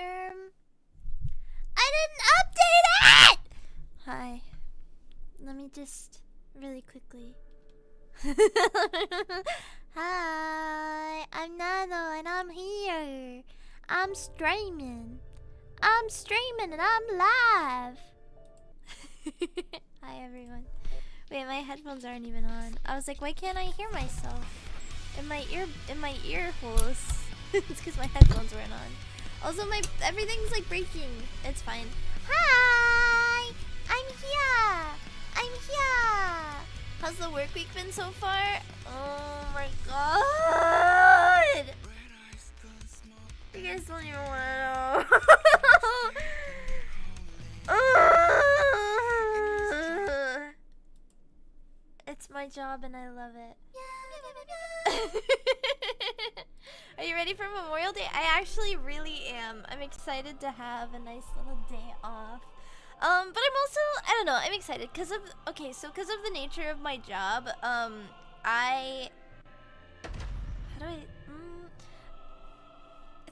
I didn't update it! Hi. Let me just really quickly. Hi, I'm Nano and I'm here. I'm streaming. And I'm live. Hi everyone. Wait, my headphones aren't even on. I was like, why can't I hear myself? In my ear holes. It's because my headphones weren't on. Also, everything's like breaking. It's fine. Hi! I'm here! How's the work week been so far? Oh my god! You guys don't even want to know. It's my job and I love it. Are you ready for Memorial Day? I actually really am. I'm excited to have a nice little day off. But I'm also, I don't know, I'm excited because of, because of the nature of my job,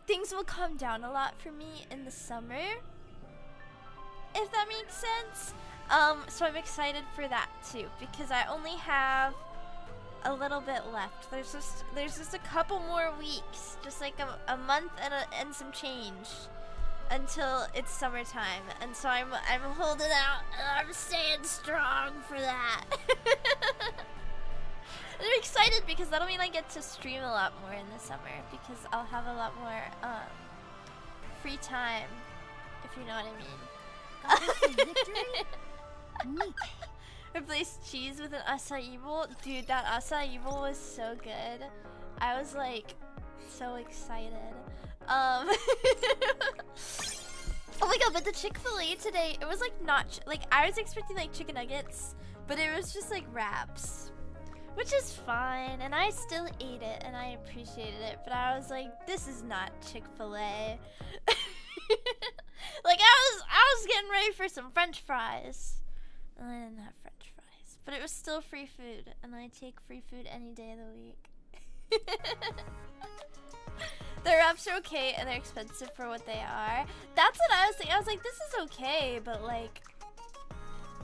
things will calm down a lot for me in the summer, if that makes sense. So I'm excited for that too, because I only have a little bit left. There's just a couple more weeks, just like a month and some change until it's summertime, and so I'm holding out and I'm staying strong for that. I'm excited because that'll mean I get to stream a lot more in the summer because I'll have a lot more free time, if you know what I mean. Replace cheese with an acai bowl. Dude, that acai bowl was so good. I was like so excited. Oh my god, but the Chick-fil-A today, it was like not like I was expecting like chicken nuggets, but it was just like wraps, which is fine, and I still ate it and I appreciated it, but I was like, this is not Chick-fil-A. Like I was getting ready for some French fries, and I didn't have French fries, but it was still free food, and I take free food any day of the week. The wraps are okay and they're expensive for what they are. That's what I was thinking. I was like, this is okay, but like,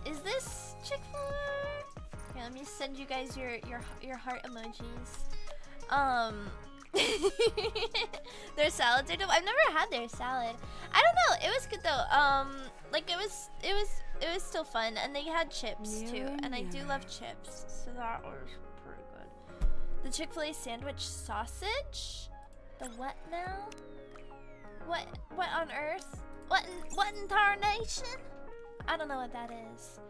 is this Chick-fil-A? Here, let me send you guys your heart emojis. Their salads are dope. I've never had their salad. I don't know. It was good though. Like it was still fun, and they had chips too, and I do love chips, so that was pretty good. The Chick-fil-A sandwich sausage. The what now? What on earth? What in tarnation? I don't know what that is.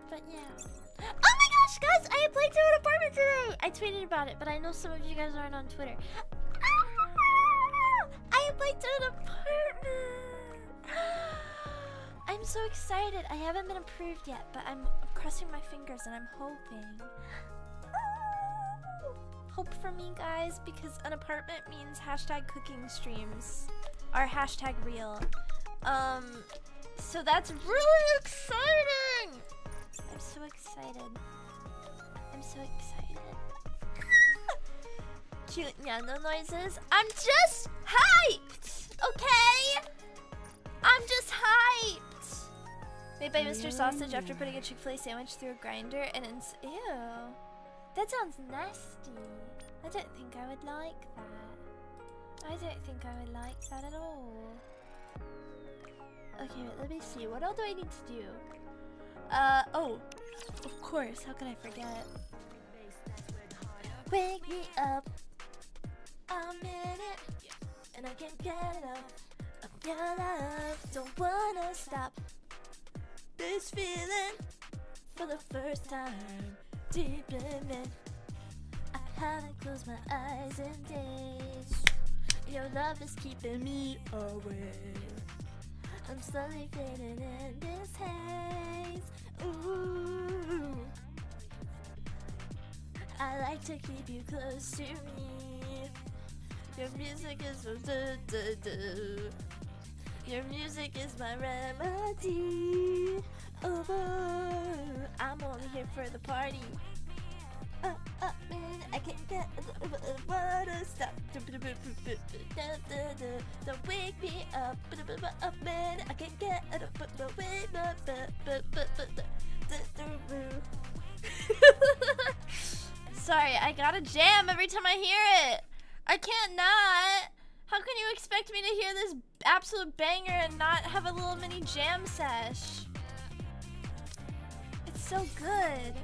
But yeah. Oh my gosh, guys! I applied to an apartment today! I tweeted about it, but I know some of you guys aren't on Twitter. I applied to an apartment! I'm so excited. I haven't been approved yet, but I'm crossing my fingers and I'm hoping. Hope for me, guys, because an apartment means hashtag cooking streams or hashtag real. So that's really exciting. I'm so excited. Cute piano noises. I'm just hyped, okay? I'm just hyped. Made by Mr. Sausage after putting a Chick-fil-A sandwich through a grinder and ew. That sounds nasty. I don't think I would like that. I don't think I would like that at all. Okay, let me see. What all do I need to do? Oh, of course. How could I forget? Wake me up. I'm in it, and I can't get enough of your love. Don't wanna stop this feeling for the first time. Deep in me, I haven't closed my eyes in days. Your love is keeping me awake. I'm slowly fading in this haze. Ooh, I like to keep you close to me. Your music is so do-do-do. Your music is my remedy. Oh, I'm only here for the party. Man, I can't get what stop. Don't wake me up. A minute, I can't get it up. Wake up. Sorry, I gotta jam every time I hear it. I can't not. How can you expect me to hear this absolute banger and not have a little mini jam sesh? It's so good.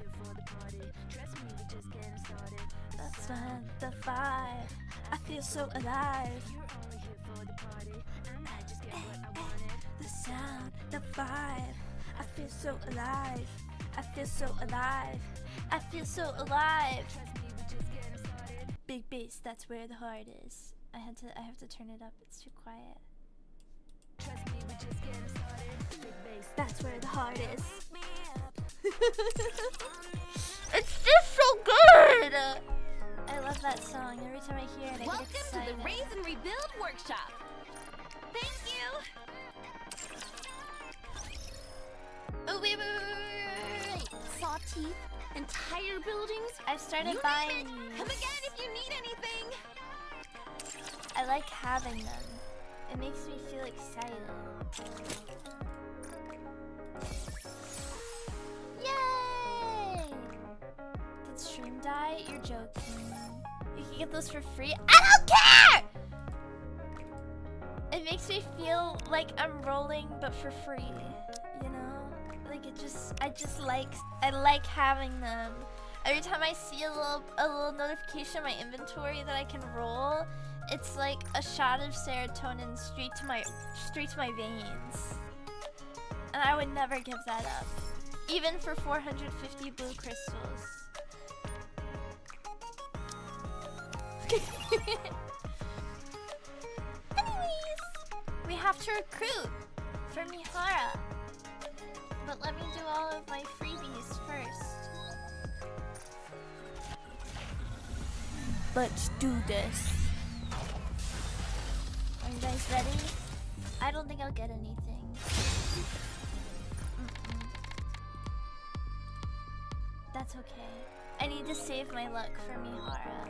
That's when the vibe. I feel so alive. The sound, the vibe. I feel so alive. I feel so alive. I feel so alive. Big bass, that's where the heart is. I have to turn it up. It's too quiet. That's where the heart is. It's just so good. I love that song. Every time I hear it, I get excited. Welcome to the Raise and Rebuild Workshop. Thank you. Oh wait. Saw teeth and tire buildings. I've started You buying name it. these. Come again if you need anything. I like having them. It makes me feel excited. Yay! Did stream die? You're joking. You can get those for free. I don't care! It makes me feel like I'm rolling but for free. You know? Like I like having them. Every time I see a little notification in my inventory that I can roll, it's like a shot of serotonin straight to my veins. And I would never give that up. Even for 450 blue crystals. Anyways, we have to recruit for Mihara. But let me do all of my freebies first. Let's do this. Are you guys ready? I don't think I'll get anything. That's okay. I need to save my luck for Mihara.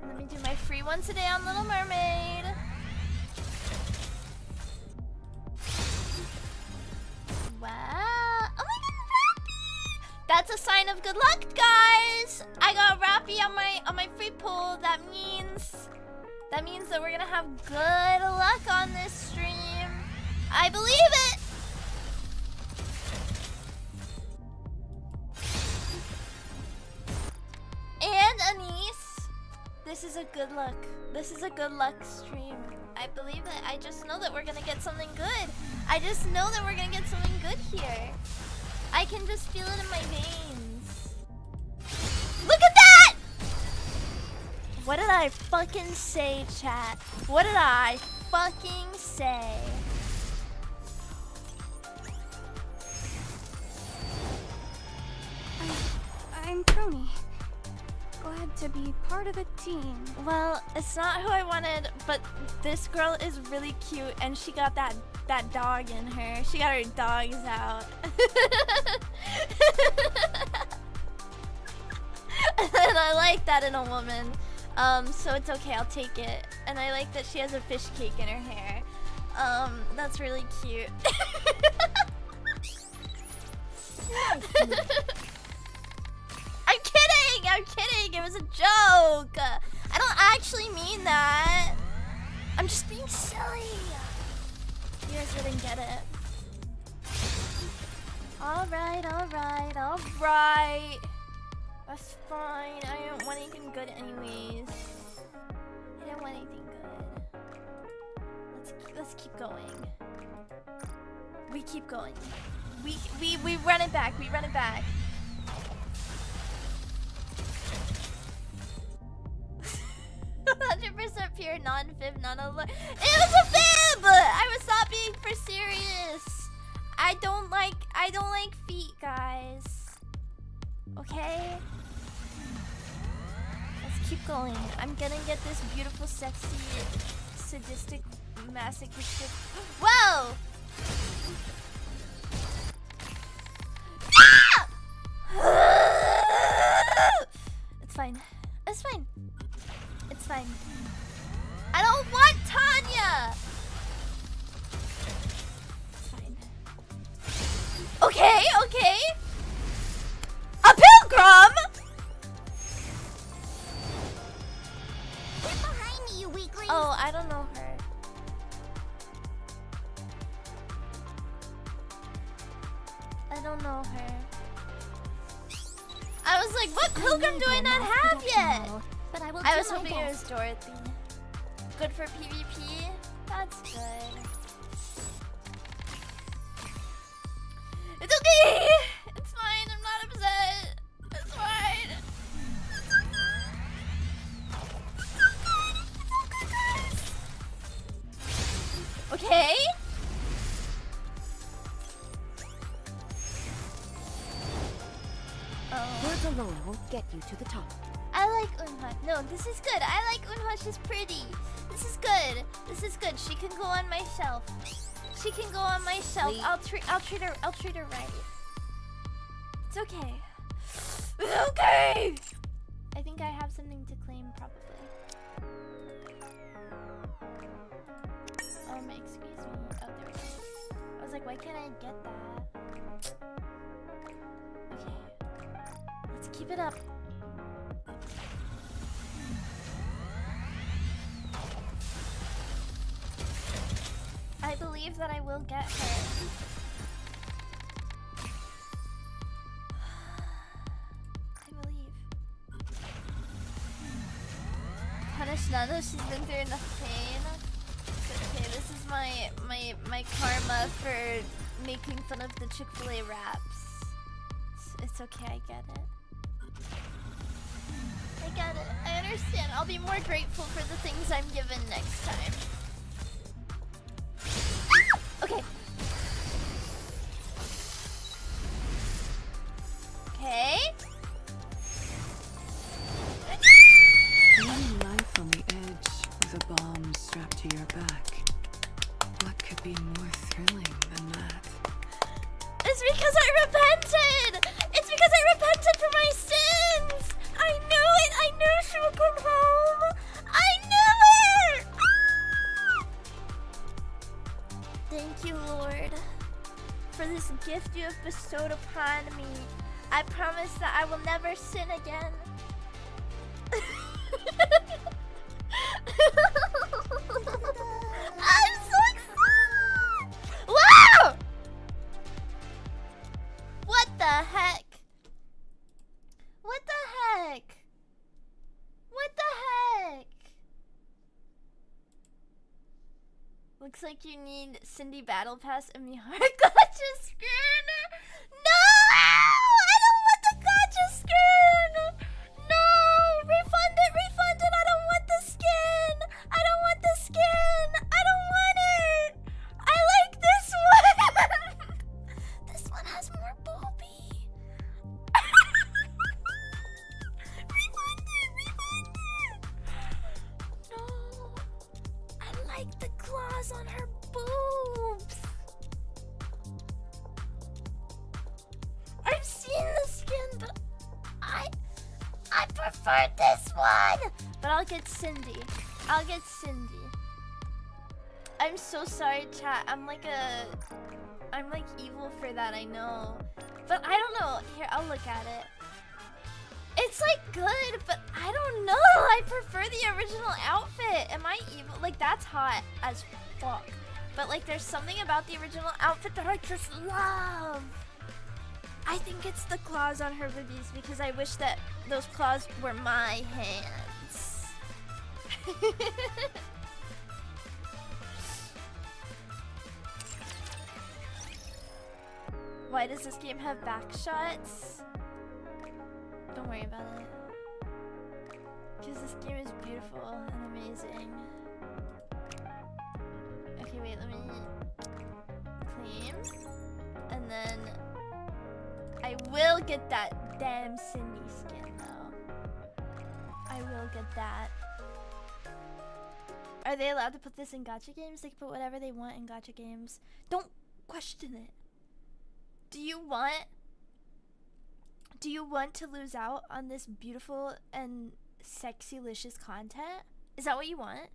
Let me do my free one today on Little Mermaid. Wow. Oh my god, Rappy! That's a sign of good luck, guys! I got Rappy on my free pull. That means that we're gonna have good luck on this stream. I believe it! And Anise, this is a good luck. This is a good luck stream. I believe it. I just know that we're gonna get something good. I just know that we're gonna get something good here. I can just feel it in my veins. Look at that! What did I fucking say, chat? What did I fucking say? I'm Crony. Glad to be part of the team. Well, it's not who I wanted, but this girl is really cute and she got that dog in her. She got her dogs out. And I like that in a woman. So it's okay, I'll take it. And I like that she has a fish cake in her hair. That's really cute. I'm kidding, it was a joke. I don't actually mean that. I'm just being silly. You guys didn't get it. Alright. That's fine. I didn't want anything good anyways. Let's keep going. We keep going. We run it back. 100% pure, non-fib, non-alert. It was a fib! I was not being for serious. I don't like feet, guys. Okay? Let's keep going. I'm gonna get this beautiful, sexy, sadistic, masochistic. Whoa! Ah! It's fine. fine. I don't want Tanya! It's fine. Okay, okay. A pilgrim! Get behind me, you weakling! Oh, I don't know her. I don't know her. I was like, what pilgrim do I not have yet? But I will I do was my hoping it was best. Dorothy. Good for PvP? That's good. It's okay! It's fine, I'm not upset. It's fine. It's okay. Okay? Words alone won't get you to the top. I like Unha. No, this is good. I like Unha. She's pretty. This is good. This is good. She can go on my shelf. She can go on my shelf. Please. I'll treat her right. It's okay. It's okay. I think I have something to claim probably. Excuse me. Oh, there we go. I was like, why can't I get that? Okay. Let's keep it up. I believe that I will get her. I believe. Punish Nana, she's been through enough pain. It's okay, this is my karma for making fun of the Chick-fil-A raps. It's okay, I get it. I get it. I understand. I'll be more grateful for the things I'm given next time. Okay. Okay. Living life on the edge with a bomb strapped to your back. What could be more thrilling than that? It's because I repented! It's because I repented for my sins! I knew it! I knew she would come home! I knew it! Ah! Thank you, Lord, for this gift you have bestowed upon me. I promise that I will never sin again. I'm so excited! Wow! What the heck? What the heck? What the heck? Looks like you need Cindy Battle Pass and me hard gotcha skin. No! I don't want the gotcha skin! No! Refund it! Refund it! I don't want the skin! I don't want the skin! I don't want it! I like this one! This one has more booby. Refund it! Refund it! No! I like the claws on her boobs. I've seen the skin, but I prefer this one. But I'll get Cindy. I'll get Cindy. I'm so sorry, chat. I'm like evil for that, I know. But I don't know. Here, I'll look at it. It's like good, but I don't know. I prefer the original outfit. Am I evil? Like, that's hot as fuck. But like, there's something about the original outfit that I just love. I think it's the claws on her boobies because I wish that those claws were my hands. Why does this game have back shots? Don't worry about it. Because this game is beautiful and amazing. Okay, wait, let me claim. And then I will get that damn Cindy skin though. I will get that. Are they allowed to put this in gacha games? They can put whatever they want in gacha games. Don't question it. Do you want to lose out on this beautiful and sexy-licious content? Is that what you want?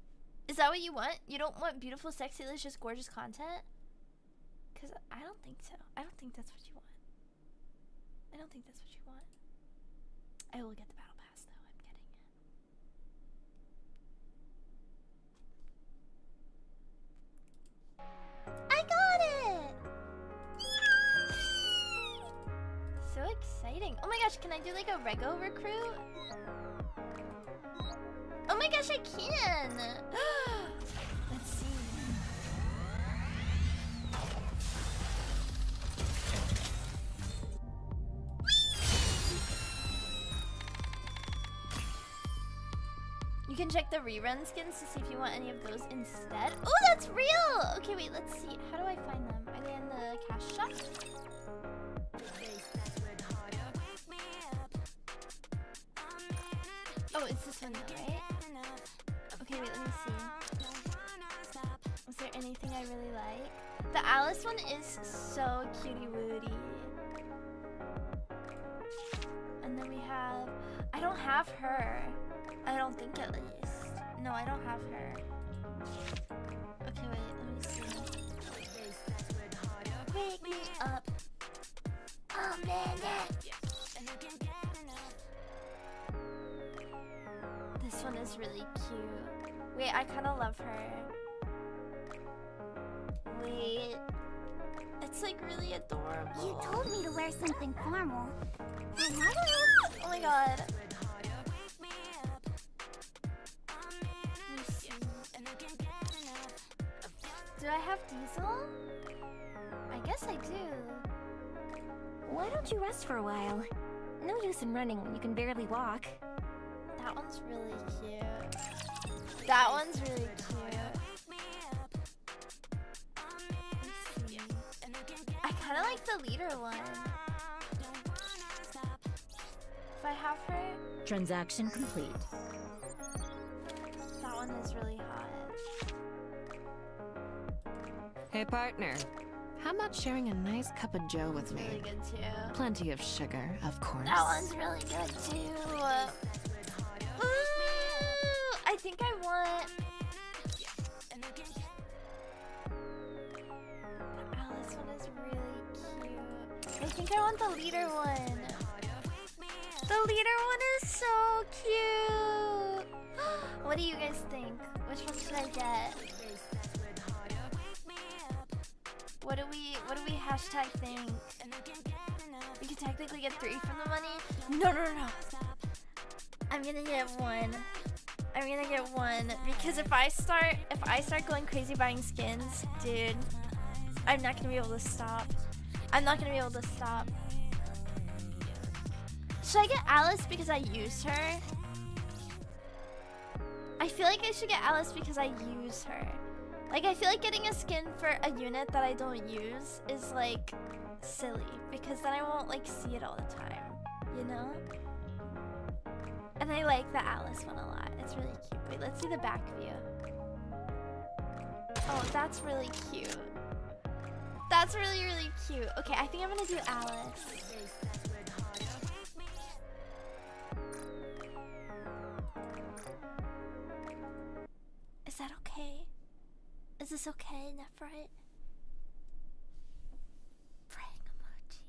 Is that what you want? You don't want beautiful, sexy, delicious, gorgeous content? Because I don't think so. I don't think that's what you want. I don't think that's what you want. I will get the battle pass though. I'm getting it. I got it! So exciting. Oh my gosh, can I do like a Rego recruit? Oh my gosh, I can! Let's see. You can check the rerun skins to see if you want any of those instead. Oh, that's real! Okay, wait, let's see. How do I find them? Are they in the cash shop? Oh, it's this one though, right? Okay, wait, let me see. Was there anything I really like? The Alice one is so cutie wooty. And then we have... I don't have her. I don't think at least. No, I don't have her. Okay, wait, let me see. Wake me up. A minute. This one is really cute. Wait, I kind of love her. Wait. It's like really adorable. You told me to wear something formal. Oh my god. Do I have Diesel? I guess I do. Why don't you rest for a while? No use in running when you can barely walk. That one's really cute. That one's really cute. Let's see. I kind of like the leader one. If I have her, Transaction complete. that one is really hot. Hey, partner. How about sharing a nice cup of joe with Really me? good too. Plenty of sugar, of course. That one's really good too. Ooh, I think I want. The Alice one is really cute. I think I want the leader one. The leader one is so cute. What do you guys think? Which one should I get? What do we hashtag think? We could technically get 3 from the money. No. I'm gonna get 1. I'm gonna get 1 because if I start going crazy buying skins, dude, I'm not gonna be able to stop. I'm not gonna be able to stop. Should I get Alice because I use her? I feel like I should get Alice because I use her. Like, I feel like getting a skin for a unit that I don't use is, like, silly. Because then I won't, like, see it all the time. You know? And I like the Alice one a lot. It's really cute. Wait, let's see the back view. Oh, that's really cute. That's really, really cute. Okay, I think I'm gonna do Alice. Is that okay? Is this okay, Nephrit? Praying emoji.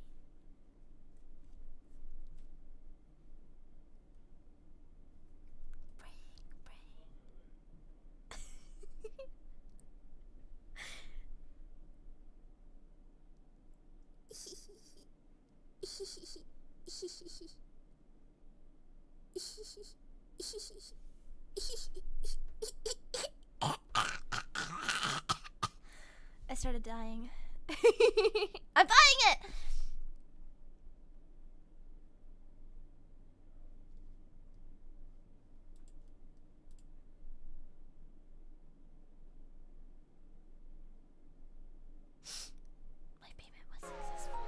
Praying. I started dying. I'm buying it! My payment was successful.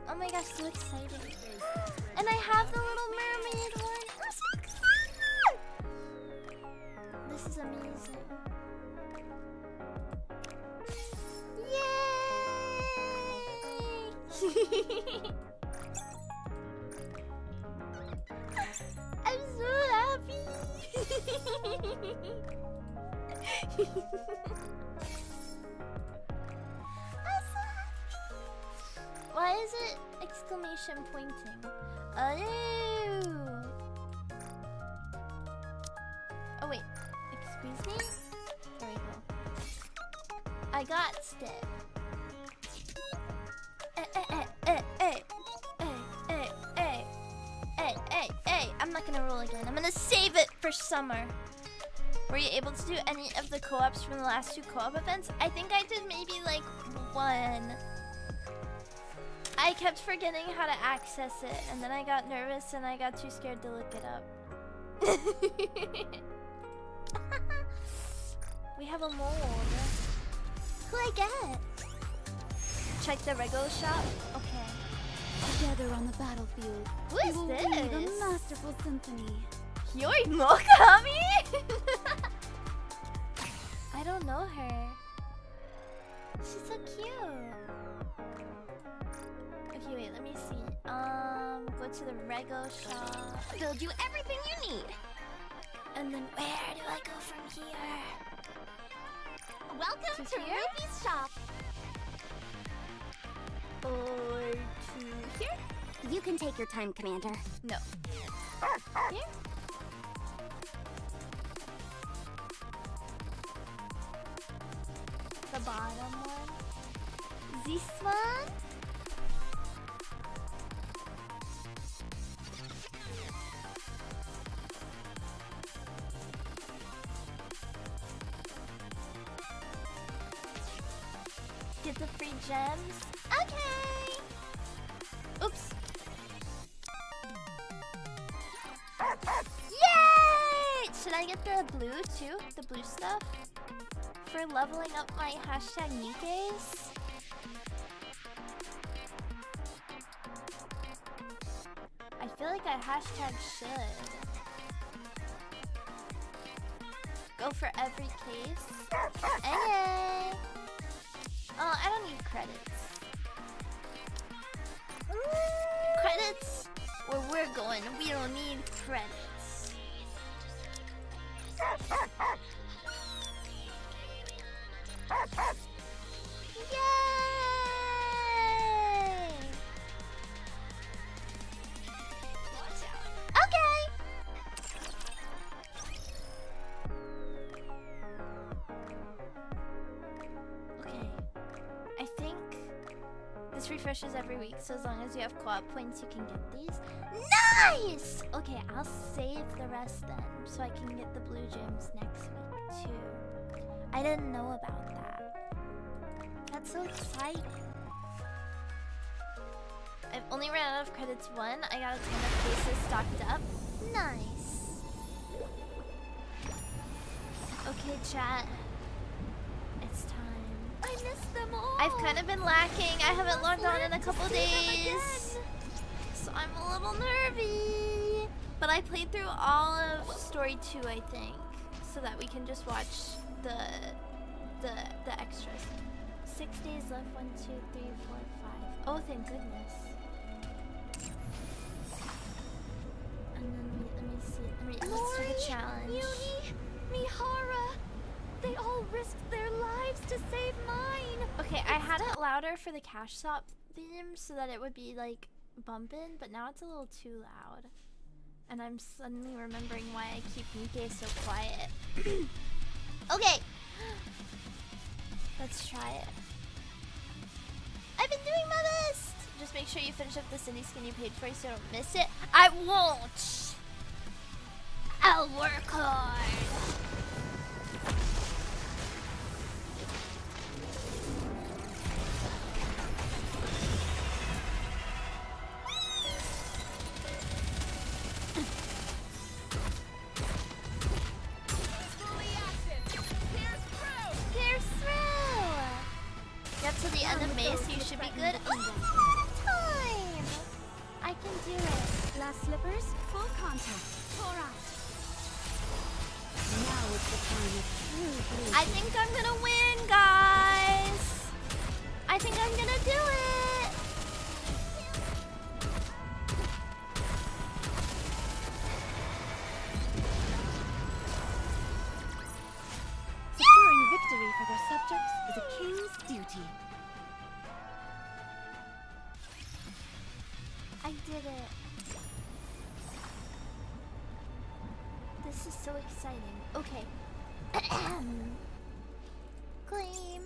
Oh my gosh, so exciting. And I have the Little Mermaid one. I'm so excited! This is amazing. Why is it exclamation pointing? Oh. Oh wait, excuse me? There we go. I got it. I'm not gonna roll again. I'm gonna save it for summer. Were you able to do any of the co-ops from the last 2 co-op events? I think I did maybe like 1. I kept forgetting how to access it, and then I got nervous and I got too scared to look it up. We have a mold. Who I get? Check the Rego shop? Okay. Together on the battlefield. Who we is will this? weave a masterful symphony. Yoi Mokami? I don't know her. She's so cute. Okay, wait, let me see. Go to the Rego shop. Build you everything you need. And then where do I go from here? Welcome to here? Ruby's shop. Or to here? You can take your time, Commander. No. Here? The bottom one? This one? Get the free gems? Okay! Oops. Yay! Should I get the blue too? The blue stuff? For leveling up my hashtag Nikkes? I feel like I hashtag should. Go for every case. Okay. Oh, I don't need credits. Credits? Where we're going, we don't need credits. Yay! Okay! Okay. I think this refreshes every week, so as long as you have co-op points, you can get these. Nice! Okay, I'll save the rest then, so I can get the blue gems next week too. I didn't know about that. That's so exciting. I've only ran out of credits 1. I got a ton of cases stocked up. Nice. Okay, chat. It's time. I missed them all. I've kind of been lacking. I haven't logged on in a couple days. So I'm a little nervy. But I played through all of Story 2, I think. So that we can just watch the extras. 6 days left. 1, 2, 3, 4, 5. Oh, thank goodness. And then let me see. Let's do the challenge. Yuni, Mihara, they all risked their lives to save mine. Okay, I had it louder for the cash shop theme so that it would be like bumping, but now it's a little too loud. And I'm suddenly remembering why I keep Nikke so quiet. Okay. Let's try it. I've been doing my best! Just make sure you finish up the city skin you paid for so you don't miss it. I won't! I'll work hard! To the end of May, so you should be good. Oh, a lot of time! I can do it. Glass slippers, full contact. Pour out. Now is the time of true blue. I think I'm gonna win, guys! I think I'm gonna do it! subjects is a king's duty. I did it. This is so exciting. Okay. Claim.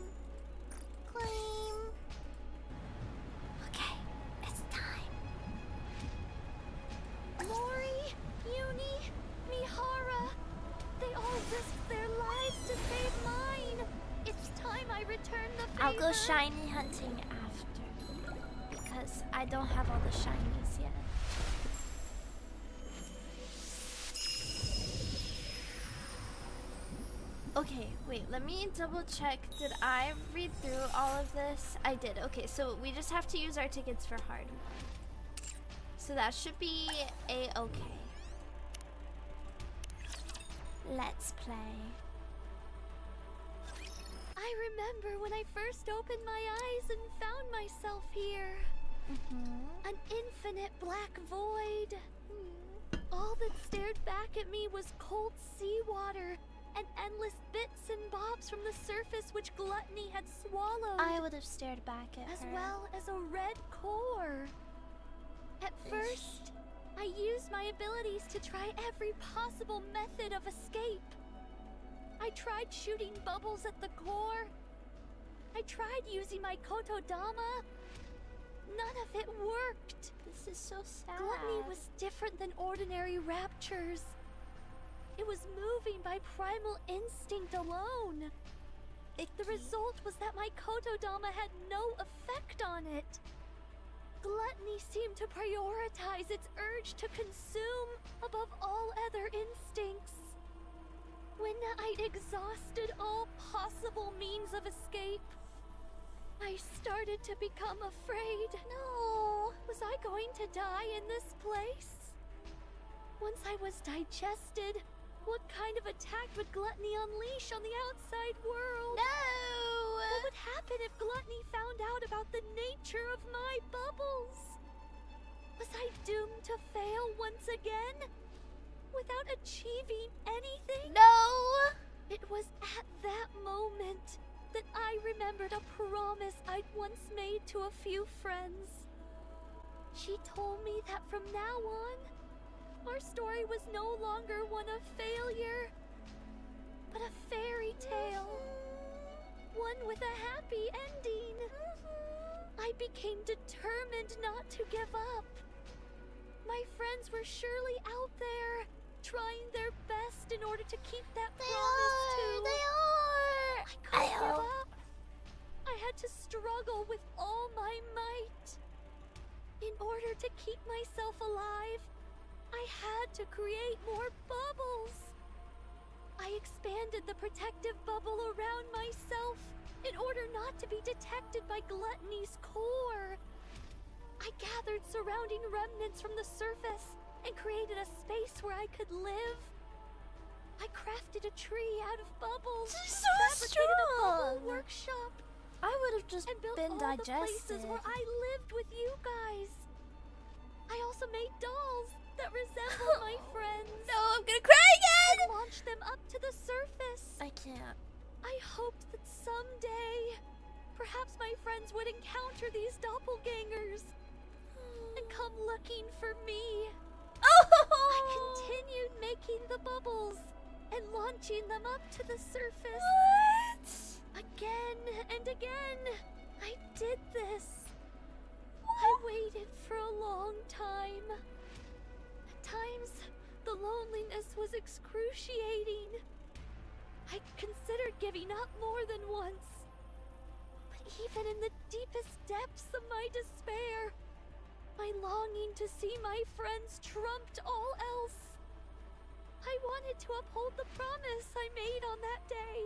Claim. Okay, it's time. Mori, Uni, Mihara, they all risked their lives to save mine. It's time I return the favor. I'll go shiny hunting after. Because I don't have all the shinies yet. Okay, wait, let me double check. Did I read through all of this? I did. Okay, so we just have to use our tickets for hard mode. So that should be a-okay. Let's play. I remember when I first opened my eyes and found myself here. An infinite black void. All that stared back at me was cold seawater and endless bits and bobs from the surface which gluttony had swallowed. I would have stared back at as her. well as a red core. At first, I used my abilities to try every possible method of escape. I tried shooting bubbles at the core. I tried using my kotodama. None of it worked. This is so sad. Gluttony was different than ordinary raptures. It was moving by primal instinct alone. The result was that my kotodama had no effect on it. Gluttony seemed to prioritize its urge to consume above all other instincts. When I'd exhausted all possible means of escape, I started to become afraid. No! Was I going to die in this place? Once I was digested, what kind of attack would gluttony unleash on the outside world? No! What would happen if gluttony found out about the nature of my bubbles? Was I doomed to fail once again? Without achieving anything? No! It was at that moment that I remembered a promise I'd once made to a few friends. She told me that from now on, our story was no longer one of failure, but a fairy tale. One with a happy ending. I became determined not to give up. My friends were surely out there, trying their best in order to keep that promise too. They are! I couldn't give up. I had to struggle with all my might. In order to keep myself alive, I had to create more bubbles. I expanded the protective bubble around myself in order not to be detected by gluttony's core. I gathered surrounding remnants from the surface and created a space where I could live. I crafted a tree out of bubbles. This is so fabricated a bubble strong. workshop, I would have just and built been all digested. the places where I lived with you guys. I also made dolls that resemble my friends. No, I'm gonna cry again! And launched them up to the surface. I can't. I hoped that someday, perhaps my friends would encounter these doppelgangers and come looking for me. Oh! I continued making the bubbles and launching them up to the surface. What? Again and again, I did this. I waited for a long time. At times, the loneliness was excruciating. I considered giving up more than once. But even in the deepest depths of my despair, my longing to see my friends trumped all else. I wanted to uphold the promise I made on that day.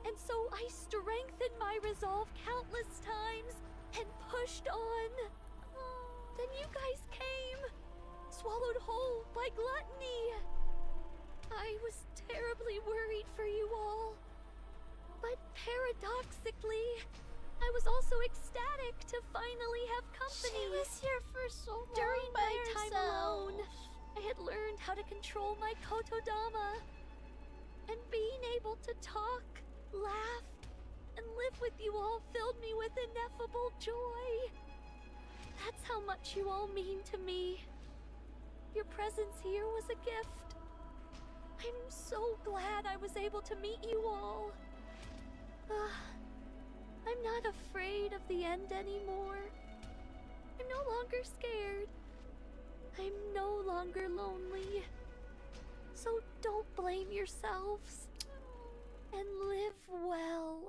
And so I strengthened my resolve countless times and pushed on. Then you guys came, swallowed whole by gluttony. I was terribly worried for you all. But paradoxically, I was also ecstatic to finally have company. She was here for so long During by my time herself. alone, I had learned how to control my kotodama. And being able to talk, laugh, and live with you all filled me with ineffable joy. That's how much you all mean to me. Your presence here was a gift. I'm so glad I was able to meet you all. I'm not afraid of the end anymore. I'm no longer scared. I'm no longer lonely. So don't blame yourselves. And live well.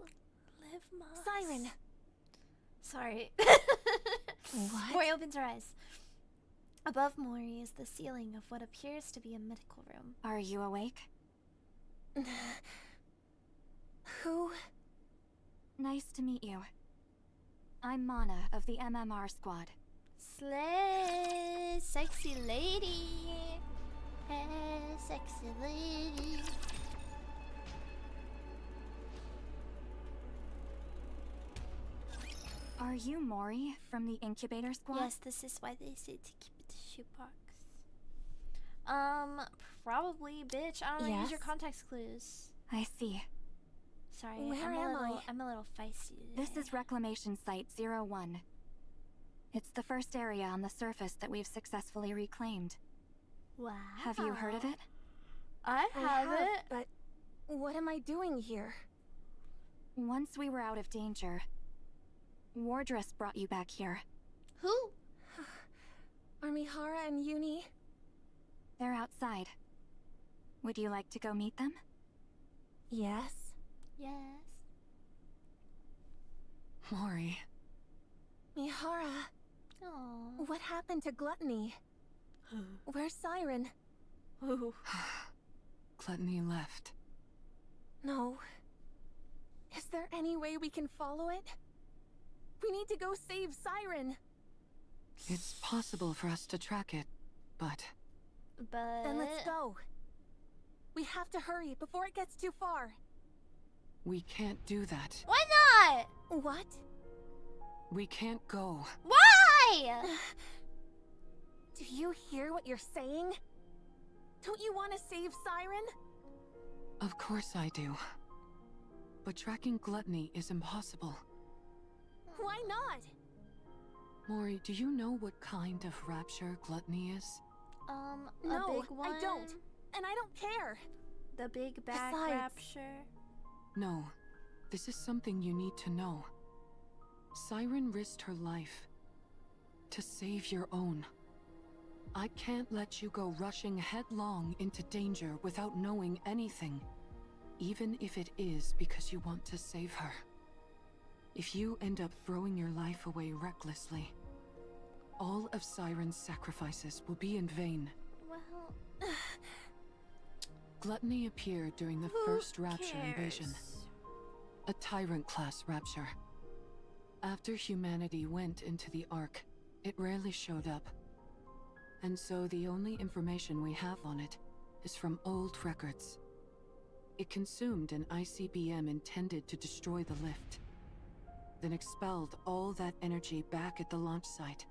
Live Moss. Siren! Sorry. What? Mori opens her eyes. Above Mori is the ceiling of what appears to be a medical room. Are you awake? Who? Nice to meet you. I'm Mana of the MMR squad. Slay, sexy lady. Hey, sexy lady. Are you Mori from the incubator squad? Yes, this is why they say to keep it a shoebox. Probably, bitch. I don't know. Use your Yes? context clues. I see. Sorry, Where I'm am I? I'm a little feisty today. This is Reclamation Site 01. It's the first area on the surface that we've successfully reclaimed. Wow. Have you heard of it? I have it. But what am I doing here? Once we were out of danger, Wardress brought you back here. Who? Are Mihara and Uni? They're outside. Would you like to go meet them? Yes. Yes. Mori. Mihara, Oh. what happened to Gluttony? Where's Siren? Gluttony left. No. Is there any way we can follow it? We need to go save Siren. It's possible for us to track it, but But Then let's go. We have to hurry before it gets too far. we can't do that. Why not? What? We can't go. Why? Do you hear what you're saying? Don't you want to save Siren? Of course I do. But tracking Gluttony is impossible. Why not? Mori, do you know what kind of rapture Gluttony is? No, a big one. I don't. And I don't care. The big back Besides- rapture. No, this is something you need to know. Siren risked her life to save your own. I can't let you go rushing headlong into danger without knowing anything, even if it is because you want to save her. If you end up throwing your life away recklessly, all of Siren's sacrifices will be in vain. Well, Gluttony appeared during the who first Rapture invasion. cares? A Tyrant-class Rapture. After humanity went into the Ark, it rarely showed up. And so the only information we have on it is from old records. It consumed an ICBM intended to destroy the lift, then expelled all that energy back at the launch site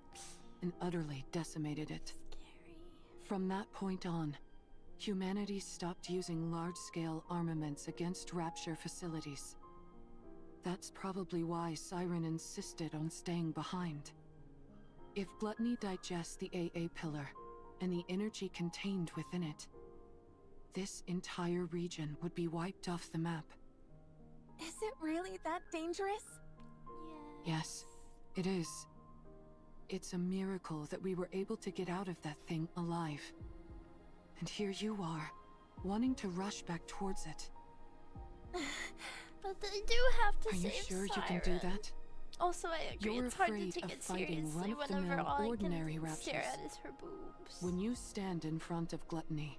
and utterly decimated it. Scary. From that point on, humanity stopped using large-scale armaments against Rapture facilities. That's probably why Siren insisted on staying behind. If Gluttony digests the AA pillar and the energy contained within it, this entire region would be wiped off the map. Is it really that dangerous? Yes, it is. It's a miracle that we were able to get out of that thing alive. And here you are, wanting to rush back towards it. But they do have to Are you save sure Siren. you can do that? Also, I agree. You're It's hard to afraid take of it fighting seriously run-of-the-mill whenever all I ordinary can stare raptors. at is her boobs. When you stand in front of Gluttony,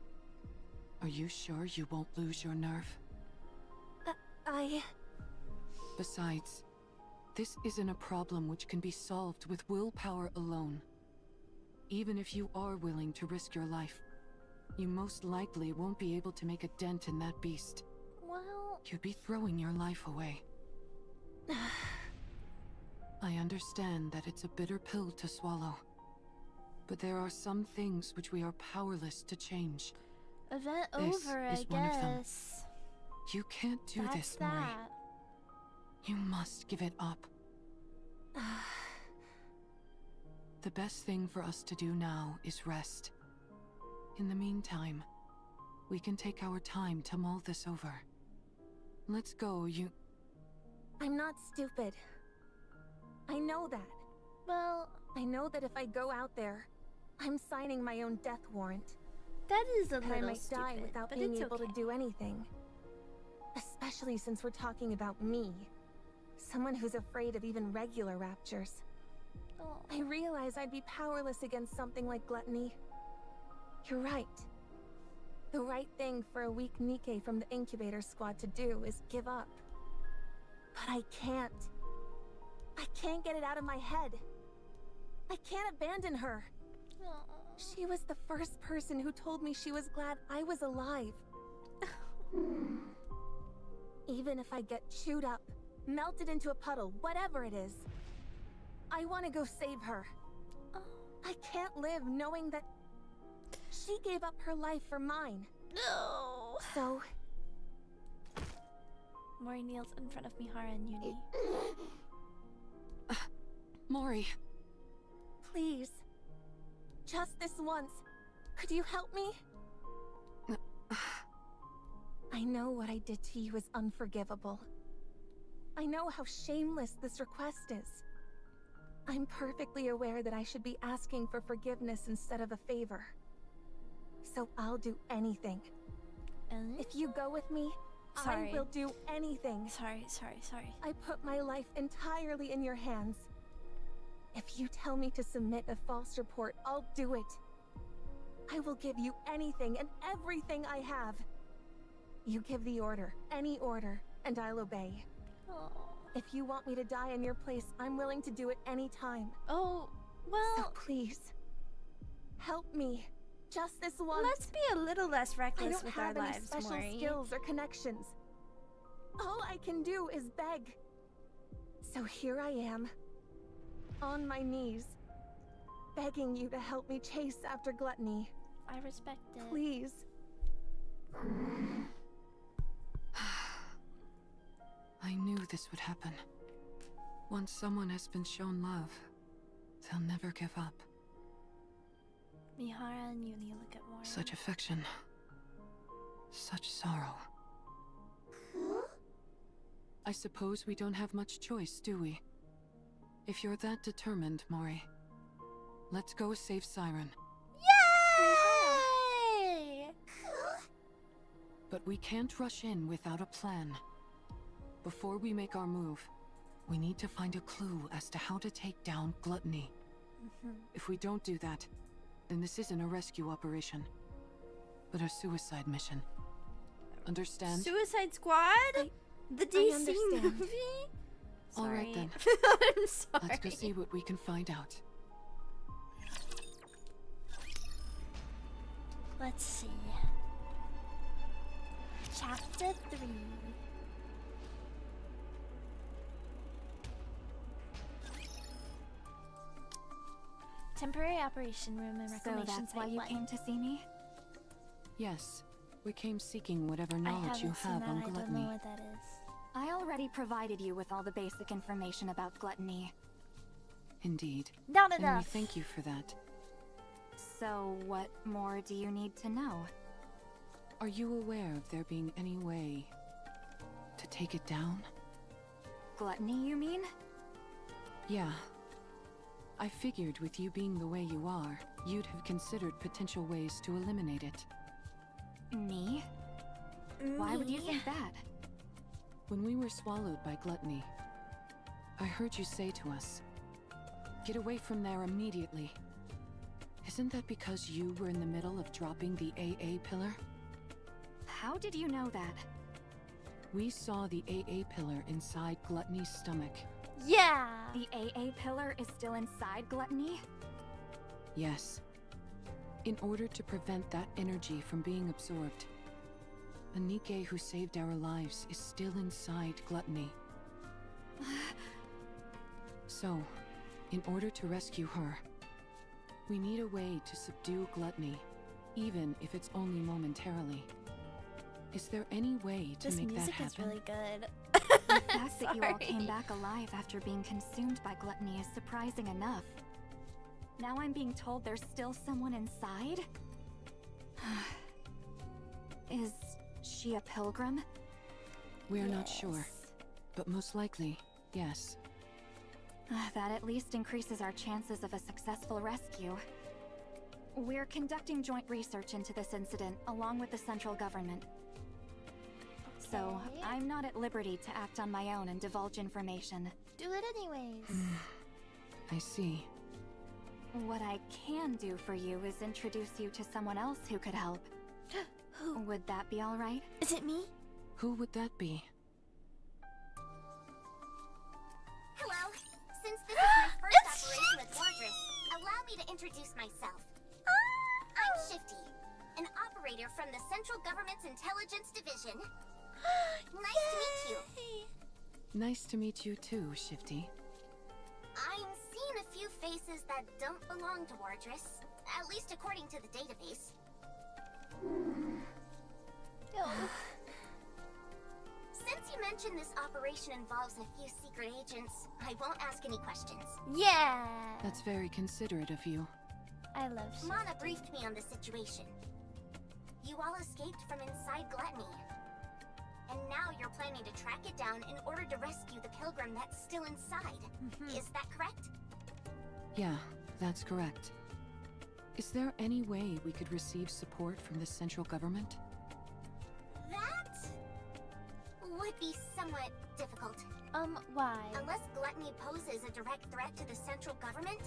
are you sure you won't lose your nerve? Besides, this isn't a problem which can be solved with willpower alone. Even if you are willing to risk your life, you most likely won't be able to make a dent in that beast. Well, You'd be throwing your life away. I understand that it's a bitter pill to swallow, but there are some things which we are powerless to change. event This over, is I one of them. guess. You can't do That's this, Mori. that. You must give it up. The best thing for us to do now is rest. In the meantime, we can take our time to mull this over. Let's go, I'm not stupid. I know that. Well, I know that if I go out there, I'm signing my own death warrant. that is a That I little might stupid, die without but being it's able okay. to do anything. Especially since we're talking about me. Someone who's afraid of even regular raptures. Oh. I realize I'd be powerless against something like gluttony. You're right. The right thing for a weak Nikke from the incubator squad to do is give up. But I can't. I can't get it out of my head. I can't abandon her. Oh. She was the first person who told me she was glad I was alive. Even if I get chewed up, melted into a puddle, whatever it is, I want to go save her. Oh. I can't live knowing that she gave up her life for mine. No. So, Mori kneels in front of Mihara and Uni. Mori. please, just this once, could you help me? I know what I did to you is unforgivable. I know how shameless this request is. I'm perfectly aware that I should be asking for forgiveness instead of a favor. So I'll do anything. If you go with me, Sorry. I will do anything. Sorry. I put my life entirely in your hands. If you tell me to submit a false report, I'll do it. I will give you anything and everything I have. You give the order, any order, and I'll obey. Oh. If you want me to die in your place, I'm willing to do it any time. Oh, So well, please, help me. Just this once. let's be a little less I reckless don't with our have any lives, special Mori. skills or connections. All I can do is beg. So here I am, on my knees, begging you to help me chase after gluttony. I respect it. Please. I knew this would happen. Once someone has been shown love, they'll never give up. Mihara and Uni look at Mori. Such affection. Such sorrow. I suppose we don't have much choice, do we? If you're that determined, Mori, let's go save Siren. Yay! But we can't rush in without a plan. Before we make our move, we need to find a clue as to how to take down gluttony. If we don't do that, then this isn't a rescue operation, but a suicide mission. Understand? Suicide Squad? The DC understand. movie? All right, then. I'm sorry. Let's go see what we can find out. Let's see. Chapter 3. Temporary operation room and So reclamation that's site why you light. came to see me? Yes, we came seeking whatever I knowledge you haven't seen have that. on I don't know gluttony. what that is. I already provided you with all the basic information about gluttony. Indeed. Not And we enough. thank you for that. So what more do you need to know? Are you aware of there being any way to take it down? Gluttony, you mean? Yeah. I figured with you being the way you are, you'd have considered potential ways to eliminate it. Me? Why would you Me? think that? When we were swallowed by gluttony, I heard you say to us, "Get away from there immediately." Isn't that because you were in the middle of dropping the AA pillar? How did you know that? We saw the AA pillar inside Gluttony's stomach. Yeah. The AA pillar is still inside gluttony? Yes. In order to prevent that energy from being absorbed, a Nikke who saved our lives is still inside Gluttony. So, in order to rescue her, we need a way to subdue Gluttony, even if it's only momentarily. Is there any way to This make that music happen? is really good. The fact that you all Sorry. came back alive after being consumed by gluttony is surprising enough. Now I'm being told there's still someone inside? Is she a pilgrim? We're not sure, Yes. but most likely, yes. That at least increases our chances of a successful rescue. We're conducting joint research into this incident along with the central government. So, Okay. I'm not at liberty to act on my own and divulge information. Do it anyways. I see. What I can do for you is introduce you to someone else who could help. Who? Would that be alright? Is it me? Who would that be? Hello. Since this is my first operation with Wardress, allow me to introduce myself. I'm Shifty, an operator from the Central Government's Intelligence Division. Nice to meet you. Yay. Nice to meet you too, Shifty. I'm seeing a few faces that don't belong to Wardress, at least according to the database. Oh. Since you mentioned this operation involves a few secret agents, I won't ask any questions. Yeah. That's very considerate of you. I love shit. Mana briefed me on the situation. You all escaped from inside Gluttony. And now you're planning to track it down in order to rescue the pilgrim that's still inside. Is that correct? Yeah, that's correct. Is there any way we could receive support from the central government? That would be somewhat difficult. Why? Unless Gluttony poses a direct threat to the central government,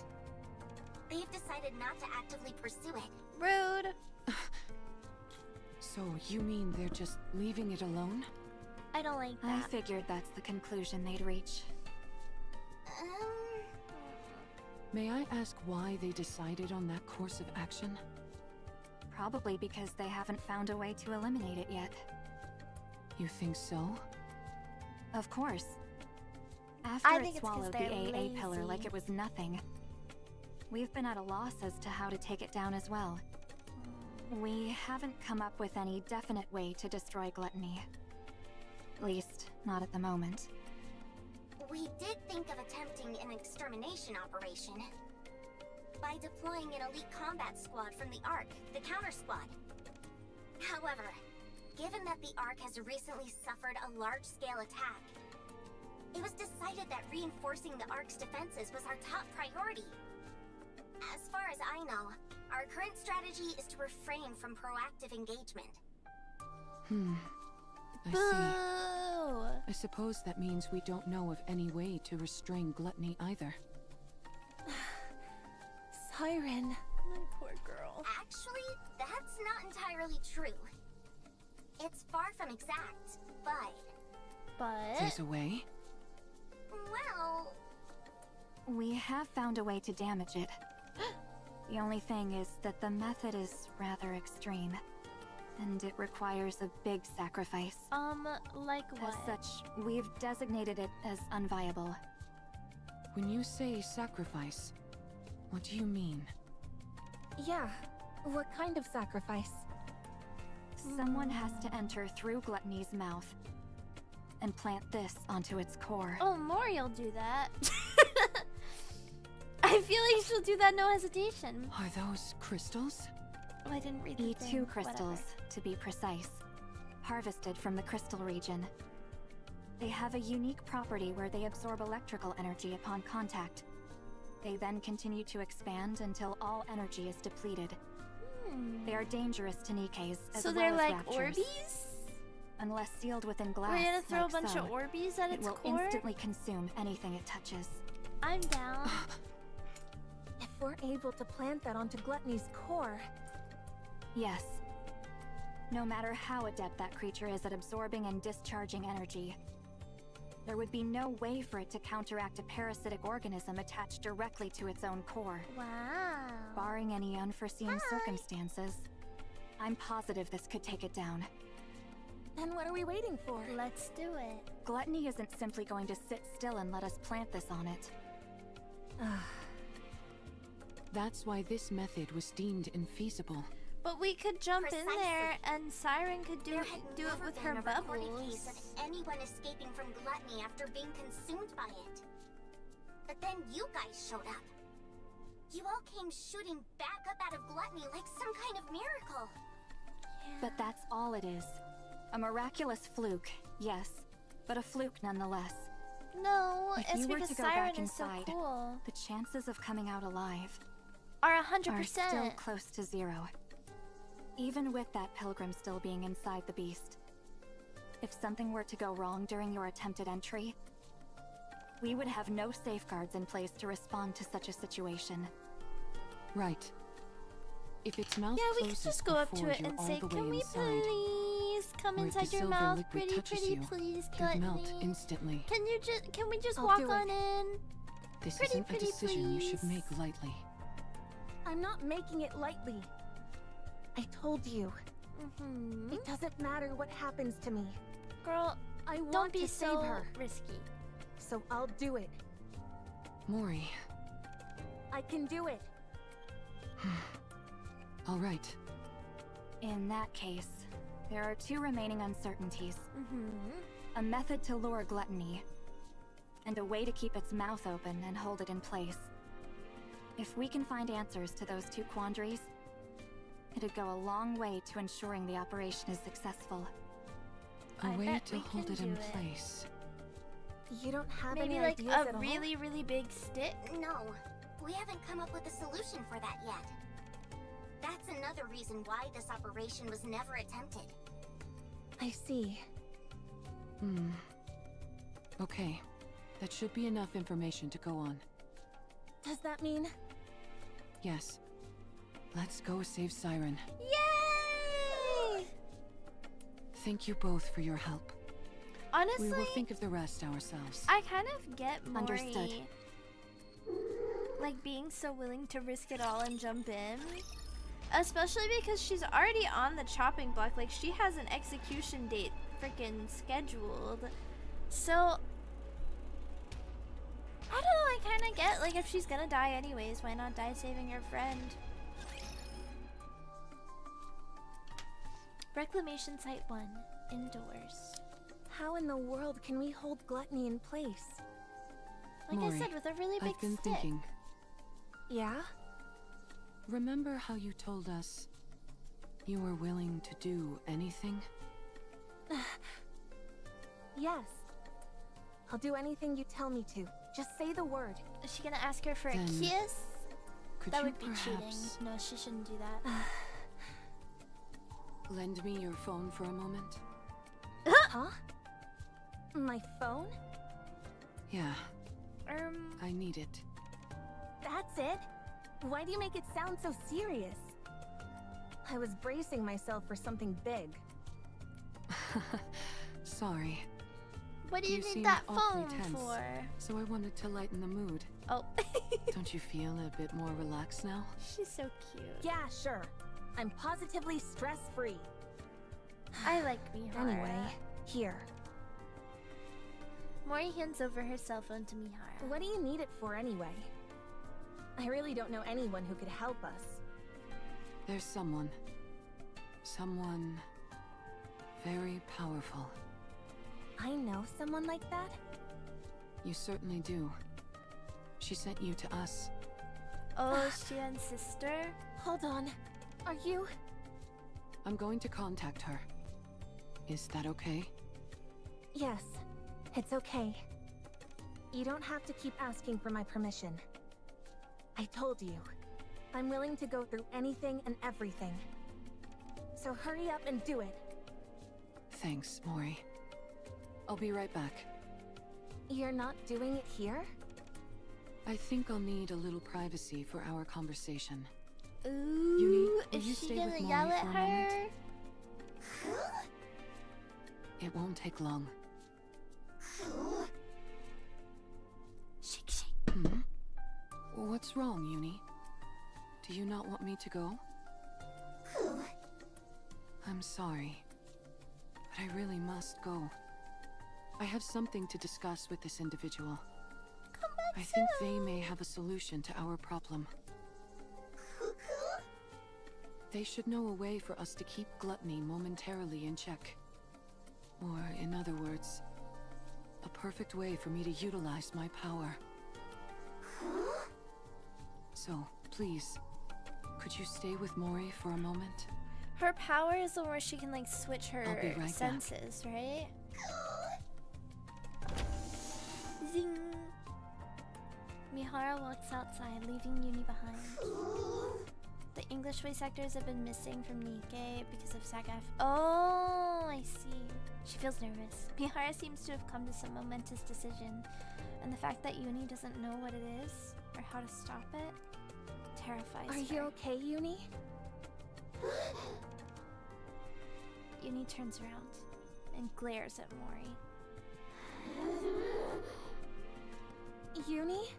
they've decided not to actively pursue it. Rude. So you mean they're just leaving it alone? I don't like I that. figured that's the conclusion they'd reach. May I ask why they decided on that course of action? Probably because they haven't found a way to eliminate it yet. You think so? Of course. After I it think it's 'cause swallowed the they're AA pillar like lazy. it was nothing, we've been at a loss as to how to take it down as well. We haven't come up with any definite way to destroy Gluttony. At least, not at the moment. We did think of attempting an extermination operation by deploying an elite combat squad from the Ark, the counter squad. However, given that the Ark has recently suffered a large-scale attack, it was decided that reinforcing the Ark's defenses was our top priority. As far as I know, our current strategy is to refrain from proactive engagement. I see. Boo. I suppose that means we don't know of any way to restrain gluttony either. Siren. My poor girl. Actually, that's not entirely true. It's far from exact, but, But There's a way? well, We have found a way to damage it. The only thing is that the method is rather extreme, and it requires a big sacrifice. like what? As such, we've designated it as unviable. When you say sacrifice, what do you mean? Yeah. What kind of sacrifice? Someone has to enter through Gluttony's mouth and plant this onto its core. Oh, Mori'll do that. I feel like she'll do that no hesitation. Are those crystals? Oh, I didn't read the E2 thing. crystals, to be precise, harvested from the crystal region. They have a unique property where they absorb electrical energy upon contact. They then continue to expand until all energy is depleted. They are dangerous to Nikkes as So well they're as like raptors. Orbeez? Unless sealed within glass, We're gonna throw like a bunch so, of Orbeez at it its will core? instantly consume anything it touches. I'm down. If we're able to plant that onto Gluttony's core, Yes. No matter how adept that creature is at absorbing and discharging energy, there would be no way for it to counteract a parasitic organism attached directly to its own core. Wow. Barring any unforeseen circumstances, I'm positive this could take it down. then what are we waiting for? Let's do it. Gluttony isn't simply going to sit still and let us plant this on it. That's why this method was deemed infeasible. But we could jump in Precisely. there, and Siren could do There had it never with been her a recorded bubbles. case of anyone escaping from gluttony after being consumed by it. But then you guys showed up. You all came shooting back up out of gluttony like some kind of miracle. But that's all it is. A miraculous fluke, yes, but a fluke nonetheless. No, If it's you were because to go Siren back is so inside, cool. the chances of coming out alive Are are 100%. still close to 0. Even with that pilgrim still being inside the beast. If something were to go wrong during your attempted entry, we would have no safeguards in place to respond to such a situation. Right. If its mouth Yeah, we could closes just go up to before it you're and all say, the way "Can we inside, please come or if the inside your silver mouth, liquid pretty, touches pretty, you, please, you'd melt Gluttony? instantly. Can we just I'll walk do it. on in? This Pretty, isn't a pretty, decision you should please. make lightly. I'm not making it lightly. I told you, Mm-hmm. it doesn't matter what happens to me. Girl, I want don't be to so save her, risky. so I'll do it. Mori. I can do it. All right. In that case, there are 2 remaining uncertainties. Mm-hmm. A method to lure gluttony, and a way to keep its mouth open and hold it in place. If we can find answers to those 2 quandaries, it'd go a long way to ensuring the operation is successful. A I way bet to we hold can it in do it. place. You don't have Maybe any like ideas a at all? really, really big stick. No, we haven't come up with a solution for that yet. That's another reason why this operation was never attempted. I see. Okay. That should be enough information to go on. Does that mean? Yes. Let's go save Siren. Yay! Thank you both for your help. Honestly, We will think of the rest ourselves. I kind of get Mori, Understood. like being so willing to risk it all and jump in. Especially because she's already on the chopping block. Like, she has an execution date freaking scheduled. So, I don't know, I kind of get, like, if she's gonna die anyways, why not die saving your friend? Reclamation Site 1, indoors. How in the world can we hold gluttony in place? Like Mori, I said, with a really big I've been stick. thinking. Yeah? Remember how you told us you were willing to do anything? Yes. I'll do anything you tell me to. Just say the word. Is she gonna ask her for Then a kiss? Could That you would be cheating. perhaps No, she shouldn't do that. lend me your phone for a moment? Huh? My phone? Yeah, I need it. That's it? Why do you make it sound so serious? I was bracing myself for something big. Sorry. What do you, You need seemed that awfully phone tense. for? So I wanted to lighten the mood. Oh, Don't you feel a bit more relaxed now? she's so cute. Yeah, sure. I'm positively stress-free. I like Mihara. Anyway, here. Mori hands over her cell phone to Mihara. What do you need it for anyway? I really don't know anyone who could help us. There's someone. Someone very powerful. I know someone like that? You certainly do. She sent you to us. Oh, Xian's sister? Hold on. Are you? I'm going to contact her. Is that okay? Yes, it's okay. You don't have to keep asking for my permission. I told you, I'm willing to go through anything and everything. So hurry up and do it. Thanks, Mori. I'll be right back. You're not doing it here? I think I'll need a little privacy for our conversation. Ooh, will you is she stay gonna with yell Mori at for a her? moment? It won't take long. Shake, shake. Hmm? What's wrong, Uni? Do you not want me to go? I'm sorry, but I really must go. I have something to discuss with this individual. Come back I think soon. they may have a solution to our problem. They should know a way for us to keep gluttony momentarily in check. Or, in other words, a perfect way for me to utilize my power. So, please, could you stay with Mori for a moment? Her power is the one where she can like switch her I'll be right back. senses, right? Zing. Mihara walks outside, leaving Uni behind. The English voice actors have been missing from Nikke because of SAG-AF. Oh, I see. She feels nervous. Mihara seems to have come to some momentous decision, and the fact that Uni doesn't know what it is or how to stop it terrifies her. Are you okay, Uni? Uni turns around and glares at Mori. Uni?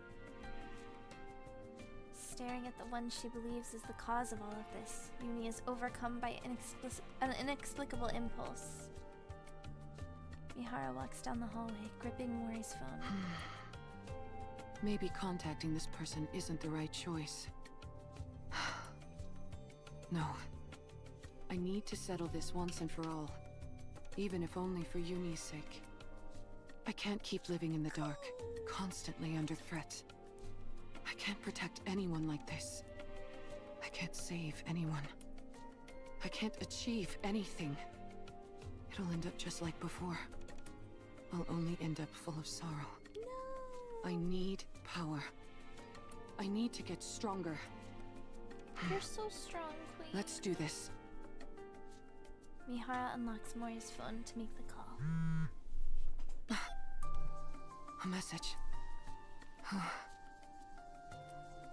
Staring at the one she believes is the cause of all of this, Uni is overcome by an inexplicable impulse. Mihara walks down the hallway, gripping Mori's phone. Maybe contacting this person isn't the right choice. No. I need to settle this once and for all. Even if only for Uni's sake. I can't keep living in the dark, constantly under threat. I can't protect anyone like this. I can't save anyone. I can't achieve anything. It'll end up just like before. I'll only end up full of sorrow. I need power. I need to get stronger. You're so strong, Queen. Let's do this. Mihara unlocks Mori's phone to make the call. A message.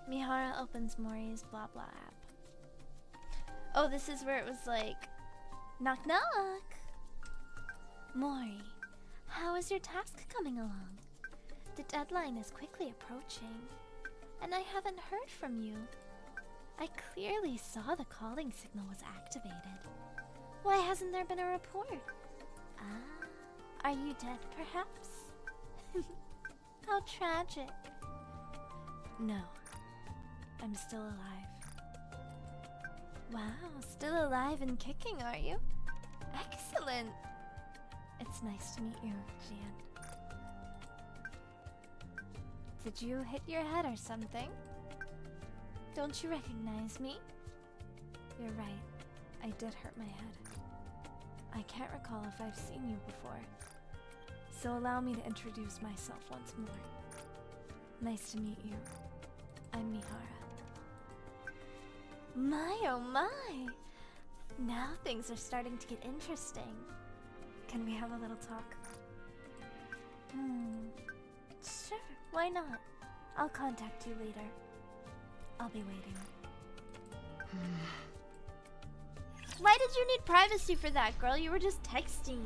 Mihara opens Mori's blah blah app. Oh, this is where it was like, knock knock. Mori, how is your task coming along? The deadline is quickly approaching, and I haven't heard from you. I clearly saw the calling signal was activated. Why hasn't there been a report? Ah, are you dead perhaps? How tragic. No, I'm still alive. Wow, still alive and kicking, are you? Excellent. It's nice to meet you, Jian. Did you hit your head or something? Don't you recognize me? You're right. I did hurt my head. I can't recall if I've seen you before. So allow me to introduce myself once more. Nice to meet you. I'm Mihara. My oh my! Now things are starting to get interesting. Can we have a little talk? Sure, why not? I'll contact you later. I'll be waiting. Why did you need privacy for that, girl? You were just texting.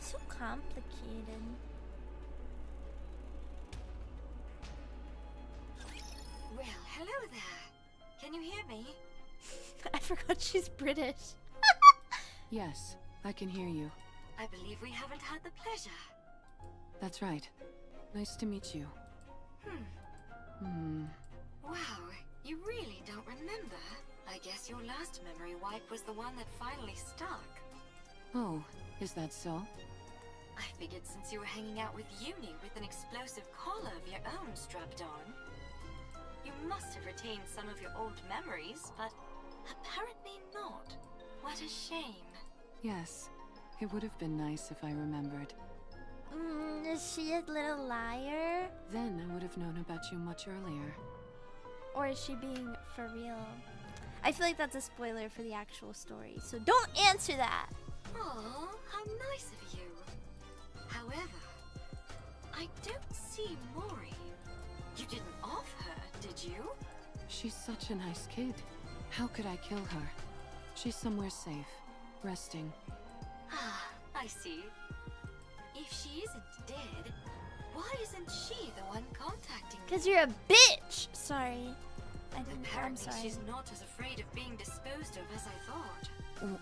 So complicated. Well, hello there. Can you hear me? I forgot she's British. Yes, I can hear you. I believe we haven't had the pleasure. That's right. Nice to meet you. Wow, you really don't remember? I guess your last memory wipe was the one that finally stuck. Oh, is that so? I figured since you were hanging out with Uni with an explosive collar of your own strapped on, you must have retained some of your old memories, but apparently not. What a shame. Yes, it would have been nice if I remembered. Is she a little liar? Then I would have known about you much earlier. Or is she being for real? I feel like that's a spoiler for the actual story, so don't answer that! Aw, how nice of you. However, I don't see Mori. You didn't off her, did you? She's such a nice kid. How could I kill her? She's somewhere safe, resting. Ah, I see. If she isn't dead, why isn't she the one contacting me? Cause you're a bitch! Sorry. I'm Apparently sorry. she's not as afraid of being disposed of as I thought.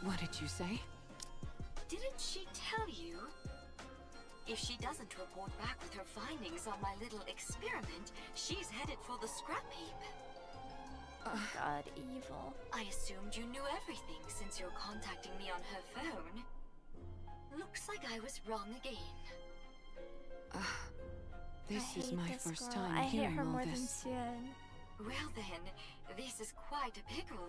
What did you say? Didn't she tell you? If she doesn't report back with her findings on my little experiment, she's headed for the scrap heap. god, evil. I assumed you knew everything since you're contacting me on her phone. Looks like I was wrong again. This I is hate my this first girl. time I hate hearing her all more this. than Tien. Well then, this is quite a pickle.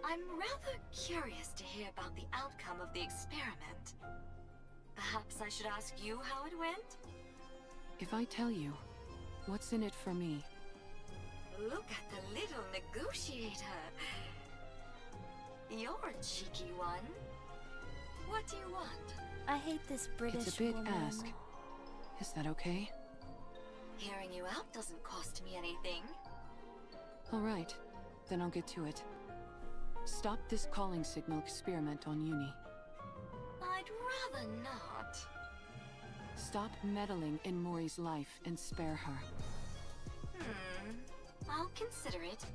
I'm rather curious to hear about the outcome of the experiment. Perhaps I should ask you how it went? If I tell you, what's in it for me? Look at the little negotiator. You're a cheeky one. What do you want? I hate this British It's a bit woman. ask. Is that okay? Hearing you out doesn't cost me anything. Alright, then I'll get to it. Stop this calling signal experiment on Uni. I'd rather not. Stop meddling in Mori's life and spare her. I'll consider it.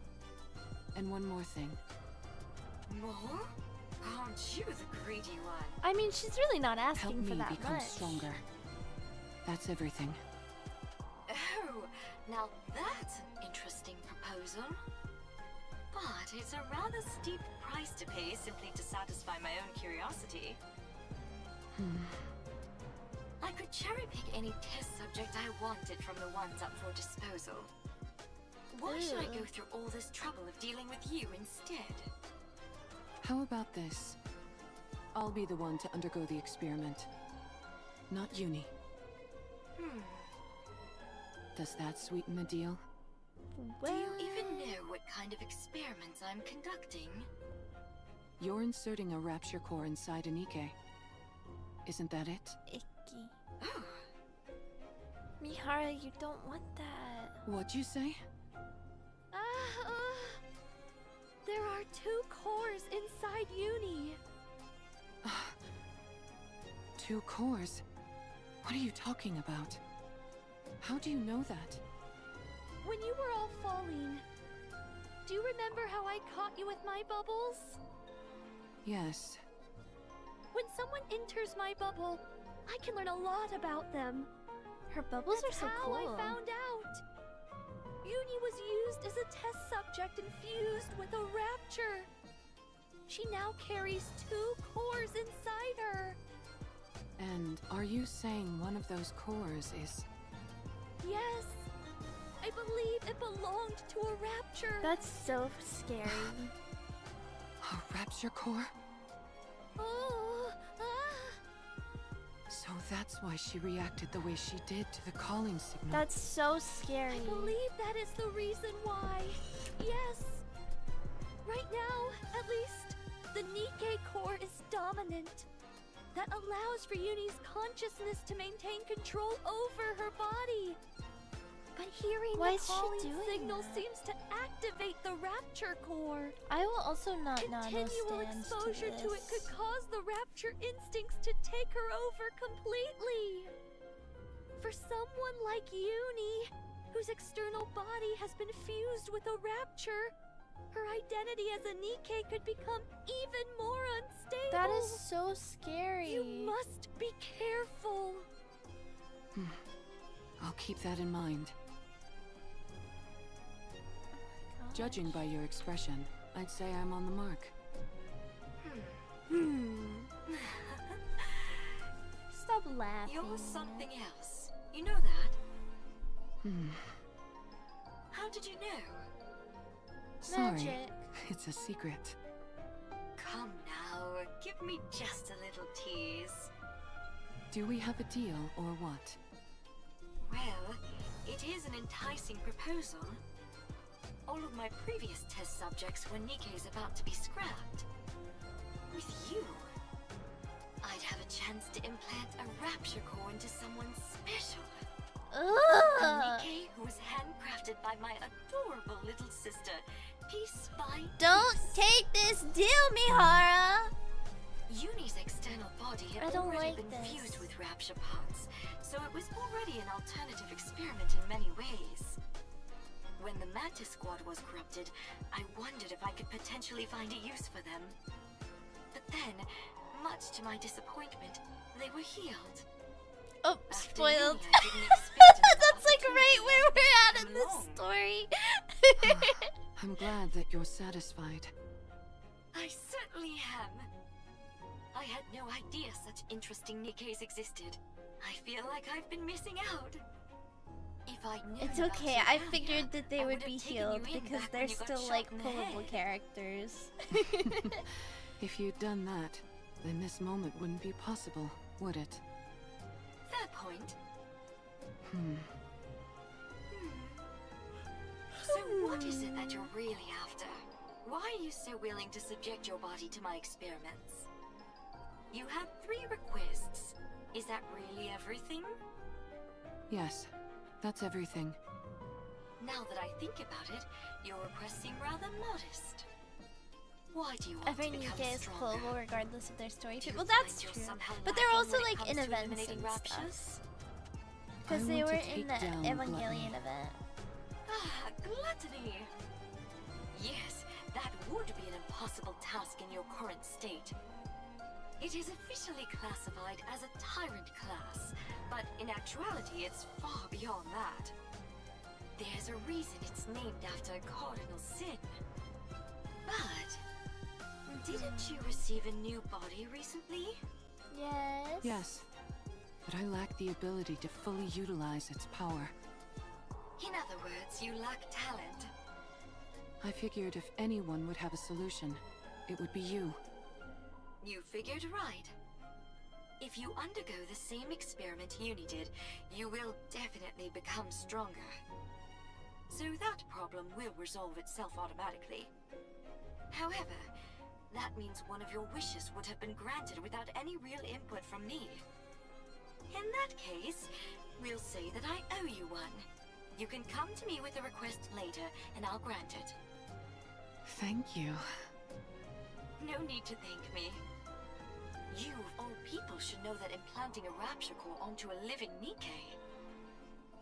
And one more thing. More? Aren't you the greedy one? I mean, she's really not Help asking for me that become much. stronger. That's everything. Oh, now that's an interesting proposal. But it's a rather steep price to pay simply to satisfy my own curiosity. I could cherry pick any test subject I wanted from the ones up for disposal. Why should I go through all this trouble of dealing with you instead? How about this? I'll be the one to undergo the experiment. Not Uni. Does that sweeten the deal? Do you even know what kind of experiments I'm conducting? You're inserting a rapture core inside a Nikke. Isn't that it? Icky. Oh, Mihara, you don't want that. What'd you say? There are 2 cores inside Uni. 2 cores? What are you talking about? How do you know that? When you were all falling, do you remember how I caught you with my bubbles? Yes. When someone enters my bubble, I can learn a lot about them. Her bubbles That's are so how cool. I found out. Uni was used as a test subject infused with a rapture. She now carries 2 cores inside her. And are you saying one of those cores is... Yes, I believe it belonged to a rapture. That's so scary. a rapture core? Oh, So that's why she reacted the way she did to the calling signal. That's so scary. I believe that is the reason why. Yes. Right now, at least, the Nikke core is dominant. That allows for Uni's consciousness to maintain control over her body. But hearing Why the is she calling doing signal that? seems to activate the rapture core. I will also not Continual stand exposure to to it could cause the rapture instincts to take her over completely. For someone like Uni, whose external body has been fused with a rapture, her identity as a Nikke could become even more unstable. That is so scary. You must be careful. I'll keep that in mind. Judging by your expression, I'd say I'm on the mark. Stop laughing. you're something else. You know that? How did you know? Sorry, Magic. it's a secret. Come now, give me just a little tease. Do we have a deal or what? Well, it is an enticing proposal. All of my previous test subjects were Nikke's about to be scrapped. With you, I'd have a chance to implant a rapture core into someone special. A Ugh. Nikke who was handcrafted by my adorable little sister, piece by Don't piece. take this deal, Mihara. Uni's external body I had don't already like been this. fused with rapture parts, so it was already an alternative experiment in many ways. When the Mantis Squad was corrupted, I wondered if I could potentially find a use for them. But then, much to my disappointment, they were healed. Oh, After spoiled. Uni, I didn't expect another That's like right opportunity where we're at in come this along. story. I'm glad that you're satisfied. I certainly am. I had no idea such interesting Nikkes existed. I feel like I've been missing out. If I'd known It's about okay. you I earlier, figured that they I would would've be taken healed you in because back they're when you got still shot like in the pullable head. characters. If you'd done that, then this moment wouldn't be possible, would it? Fair point. So what is it that you're really after? Why are you so willing to subject your body to my experiments? You had 3 requests. Is that really everything? Yes, that's everything. Now that I think about it, your requests seem rather modest. Why do you want Every to become Nikke is stronger? pullable regardless of their story. Do you Well, that's find you're true. somehow But they're lacking also when it like in comes to events eliminating and raptures? stuff. I Because they want were to in take the down Evangelion gluttony. event. Ah, gluttony! Yes, that would be an impossible task in your current state. It is officially classified as a tyrant class, but in actuality it's far beyond that. There's a reason it's named after a cardinal sin. But didn't you receive a new body recently? Yes. Yes, but I lack the ability to fully utilize its power. In other words, you lack talent. I figured if anyone would have a solution, it would be you. You figured right. If you undergo the same experiment Uni did, you will definitely become stronger. So that problem will resolve itself automatically. However, that means one of your wishes would have been granted without any real input from me. In that case, we'll say that I owe you one. You can come to me with a request later, and I'll grant it. Thank you. No need to thank me. You, of all people, should know that implanting a rapture core onto a living Nikke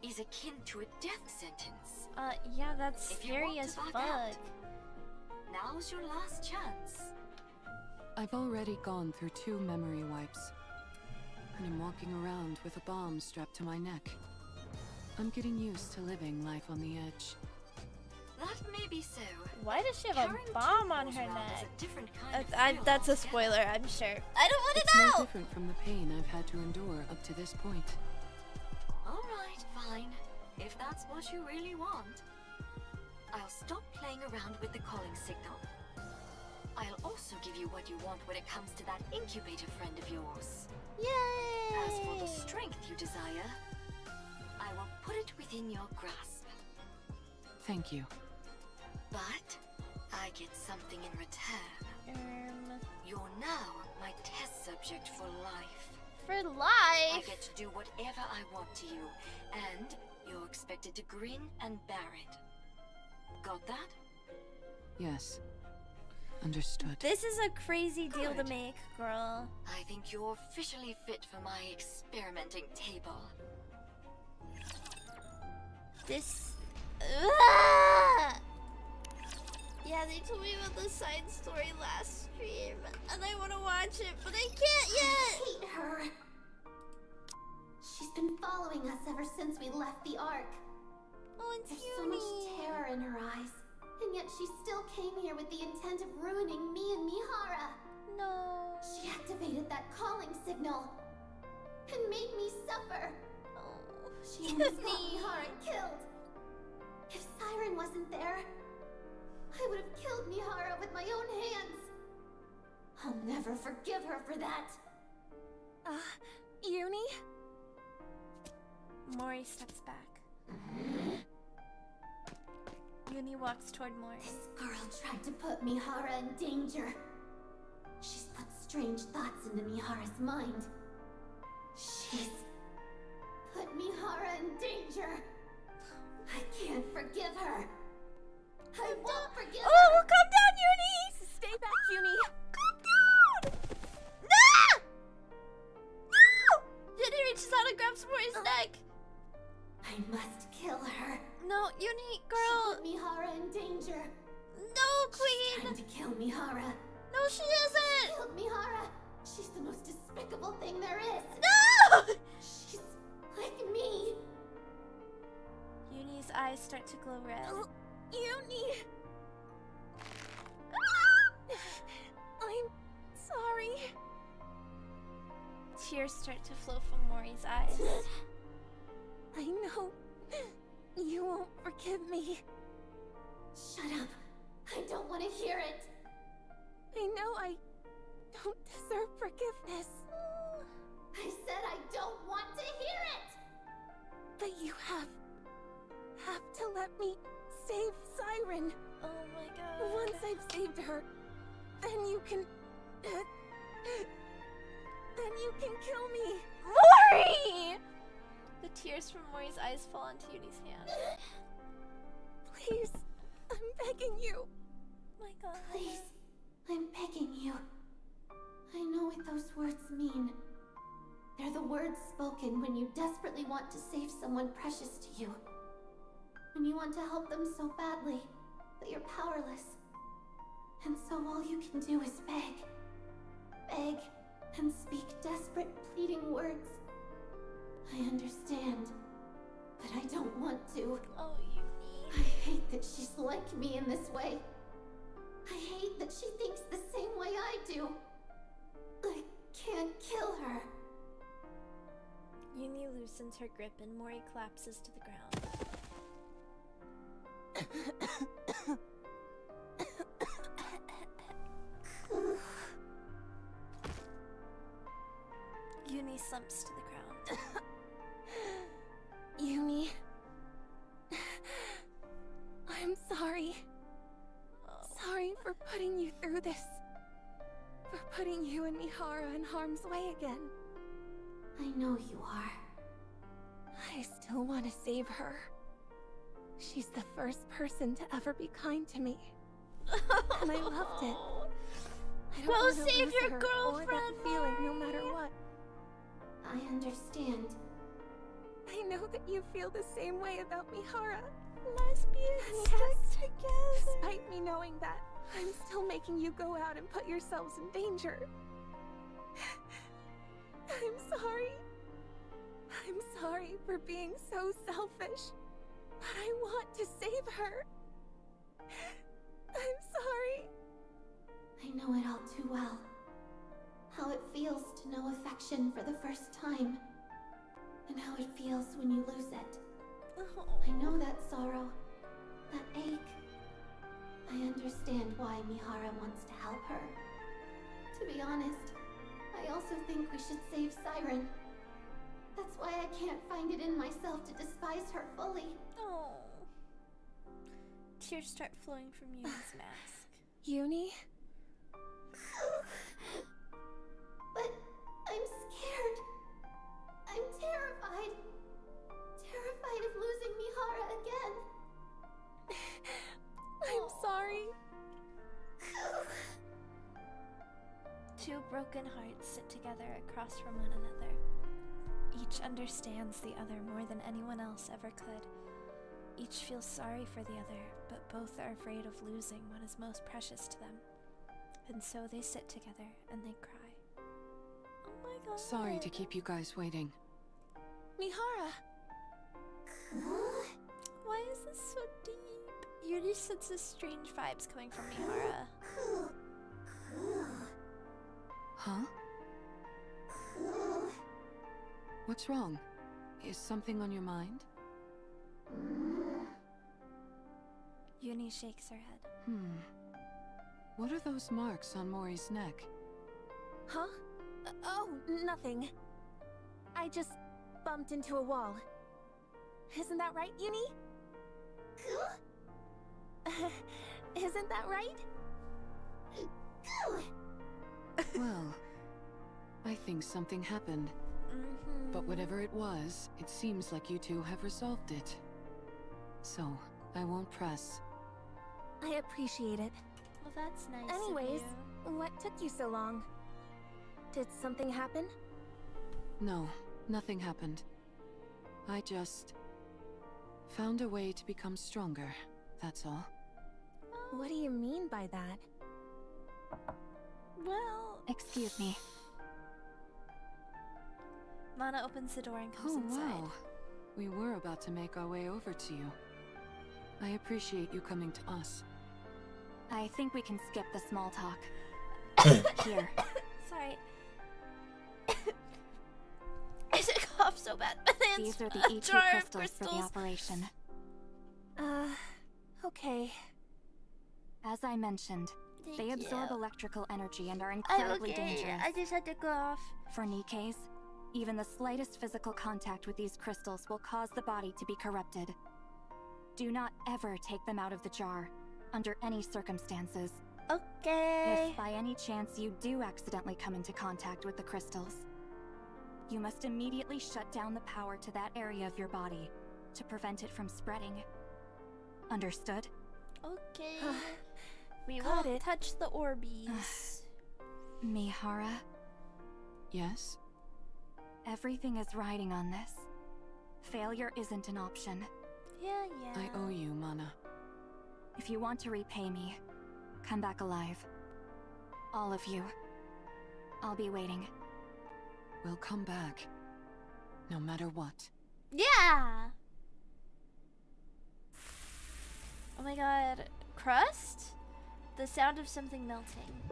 is akin to a death sentence. Yeah, that's If you scary want to as back fuck. out, now's your last chance. I've already gone through 2 memory wipes, and I'm walking around with a bomb strapped to my neck. I'm getting used to living life on the edge. That may be so. Why does she have a Carrying bomb 2 on balls her around is neck? a different kind of thrill That's a altogether. spoiler, I'm sure. I don't want It's to no know! different from the pain I've had to endure up to this point. Alright, fine. If that's what you really want. I'll stop playing around with the calling signal. I'll also give you what you want when it comes to that incubator friend of yours. Yay! As for the strength you desire, I will put it within your grasp. Thank you. But I get something in return. You're now my test subject for life. For I life? get to do whatever I want to you, and you're expected to grin and bear it. Got that? Yes. Understood. This is a crazy deal to Good. make, girl. I think you're officially fit for my experimenting table. This... Ah! Yeah, they told me about the side story last stream, and I want to watch it, but I can't I yet! hate her. She's been following us ever since we left the Ark. Oh, it's There's so much terror in her eyes, and yet she still came here with the intent of ruining me and Mihara. No. She activated that calling signal and made me suffer. Oh, She almost got Uni. Mihara killed. If Siren wasn't there, I would have killed Mihara with my own hands. I'll never forgive her for that. Uni? Mori steps back. Uni walks toward Mori. This girl tried to put Mihara in danger. She's put strange thoughts into Mihara's mind. She's put Mihara in danger. I can't forgive her. I won't forgive Oh, her. calm down, Uni! Stay back, Uni. Calm down! No! No! Uni reaches out and grabs Mori's neck. I must kill her. No, Uni, She girl. put Mihara in danger. No, Trying Queen. to kill Mihara. No, she isn't. Killed Mihara. She's the most despicable thing there is. No! She's like me. Uni's eyes start to glow red. Uni! Tears start to flow from Mori's eyes. I know you won't forgive me. Shut up. I don't want to hear it. I know I don't deserve forgiveness. I said I don't want to hear it. But you have to let me save Siren. Oh my god. Once I've saved her, then you can kill me. Mori! The tears from Mori's eyes fall onto Yuni's hand. Please, I'm begging you. Oh my god. Please, I'm begging you. I know what those words mean. They're the words spoken when you desperately want to save someone precious to you. When you want to help them so badly, but you're powerless. And so all you can do is beg. Beg and speak desperate, pleading words. I understand, but I don't want to. Oh, Yuni. I hate that she's like me in this way. I hate that she thinks the same way I do. I can't kill her. Yuni loosens her grip and Mori collapses to the ground. Yuni slumps to the ground. Yuni, I'm sorry. Oh. Sorry for putting you through this. For putting you and Mihara in harm's way again. I know you are. I still want to save her. She's the first person to ever be kind to me. And I loved it. I don't Go wanna save lose your her girlfriend, or that feeling, no matter Mori. what. I understand. I know that you feel the same way about Mihara. Lesbians Yes. stick together. Despite me knowing that, I'm still making you go out and put yourselves in danger. I'm sorry. I'm sorry for being so selfish. But I want to save her. I'm sorry. I know it all too well. How it feels to know affection for the first time. And how it feels when you lose it. Oh. I know that sorrow. That ache. I understand why Mihara wants to help her. To be honest, I also think we should save Siren. That's why I can't find it in myself to despise her fully. Oh. Tears start flowing from Yuni's mask. Uni? But I'm scared. I'm terrified. Terrified of losing Mihara again. I'm sorry. Two broken hearts sit together across from one another. Each understands the other more than anyone else ever could. Each feels sorry for the other, but both are afraid of losing what is most precious to them. And so they sit together and they cry. Oh my god. Sorry to keep you guys waiting. Mihara! Why is this so deep? Yuri senses strange vibes coming from Mihara. Huh? What's wrong? Is something on your mind? Yuni shakes her head. What are those marks on Mori's neck? Huh? Oh, nothing. I just bumped into a wall. Isn't that right, Uni? Isn't that right? Well, I think something happened. But whatever it was, it seems like you two have resolved it. So, I won't press. I appreciate it. Well, that's nice. Anyways, of you. what took you so long? Did something happen? No, nothing happened. I just found a way to become stronger, that's all. What do you mean by that? Well, Excuse me. Mana opens the door and comes Oh, inside. wow. We were about to make our way over to you. I appreciate you coming to us. I think we can skip the small talk. Here. Sorry. cough so bad. These are the A E2 jar of crystals for the operation. Okay. As I mentioned, Thank they absorb you. electrical energy and are I'm incredibly okay. dangerous. I just had to cough. For Nikke's, even the slightest physical contact with these crystals will cause the body to be corrupted. Do not ever take them out of the jar, under any circumstances. Okay. If by any chance you do accidentally come into contact with the crystals, you must immediately shut down the power to that area of your body to prevent it from spreading. Understood? Okay. We Got won't it. touch the Orbeez. Mihara, Yes? everything is riding on this. Failure isn't an option. Yeah. I owe you, Mana. If you want to repay me, come back alive. All of you. I'll be waiting. We'll come back. No matter what. Yeah. Oh my god. Crust? The sound of something melting.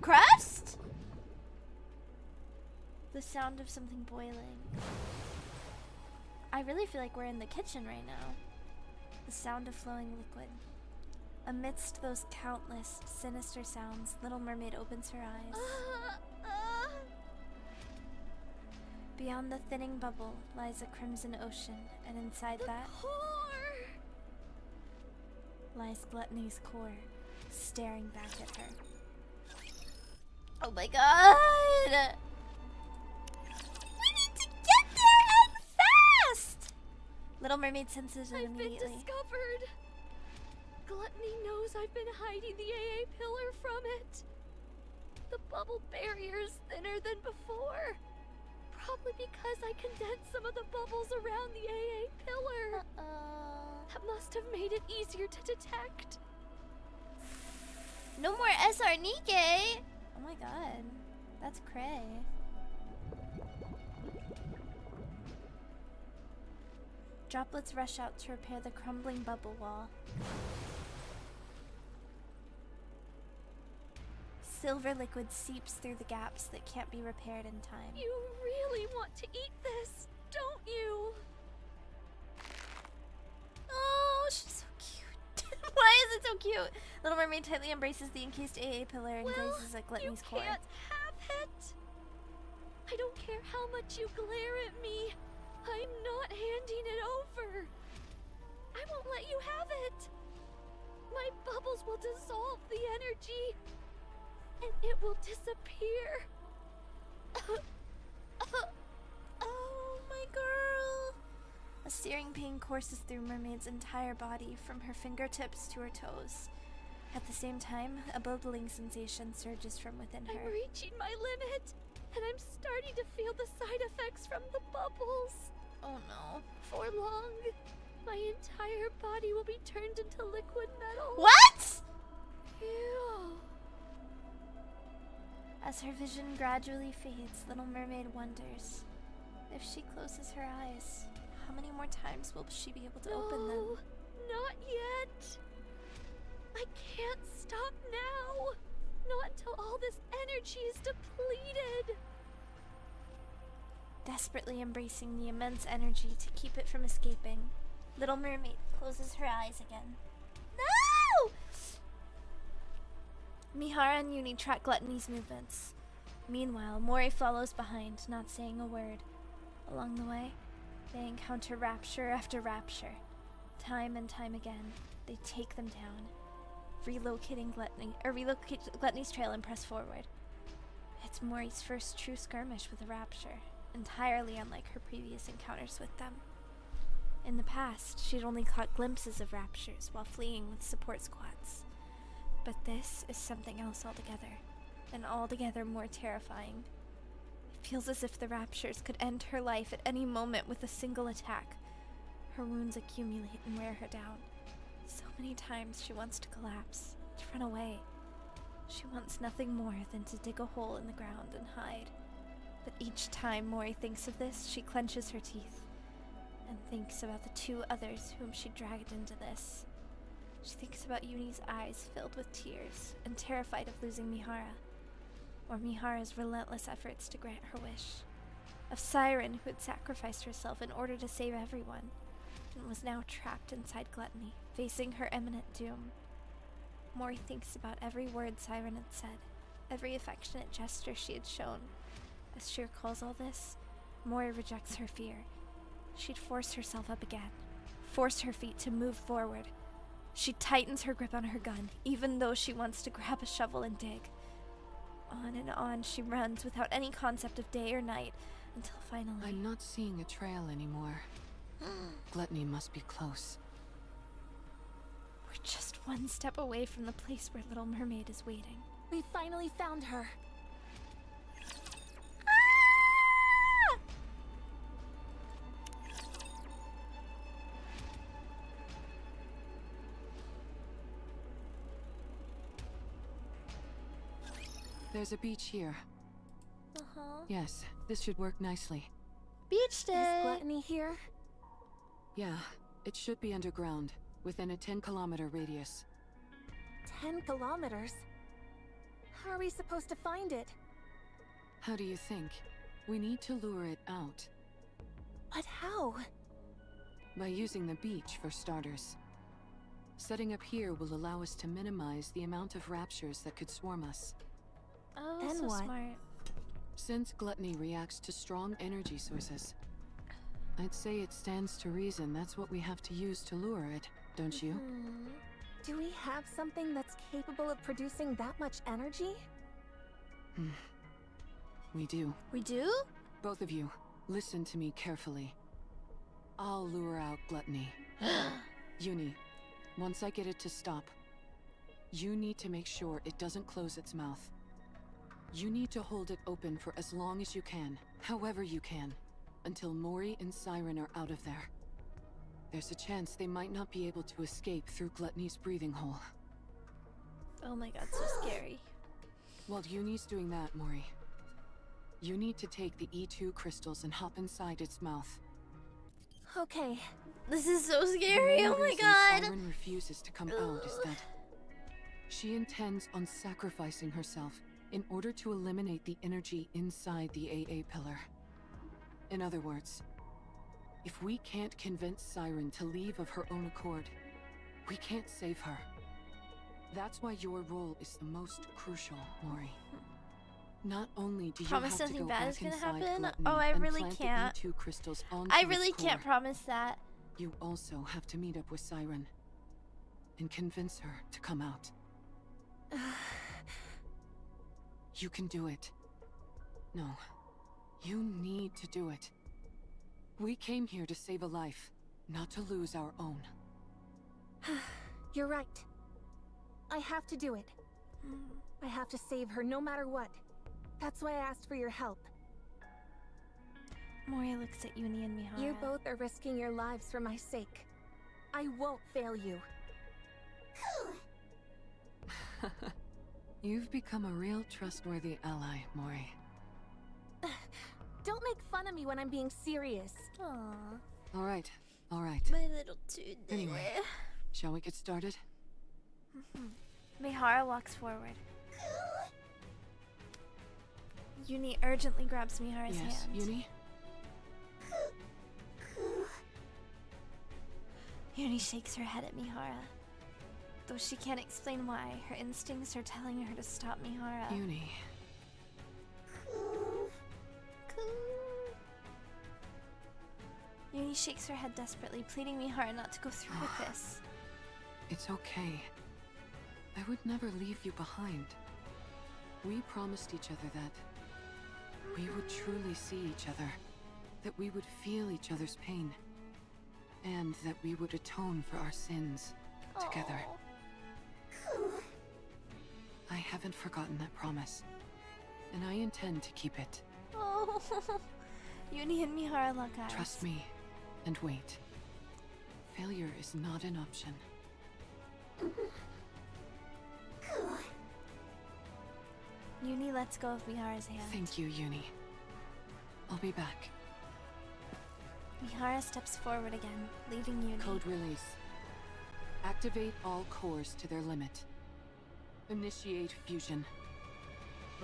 Crust? The sound of something boiling. I really feel like we're in the kitchen right now. The sound of flowing liquid. Amidst those countless sinister sounds, Little Mermaid opens her eyes. Beyond the thinning bubble lies a crimson ocean, and inside that lies Gluttony's core, staring back at her. Oh my god! We need to get there and fast! Little Mermaid senses it I've been immediately. discovered. Gluttony knows I've been hiding the AA pillar from it. The bubble barrier is thinner than before. Probably because I condensed some of the bubbles around the AA pillar. That must have made it easier to detect. No more SR Nikke! Oh my god. That's cray. Droplets rush out to repair the crumbling bubble wall. Silver liquid seeps through the gaps that can't be repaired in time. You really want to eat this, don't you? Oh, she's so cute. Why is it so cute? Little Mermaid tightly embraces the encased AA pillar and gazes at Gluttony's you core. can't have it. I don't care how much you glare at me. I'm not handing it over. I won't let you have it. My bubbles will dissolve the energy, and it will disappear. Oh, my girl. A searing pain courses through Mermaid's entire body, from her fingertips to her toes. At the same time, a bubbling sensation surges from within I'm her. reaching my limit, and I'm starting to feel the side effects from the bubbles. Oh no. For long, my entire body will be turned into liquid metal. What? Ew. As her vision gradually fades, Little Mermaid wonders if she closes her eyes, how many more times will she be able to open them? No, not yet. I can't stop now. Not until all this energy is depleted. Desperately embracing the immense energy to keep it from escaping, Little Mermaid closes her eyes again. No! Mihara and Uni track Gluttony's movements. Meanwhile, Mori follows behind, not saying a word. Along the way, they encounter rapture after rapture. Time and time again, they take them down, relocate Gluttony's trail and press forward. It's Mori's first true skirmish with a rapture, entirely unlike her previous encounters with them. In the past, she'd only caught glimpses of raptures while fleeing with support squads. But this is something else altogether, and altogether more terrifying. It feels as if the raptures could end her life at any moment with a single attack. Her wounds accumulate and wear her down. So many times she wants to collapse, to run away. She wants nothing more than to dig a hole in the ground and hide. But each time Mori thinks of this, she clenches her teeth and thinks about the two others whom she dragged into this. She thinks about Uni's eyes filled with tears and terrified of losing Mihara, or Mihara's relentless efforts to grant her wish. Of Siren, who had sacrificed herself in order to save everyone, and was now trapped inside Gluttony, facing her imminent doom. Mori thinks about every word Siren had said, every affectionate gesture she had shown. As she recalls all this, Mori rejects her fear. She'd force herself up again, force her feet to move forward. She tightens her grip on her gun, even though she wants to grab a shovel and dig. On and on she runs without any concept of day or night, until finally... I'm not seeing a trail anymore. Gluttony must be close. We're just one step away from the place where Little Mermaid is waiting. We finally found her. There's a beach here. Uh-huh. Yes, this should work nicely. Beach day! Is Gluttony here? Yeah, it should be underground, within a 10-kilometer radius. 10 kilometers? How are we supposed to find it? How do you think? We need to lure it out. But how? By using the beach, for starters. Setting up here will allow us to minimize the amount of raptures that could swarm us. Oh, Then so what? smart. Since Gluttony reacts to strong energy sources, I'd say it stands to reason that's what we have to use to lure it, don't you? Do we have something that's capable of producing that much energy? We do. We do? Both of you, listen to me carefully. I'll lure out Gluttony. Uni, once I get it to stop, you need to make sure it doesn't close its mouth. You need to hold it open for as long as you can, however you can, until Mori and Siren are out of there. There's a chance they might not be able to escape through Gluttony's breathing hole. Oh my god, so scary. While Uni's doing that, Mori, you need to take the E2 crystals and hop inside its mouth. Okay. This is so The scary, main oh my reason god! Siren refuses to come out is that she intends on sacrificing herself in order to eliminate the energy inside the AA pillar. In other words, if we can't convince Siren to leave of her own accord, we can't save her. That's why your role is the most crucial, Mori. Not only do you Promise have to nothing go bad back is gonna inside happen? Gluttony Oh, I and really plant can't. the E2 crystals onto I its really can't core, promise that. you also have to meet up with Siren and convince her to come out. You can do it. No, you need to do it. We came here to save a life, not to lose our own. You're right. I have to do it. I have to save her no matter what. That's why I asked for your help. Mori looks at Uni and Mihara. You both are risking your lives for my sake. I won't fail you. You've become a real trustworthy ally, Mori. Don't make fun of me when I'm being serious. Aww, All right, all right. my little dude. Anyway, shall we get started? Mihara walks forward. Uni urgently grabs Mihara's Yes, hand. Uni? Uni shakes her head at Mihara. Though she can't explain why, her instincts are telling her to stop Mihara. Uni. Uni shakes her head desperately, pleading Mihara not to go through with this. It's okay. I would never leave you behind. We promised each other that we would truly see each other, that we would feel each other's pain, and that we would atone for our sins together. I haven't forgotten that promise, and I intend to keep it. Oh. Uni and Mihara lock eyes. Trust me, and wait. Failure is not an option. Uni lets go of Mihara's hand. Thank you, Uni. I'll be back. Mihara steps forward again, leaving Uni. Code release. Activate all cores to their limit. Initiate fusion.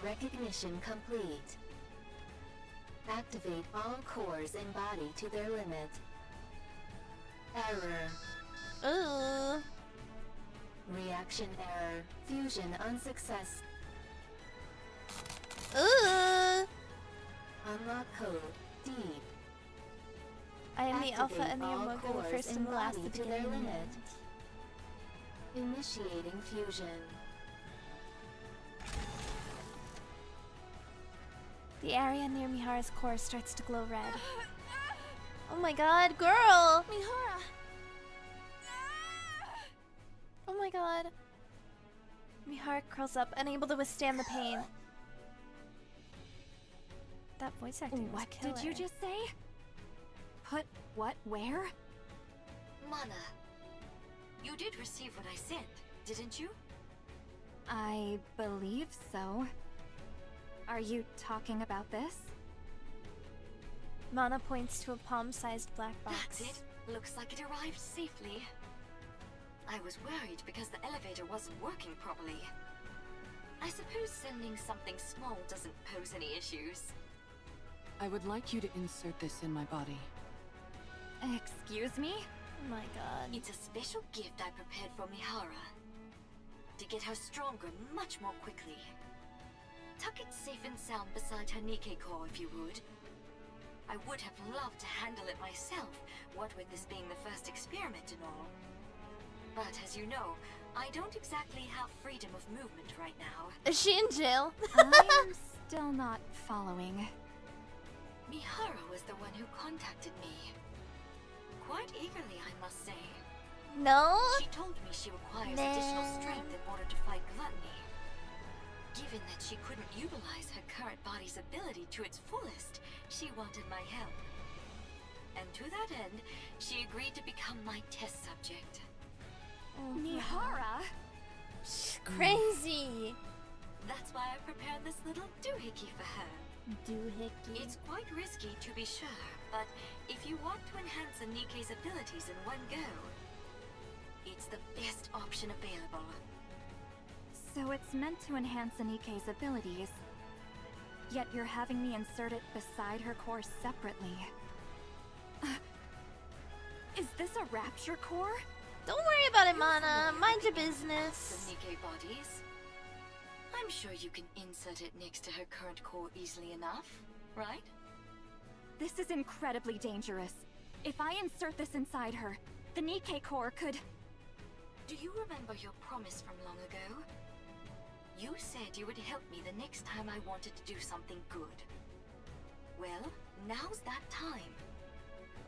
Recognition complete. Activate all cores in body to their limit. Error. Ooh. Reaction error. Fusion unsuccess. Ooh. Unlock code D. I am the alpha Activate and the all omega, the cores first in and the last, body the to their beginning and the limit. end. Initiating fusion. The area near Mihara's core starts to glow red. Oh my god, girl! Mihara! Oh my god. Mihara curls up, unable to withstand the pain. That voice acting was What killer. did you just say? Put what where? Mana, you did receive what I sent, didn't you? I believe so. Are you talking about this? Mana points to a palm-sized black box. That's it. Looks like it arrived safely. I was worried because the elevator wasn't working properly. I suppose sending something small doesn't pose any issues. I would like you to insert this in my body. Excuse me? Oh my god. It's a special gift I prepared for Mihara. To get her stronger much more quickly. Tuck it safe and sound beside her Nikke core if you would. I would have loved to handle it myself, what with this being the first experiment and all. But as you know, I don't exactly have freedom of movement right now. Is she in jail? I'm still not following. Mihara was the one who contacted me. Quite eagerly, I must say. No? She told me she requires additional strength in order to fight gluttony. Given that she couldn't utilize her current body's ability to its fullest, she wanted my help. And to that end, she agreed to become my test subject. Mihara? She's crazy. That's why I prepared this little doohickey for her. Doohickey. It's quite risky to be sure, but if you want to enhance a Nikke's abilities in one go, it's the best option available. So it's meant to enhance Nikke's abilities. Yet you're having me insert it beside her core separately. Is this a rapture core? Don't worry about it, Mana. Mind your business. The Nikke bodies. I'm sure you can insert it next to her current core easily enough, right? This is incredibly dangerous. If I insert this inside her, the Nikke core could... Do you remember your promise from long ago? You said you would help me the next time I wanted to do something good. Well, now's that time.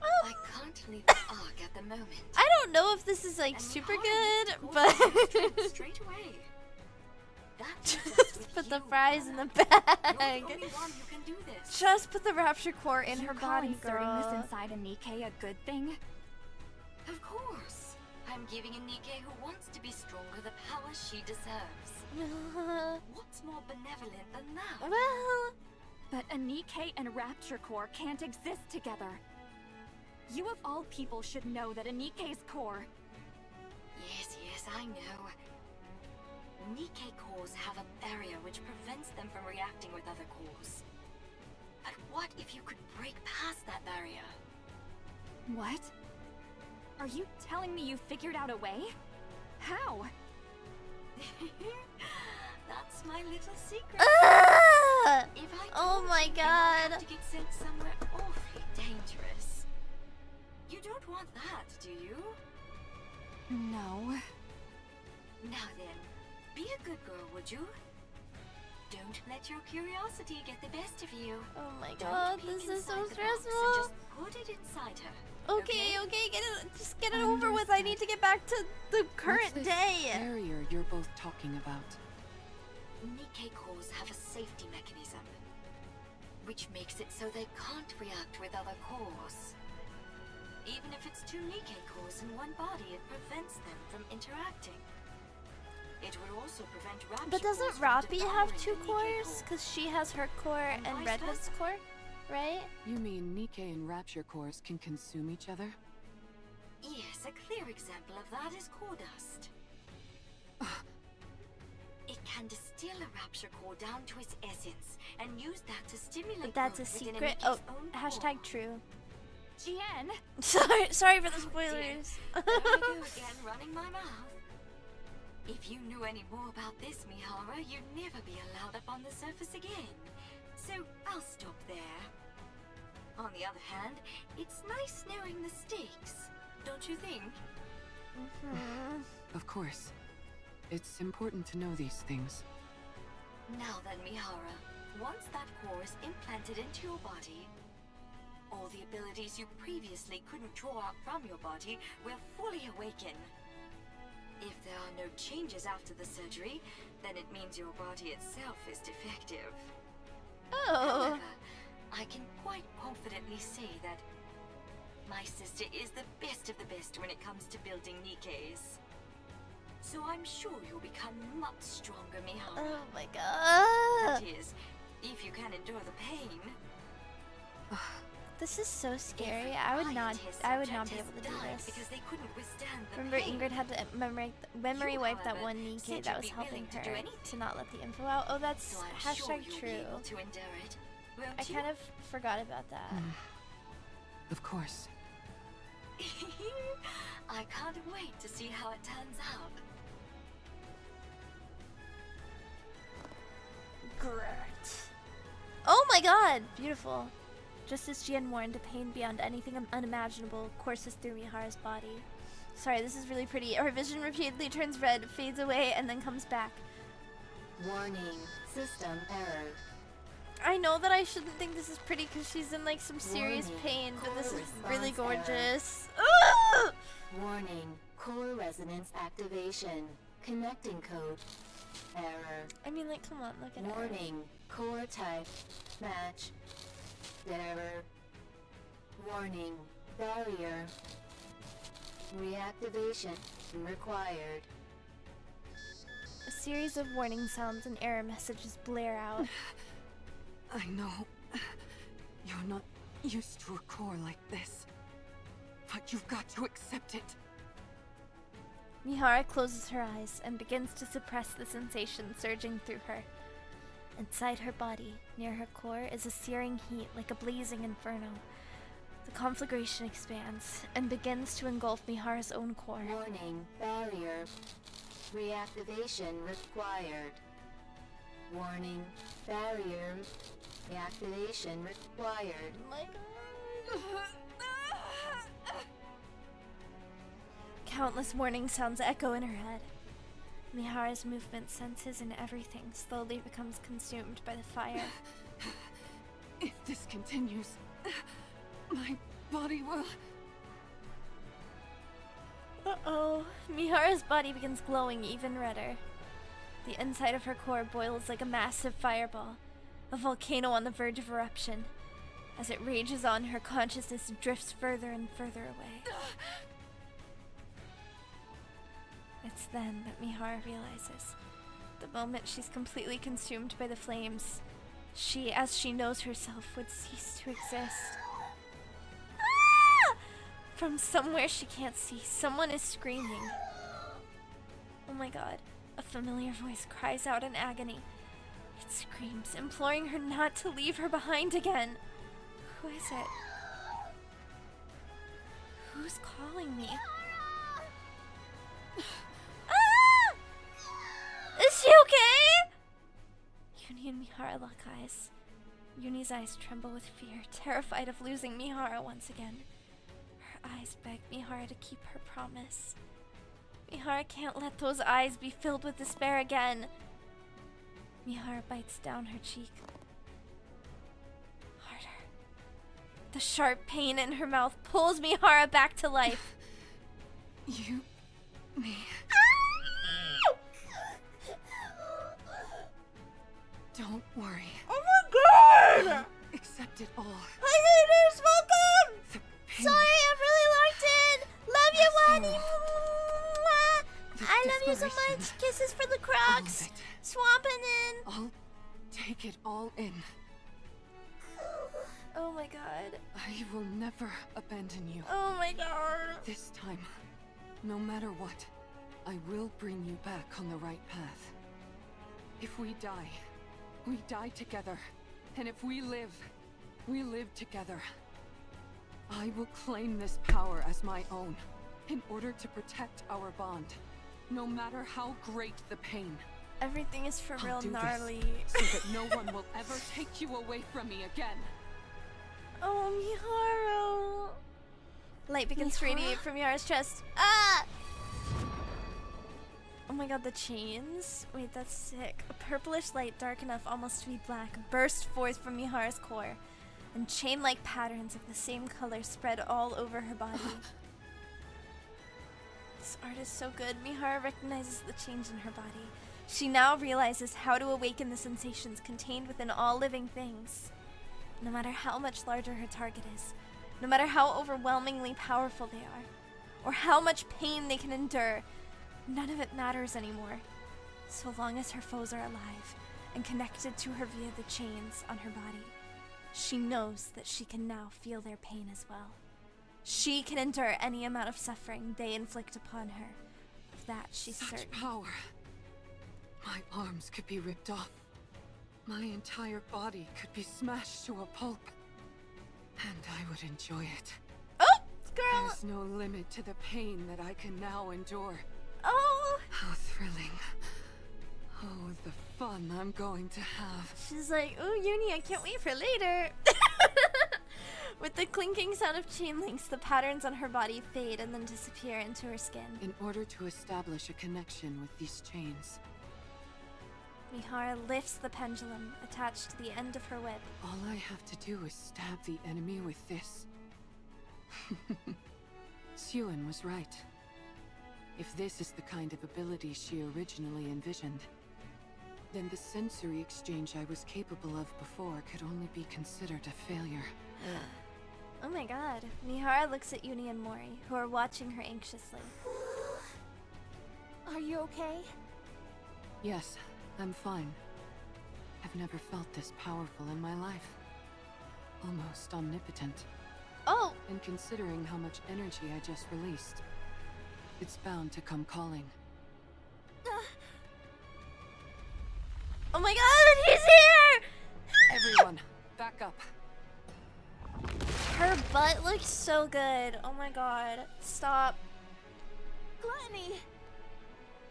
I can't leave the Ark at the moment. I don't know if this is like And super Mihara good, needs to but coordinate strength straight away. That just put the fries in the bag. You're the only one who can do this. Just put the rapture core in You her call body, inserting girl. this inside a Nikke a good thing? Of course. I'm giving a Nikke who wants to be stronger the power she deserves. What's more benevolent than that? Well, But a Nikke and Rapture core can't exist together. You of all people should know that a Nikke's core... Yes, I know. Nikke cores have a barrier which prevents them from reacting with other cores. But what if you could break past that barrier? What? Are you telling me you figured out a way? How? That's my little secret. ah! If I Oh told my you, then I'd have god. to get sent somewhere awfully dangerous. You don't want that, do you? No. Now then, be a good girl, would you? Don't let your curiosity get the best of you. Oh my Don't god, peek this is so inside the box and stressful. just put it inside her. Okay, just get it over with. I need to get back to the current What's this day. barrier you're both talking about? Nikke cores have a safety mechanism, which makes it so they can't react with other cores. Even if it's two Nikke cores in one body, it prevents them from interacting. It would also prevent rapture But doesn't cores from Rapi have devouring two the Nikke cores? core. Because she has her core And and vice Red Hood's versa. core, right? You mean Nikke and Rapture cores can consume each other? Yes, a clear example of that is core dust. It can distill a rapture core down to its essence and use that to stimulate But that's a growth within secret. Nikke's Oh, own hashtag core. true. Jian! Sorry for the Oh, spoilers. dear. There I go again, running my mouth. If you knew any more about this, Mihara, you'd never be allowed up on the surface again. So I'll stop there. On the other hand, it's nice knowing the stakes, don't you think? Of course. It's important to know these things. Now then, Mihara, once that core is implanted into your body, all the abilities you previously couldn't draw out from your body will fully awaken. If there are no changes after the surgery, then it means your body itself is defective. Oh. However, I can quite confidently say that my sister is the best of the best when it comes to building Nikkes. So I'm sure you'll become much stronger, Mihara. Oh my god. That is, if you can endure the pain. This is so scary. Every I would not his be able subject to do has died this. because they couldn't withstand the Remember, pain. Ingrid had to memory You, wipe that however, one Nikke said that you'd was be helping willing to her do anything. to not let the info out. Oh, that's So I'm sure hashtag you'll true. be able to endure it. Won't I you? kind of forgot about that. Of course. I can't wait to see how it turns out. Great. Oh my god, beautiful. Just as Jian warned, a pain beyond anything unimaginable courses through Mihara's body. Sorry, this is really pretty. Her vision repeatedly turns red, fades away, and then comes back. Warning. System error. I know that I shouldn't think this is pretty because she's in like some serious Warning. pain, but this Core is really response error. gorgeous. Ugh! Warning. Core resonance activation. Connecting code. Error. I mean, like, come on, look at her. Warning. Core type. Match. Error. Warning. Barrier. Reactivation required. A series of warning sounds and error messages blare out. I know. You're not used to a core like this. But you've got to accept it. Mihara closes her eyes and begins to suppress the sensation surging through her. Inside her body, near her core, is a searing heat like a blazing inferno. The conflagration expands and begins to engulf Mihara's own core. Warning. Barrier. Reactivation required. Warning. Barrier. Reactivation required. My god. Countless warning sounds echo in her head. Mihara's movement, senses, and everything slowly becomes consumed by the fire. If this continues, my body will... Uh-oh. Mihara's body begins glowing even redder. The inside of her core boils like a massive fireball, a volcano on the verge of eruption. As it rages on, her consciousness drifts further and further away. It's then that Mihara realizes, the moment she's completely consumed by the flames, she, as she knows herself, would cease to exist. Ah! From somewhere she can't see, someone is screaming. Oh my god, a familiar voice cries out in agony. It screams, imploring her not to leave her behind again. Who is it? Who's calling me? Ah! Is she okay? Yuni and Mihara lock eyes. Yuni's eyes tremble with fear, terrified of losing Mihara once again. Her eyes beg Mihara to keep her promise. Mihara can't let those eyes be filled with despair again. Mihara bites down her cheek. Harder. The sharp pain in her mouth pulls Mihara back to life. You... me... Don't worry. Oh my god! Accept it all. Hi haters, welcome! The pain, Sorry, I'm really locked in. Love you, Wani. the I love you so desperation, much. Kisses for the all of Crocs. it. Swamping in. I'll take it all in. Oh my god. I will never abandon you. Oh my god. This time, no matter what, I will bring you back on the right path. If we die together. And if we live together. I will claim this power as my own, in order to protect our bond, no matter how great the pain. Everything is for real I'll do gnarly. This so that no one will ever take you away from me again. Oh, Miharu! Light begins to Mihara? radiate from Miharu's chest. Ah! Oh my god, the chains. Wait, that's sick. A purplish light, dark enough almost to be black, burst forth from Miharu's core, and chain-like patterns of the same color spread all over her body. This art is so good. Miharu recognizes the change in her body. She now realizes how to awaken the sensations contained within all living things. No matter how much larger her target is, no matter how overwhelmingly powerful they are, or how much pain they can endure, none of it matters anymore, so long as her foes are alive and connected to her via the chains on her body. She knows that she can now feel their pain as well. She can endure any amount of suffering they inflict upon her. Of that she's Such certain. power. My arms could be ripped off. My entire body could be smashed to a pulp. And I would enjoy it. Oh, girl! There's no limit to the pain that I can now endure. Oh! How thrilling. Oh, the fun I'm going to have. She's like, ooh, Uni, I can't wait for later. With the clinking sound of chain links, the patterns on her body fade and then disappear into her skin. In order to establish a connection with these chains, Miharu lifts the pendulum attached to the end of her whip. all I have to do is stab the enemy with this. Suen was right. If this is the kind of ability she originally envisioned, then the sensory exchange I was capable of before could only be considered a failure. Oh my god. Miharu looks at Uni and Mori, who are watching her anxiously. Are you okay? Yes, I'm fine. I've never felt this powerful in my life. Almost omnipotent. Oh! And considering how much energy I just released, it's bound to come calling. Oh my god, he's here! Everyone, back up. Her butt looks so good. Oh my god. Stop. Gluttony!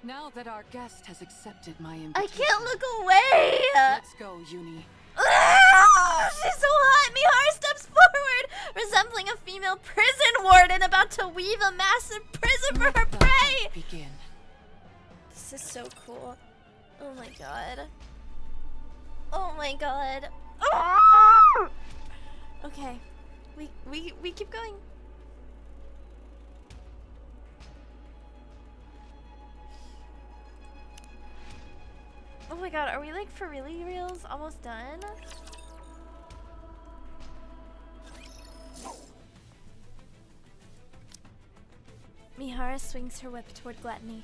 Now that our guest has accepted my invitation, I can't look away! let's go, Uni. Ah, she's so hot! Miharu steps forward, resembling a female prison warden about to weave a massive prison for Let her the prey! hunt begin. This is so cool. Oh my god. Oh my god. Ah! Okay. We keep going. Oh my god, are we like for really reals? Almost done? Miharu swings her whip toward Gluttony.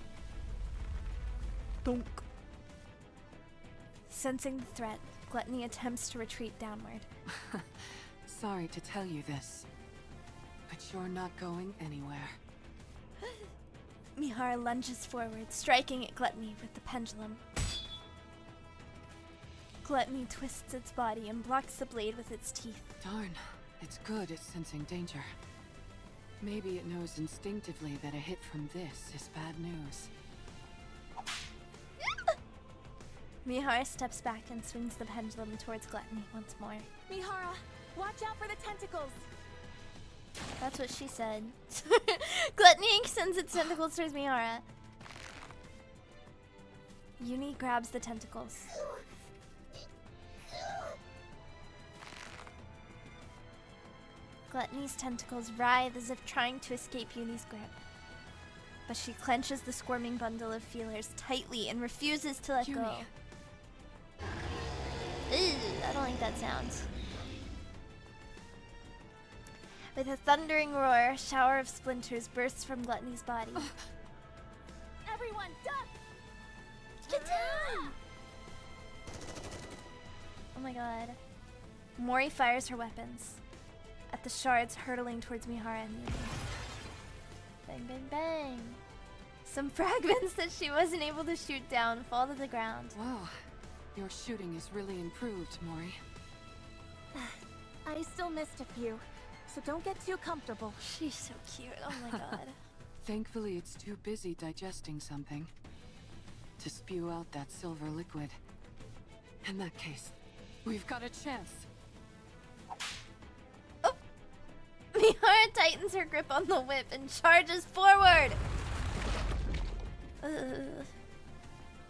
Donk. Sensing the threat, Gluttony attempts to retreat downward. Sorry to tell you this, but you're not going anywhere. Miharu lunges forward, striking at Gluttony with the pendulum. Gluttony twists its body and blocks the blade with its teeth. Darn, it's good at sensing danger. Maybe it knows instinctively that a hit from this is bad news. Miharu steps back and swings the pendulum towards Gluttony once more. Mihara, watch out for the tentacles! That's what she said. Gluttony sends its tentacles towards Miharu. Uni grabs the tentacles. Gluttony's tentacles writhe as if trying to escape Uni's grip. But she clenches the squirming bundle of feelers tightly and refuses to let Uni. go. Ew, I don't like that sound. With a thundering roar, a shower of splinters bursts from Gluttony's body. Everyone, duck! Get down! Oh my god. Mori fires her weapons at the shards hurtling towards Miharu and Yumi. Bang, bang, bang. Some fragments that she wasn't able to shoot down fall to the ground. Wow, Your shooting is really improved, Mori. I still missed a few, so don't get too comfortable. She's so cute. Oh my god. Thankfully, it's too busy digesting something to spew out that silver liquid. In that case, we've got a chance. Mihara tightens her grip on the whip and charges forward.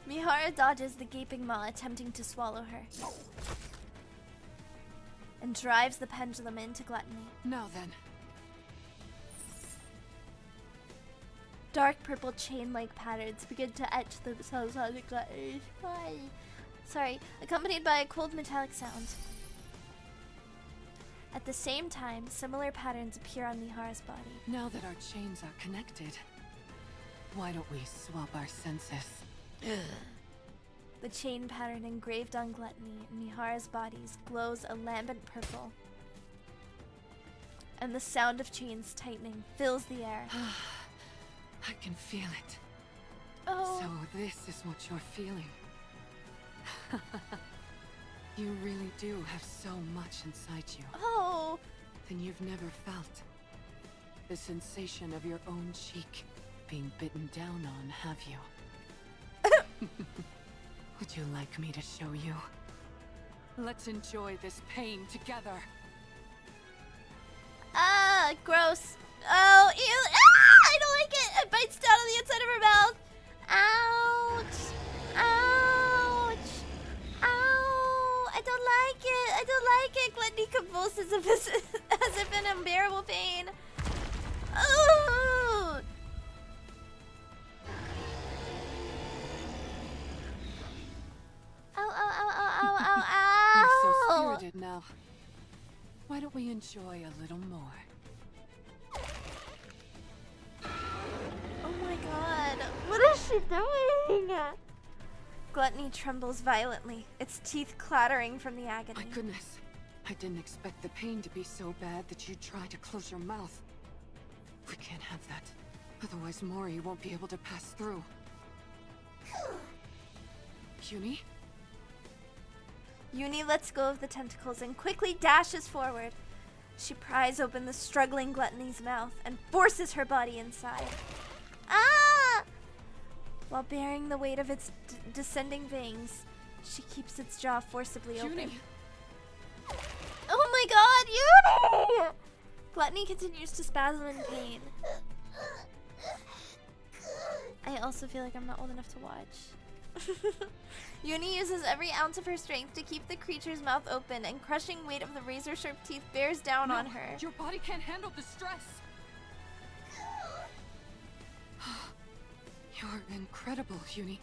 Mihara dodges the gaping maw attempting to swallow her and drives the pendulum into Gluttony. Now then. Dark purple chain-like patterns begin to etch themselves on the Gluttony's body. Sorry, accompanied by a cold metallic sound. At the same time, similar patterns appear on Mihara's body. Now that our chains are connected, why don't we swap our senses? The chain pattern engraved on Gluttony and Mihara's bodies glows a lambent purple. And the sound of chains tightening fills the air. I can feel it. Oh. So this is what you're feeling. You really do have so much inside you. Oh. Then you've never felt the sensation of your own cheek being bitten down on, have you? Would you like me to show you? Let's enjoy this pain together. Ah, gross. Oh, ew. Ah, I don't like it. It bites down on the inside of her mouth. Ouch. Ouch. Ow. I don't like it. I don't like it. Gluttony convulses as if in unbearable pain. Oh. Ow, ow, ow, ow, ow, ow, You're so ow. spirited now. Why don't we enjoy a little more? Oh my god. What is she doing? Gluttony trembles violently, its teeth clattering from the agony. My goodness. I didn't expect the pain to be so bad that you'd try to close your mouth. We can't have that. Otherwise Mori won't be able to pass through. Uni? Uni lets go of the tentacles and quickly dashes forward. She pries open the struggling Gluttony's mouth and forces her body inside. Ah! While bearing the weight of its descending fangs, she keeps its jaw forcibly open. Uni! Oh my god, Uni! Gluttony continues to spasm in pain. I also feel like I'm not old enough to watch. Uni uses every ounce of her strength to keep the creature's mouth open, and crushing weight of the razor-sharp teeth bears down on her. Your body can't handle the stress! You're incredible, Uni.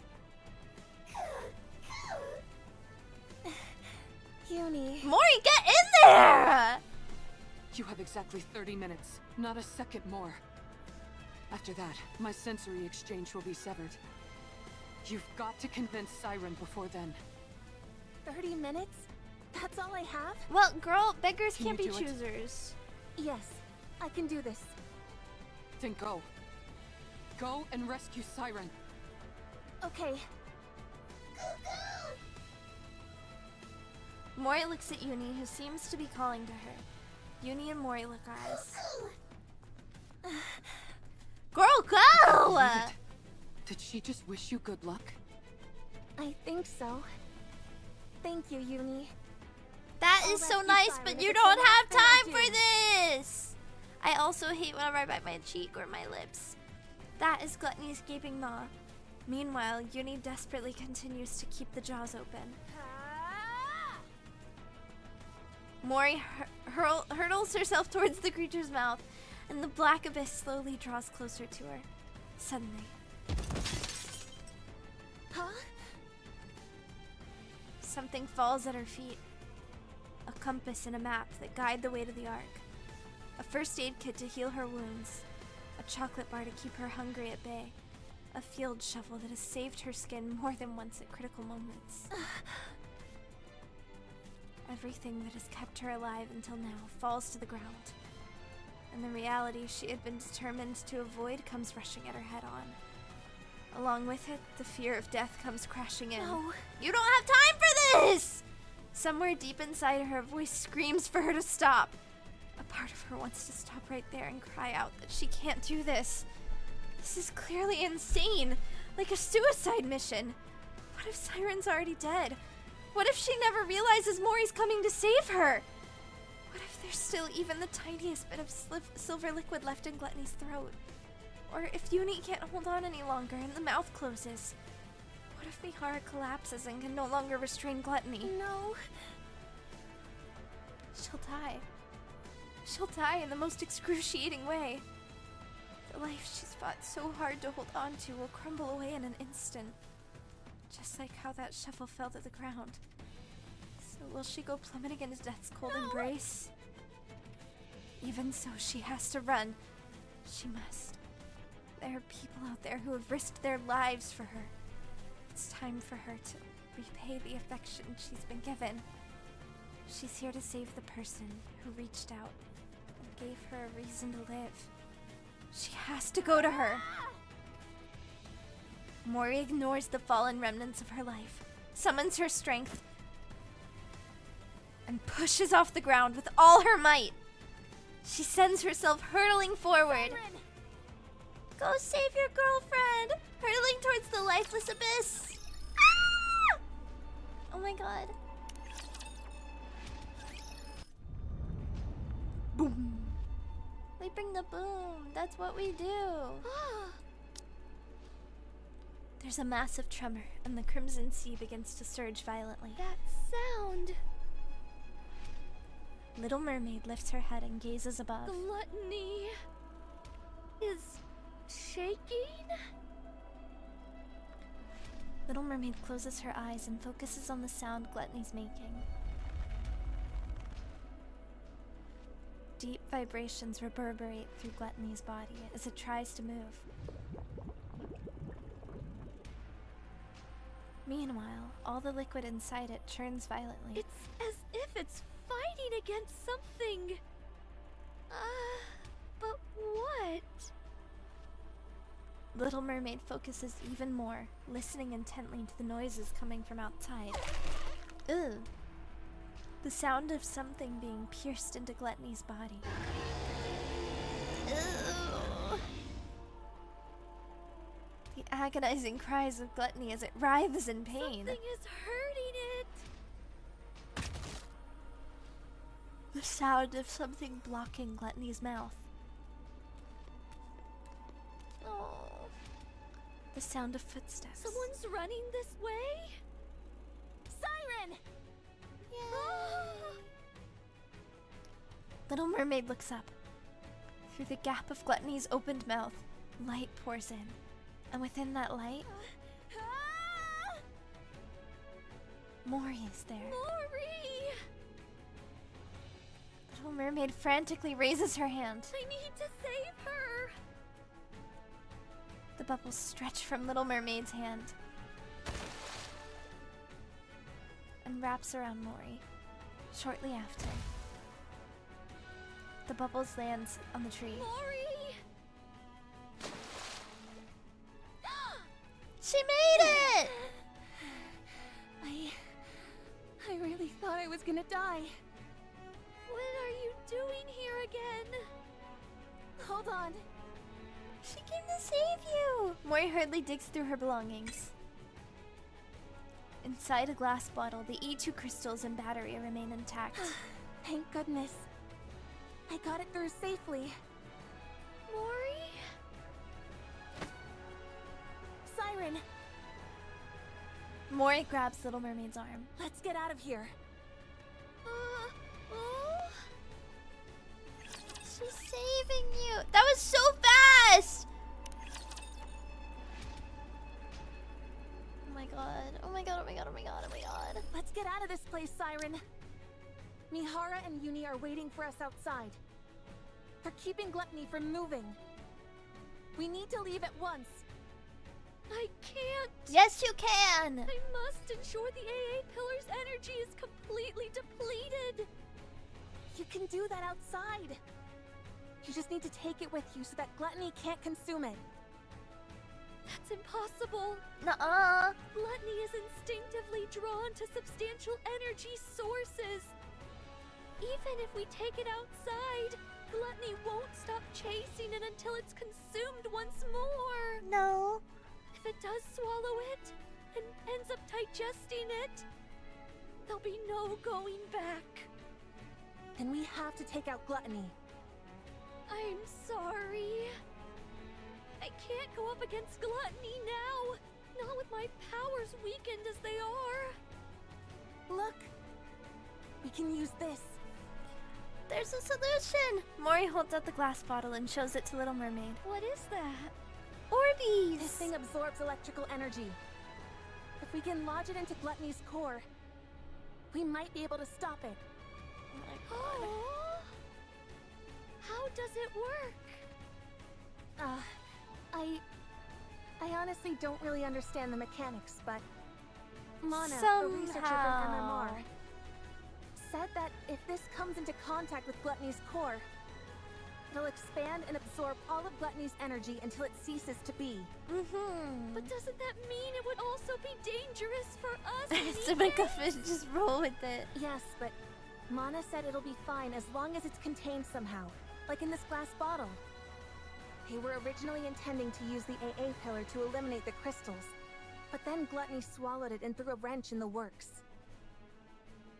Uni. Mori, get in there! You have exactly 30 minutes, not a second more. After that, my sensory exchange will be severed. You've got to convince Siren before then. 30 minutes? That's all I have? Well, girl, beggars Can can't be you do it? choosers. Yes, I can do this. Then go. Go and rescue Siren. Okay. Mori looks at Uni, who seems to be calling to her. Uni and Mori look eyes. Girl, go! Believe it. Did she just wish you good luck? I think so. Thank you, Uni. That I'll is so rescue nice, Siren but if you it's the don't last have thing I time do. for this! I also hate whenever I bite my cheek or my lips. That is Gluttony's gaping maw. Meanwhile, Uni desperately continues to keep the jaws open. Mori hurtles herself towards the creature's mouth, and the black abyss slowly draws closer to her. Suddenly, Huh? something falls at her feet. A compass and a map that guide the way to the Ark. A first aid kit to heal her wounds. A chocolate bar to keep her hungry at bay. A field shovel that has saved her skin more than once at critical moments. Everything that has kept her alive until now falls to the ground. And the reality she had been determined to avoid comes rushing at her head on. Along with it, the fear of death comes crashing in. No. You don't have time for this? Somewhere deep inside her, a voice screams for her to stop. A part of her wants to stop right there and cry out that she can't do this. This is clearly insane, like a suicide mission. What if Siren's already dead? What if she never realizes Mori's coming to save her? What if there's still even the tiniest bit of silver liquid left in Gluttony's throat? Or if Uni can't hold on any longer and the mouth closes? What if Mihara collapses and can no longer restrain Gluttony? No. She'll die. She'll die in the most excruciating way. The life she's fought so hard to hold on to will crumble away in an instant. Just like how that shovel fell to the ground. So will she go plummeting into death's cold embrace? Even so, she has to run. She must. There are people out there who have risked their lives for her. It's time for her to repay the affection she's been given. She's here to save the person who reached out and gave her a reason to live. She has to go to her. Mori ignores the fallen remnants of her life, summons her strength, and pushes off the ground with all her might. She sends herself hurtling forward. Siren! Go save your girlfriend! Hurtling towards the lifeless abyss! Ah! Oh my god. Boom. We bring the boom. That's what we do. There's a massive tremor, and the Crimson Sea begins to surge violently. That sound. Little Mermaid lifts her head and gazes above. Gluttony is shaking? Little Mermaid closes her eyes and focuses on the sound Gluttony's making. Deep vibrations reverberate through Gluttony's body as it tries to move. Meanwhile, all the liquid inside it churns violently. It's as if it's fighting against something. But what? Little Mermaid focuses even more, listening intently to the noises coming from outside. Ugh. The sound of something being pierced into Gluttony's body. Ugh. The agonizing cries of Gluttony as it writhes in pain. Something is hurting it. The sound of something blocking Gluttony's mouth. Oh. The sound of footsteps. Someone's running this way? Siren! Little Mermaid looks up. Through the gap of Gluttony's opened mouth, light pours in. And within that light, Mori is there. Mori! Little Mermaid frantically raises her hand. I need to save her! The bubbles stretch from Little Mermaid's hand and wraps around Mori. Shortly after, the bubbles lands on the tree. Mori! She made it! I really thought I was gonna die. What are you doing here again? Hold on. She came to save you! Mori hurriedly digs through her belongings. Inside a glass bottle, the E2 crystals and battery remain intact. Thank goodness. I got it through safely. Mori? Siren, Mori grabs Little Mermaid's arm. let's get out of here. Oh? She's saving you! That was so fast! Oh my god, oh my god, oh my god, oh my god, oh my god. Let's get out of this place, Siren. Mihara and Uni are waiting for us outside. They're keeping Gluttony from moving. We need to leave at once. I can't. Yes, you can! I must ensure the AA pillar's energy is completely depleted. You can do that outside. You just need to take it with you so that Gluttony can't consume it. That's impossible. Nuh-uh. Gluttony is instinctively drawn to substantial energy sources. Even if we take it outside, Gluttony won't stop chasing it until it's consumed once more. No. If it does swallow it and ends up digesting it, there'll be no going back. Then we have to take out Gluttony. I'm sorry. I can't go up against Gluttony now. Not with my powers weakened as they are. Look! We can use this. There's a solution! Mori holds out the glass bottle and shows it to Little Mermaid. What is that? Orbeez! This thing absorbs electrical energy. If we can lodge it into Gluttony's core, we might be able to stop it. Oh. How does it work? I honestly don't really understand the mechanics, but Mana, a researcher from MMR, said that if this comes into contact with Gluttony's core, it'll expand and absorb all of Gluttony's energy until it ceases to be. Mm-hmm. But doesn't that mean it would also be dangerous for us? So McGuffin just roll with it. Yes, but Mana said it'll be fine as long as it's contained somehow, like in this glass bottle. They were originally intending to use the AA pillar to eliminate the crystals, but then Gluttony swallowed it and threw a wrench in the works.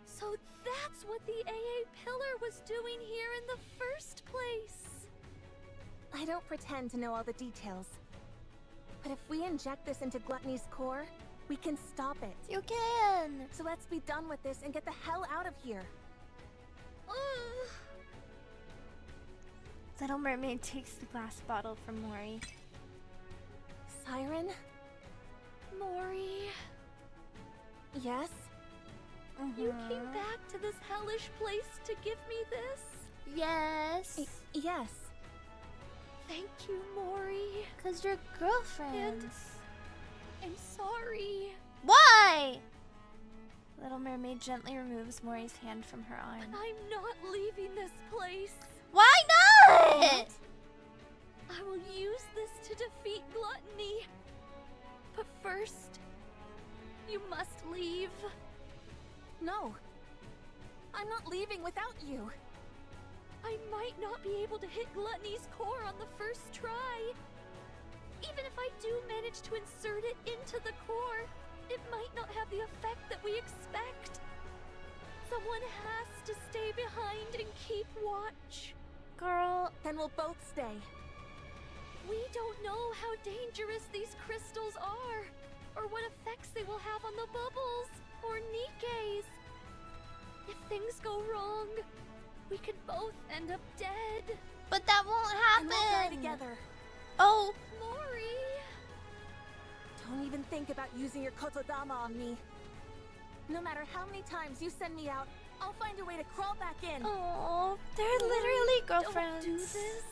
So that's what the AA pillar was doing here in the first place. I don't pretend to know all the details, but if we inject this into Gluttony's core, we can stop it. You can! So let's be done with this and get the hell out of here. Little Mermaid takes the glass bottle from Mori. Siren? Mori, Yes? you came back to this hellish place to give me this? Yes. Yes. Thank you, Mori. Because you're girlfriends. I'm sorry. Why? Little Mermaid gently removes Mori's hand from her arm. I'm not leaving this place. Why not? I will use this to defeat Gluttony. But first, you must leave. No. I'm not leaving without you. I might not be able to hit Gluttony's core on the first try. Even if I do manage to insert it into the core, it might not have the effect that we expect. Someone has to stay behind and keep watch. Girl, Then we'll both stay. We don't know how dangerous these crystals are, or what effects they will have on the bubbles, or Nikke's. If things go wrong, we could both end up dead. but that won't And we'll die happen. together. Oh, Mori! Don't even think about using your kotodama on me. No matter how many times you send me out, I'll find a way to crawl back in. oh, they're literally girlfriends. Don't do this.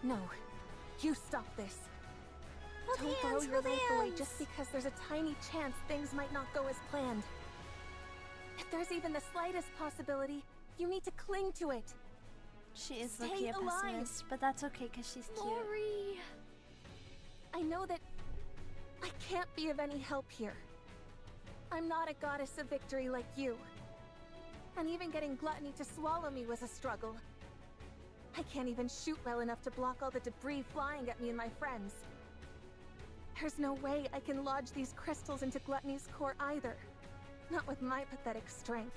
No, you stop this. Hold Don't throw hands, your hold life away hands. just because there's a tiny chance things might not go as planned. If there's even the slightest possibility, you need to cling to it. She is Stay looking a alive. pessimist, but that's okay because she's cute. Mori! I know that I can't be of any help here. I'm not a goddess of victory like you. And even getting Gluttony to swallow me was a struggle. I can't even shoot well enough to block all the debris flying at me and my friends. There's no way I can lodge these crystals into Gluttony's core either. Not with my pathetic strength.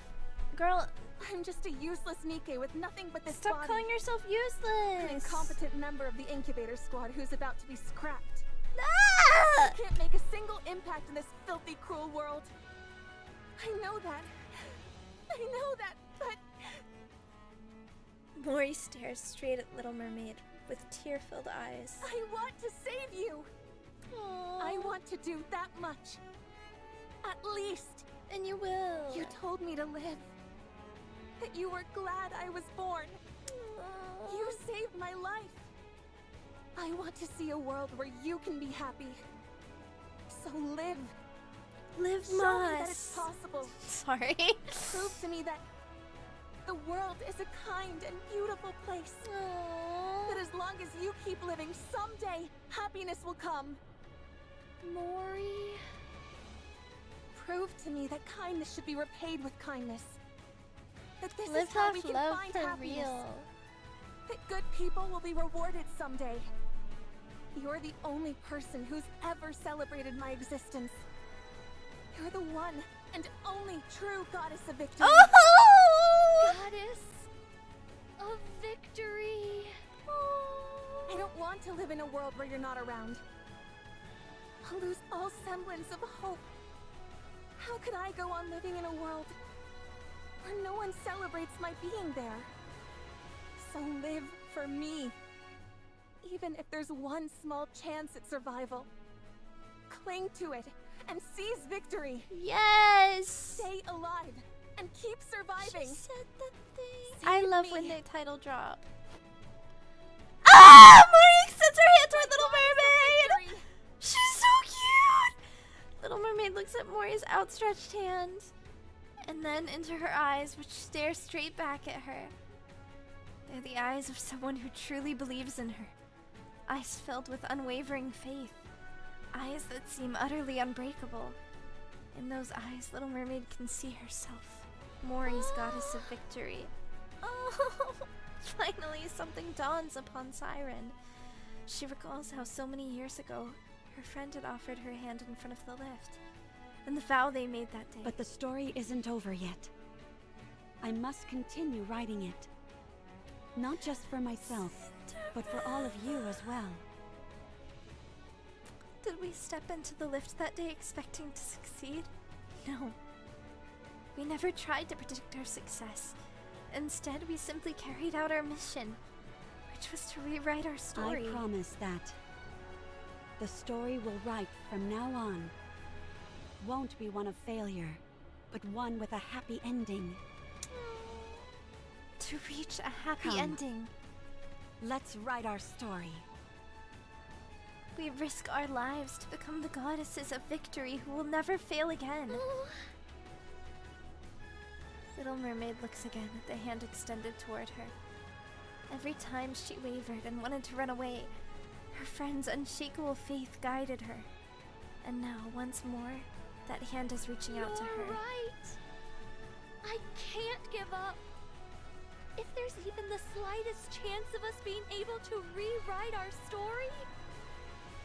Girl, I'm just a useless Nikke with nothing but this stop body. calling yourself An useless. incompetent member of the incubator squad who's about to be scrapped. Ah! I can't make a single impact in this filthy, cruel world. I know that. I know that, but... Mori stares straight at Little Mermaid with tear-filled eyes. I want to save you! I want to do that much. At least. And you will. You told me to live. That you were glad I was born. You saved my life. I want to see a world where you can be happy. So live. Live Show me that it's Moss. possible. Sorry. Prove to me that the world is a kind and beautiful place. That as long as you keep living, someday happiness will come. Mori. Prove to me that kindness should be repaid with kindness. That this Live is how we tough can love find for happiness. real. That good people will be rewarded someday. You're the only person who's ever celebrated my existence. You're the one and only true goddess of victory. Oh! Goddess of victory. I don't want to live in a world where you're not around. I'll lose all semblance of hope. How could I go on living in a world where no one celebrates my being there? So live for me. Even if there's one small chance at survival. Cling to it and seize victory. Yes! Stay alive and keep surviving. She said the thing. Save I love me. when they title drop. Ah! Mori extends her hand toward Little Mermaid! Victory. She's so cute! Little Mermaid looks at Mori's outstretched hand and then into her eyes, which stare straight back at her. They're the eyes of someone who truly believes in her. Eyes filled with unwavering faith. Eyes that seem utterly unbreakable. In those eyes, Little Mermaid can see herself. Mori's goddess of victory. Oh, finally something dawns upon Siren. She recalls how so many years ago, her friend had offered her hand in front of the lift, and the vow they made that day. But the story isn't over yet. I must continue writing it. Not just for myself, but for all of you as well. Did we step into the lift that day expecting to succeed? No. We never tried to predict our success. Instead, we simply carried out our mission, which was to rewrite our story. I promise that the story we'll write from now on won't be one of failure, but one with a happy ending. To reach a happy Come. ending, Let's write our story. we risk our lives to become the goddesses of victory who will never fail again. Little Mermaid looks again at the hand extended toward her. Every time she wavered and wanted to run away, her friend's unshakable faith guided her. And now, once more, that hand is reaching out to her. You're right. I can't give up. If there's even the slightest chance of us being able to rewrite our story,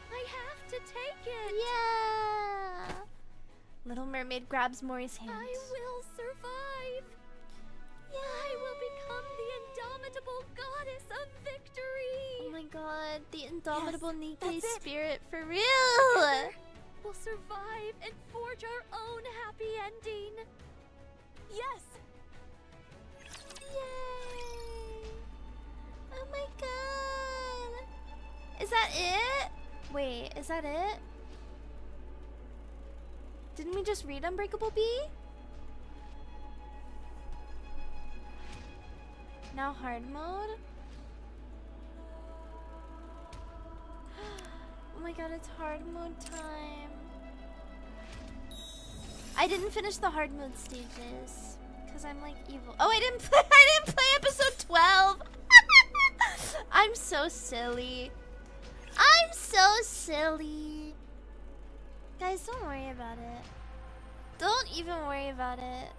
I have to take it. Yeah! Little Mermaid grabs Mori's hand. I will survive. I will become the indomitable goddess of victory. Oh my god, the indomitable Nikke that's it. spirit for real! We'll survive and forge our own happy ending. Yes! Yay! Oh my god! Is that it? Wait, is that it? Didn't we just read Unbreakable Bee? Now hard mode? Oh my god, it's hard mode time. I didn't finish the hard mode stages because I'm like evil. Oh, I didn't play episode 12. I'm so silly. I'm so silly. Guys, don't worry about it. Don't even worry about it.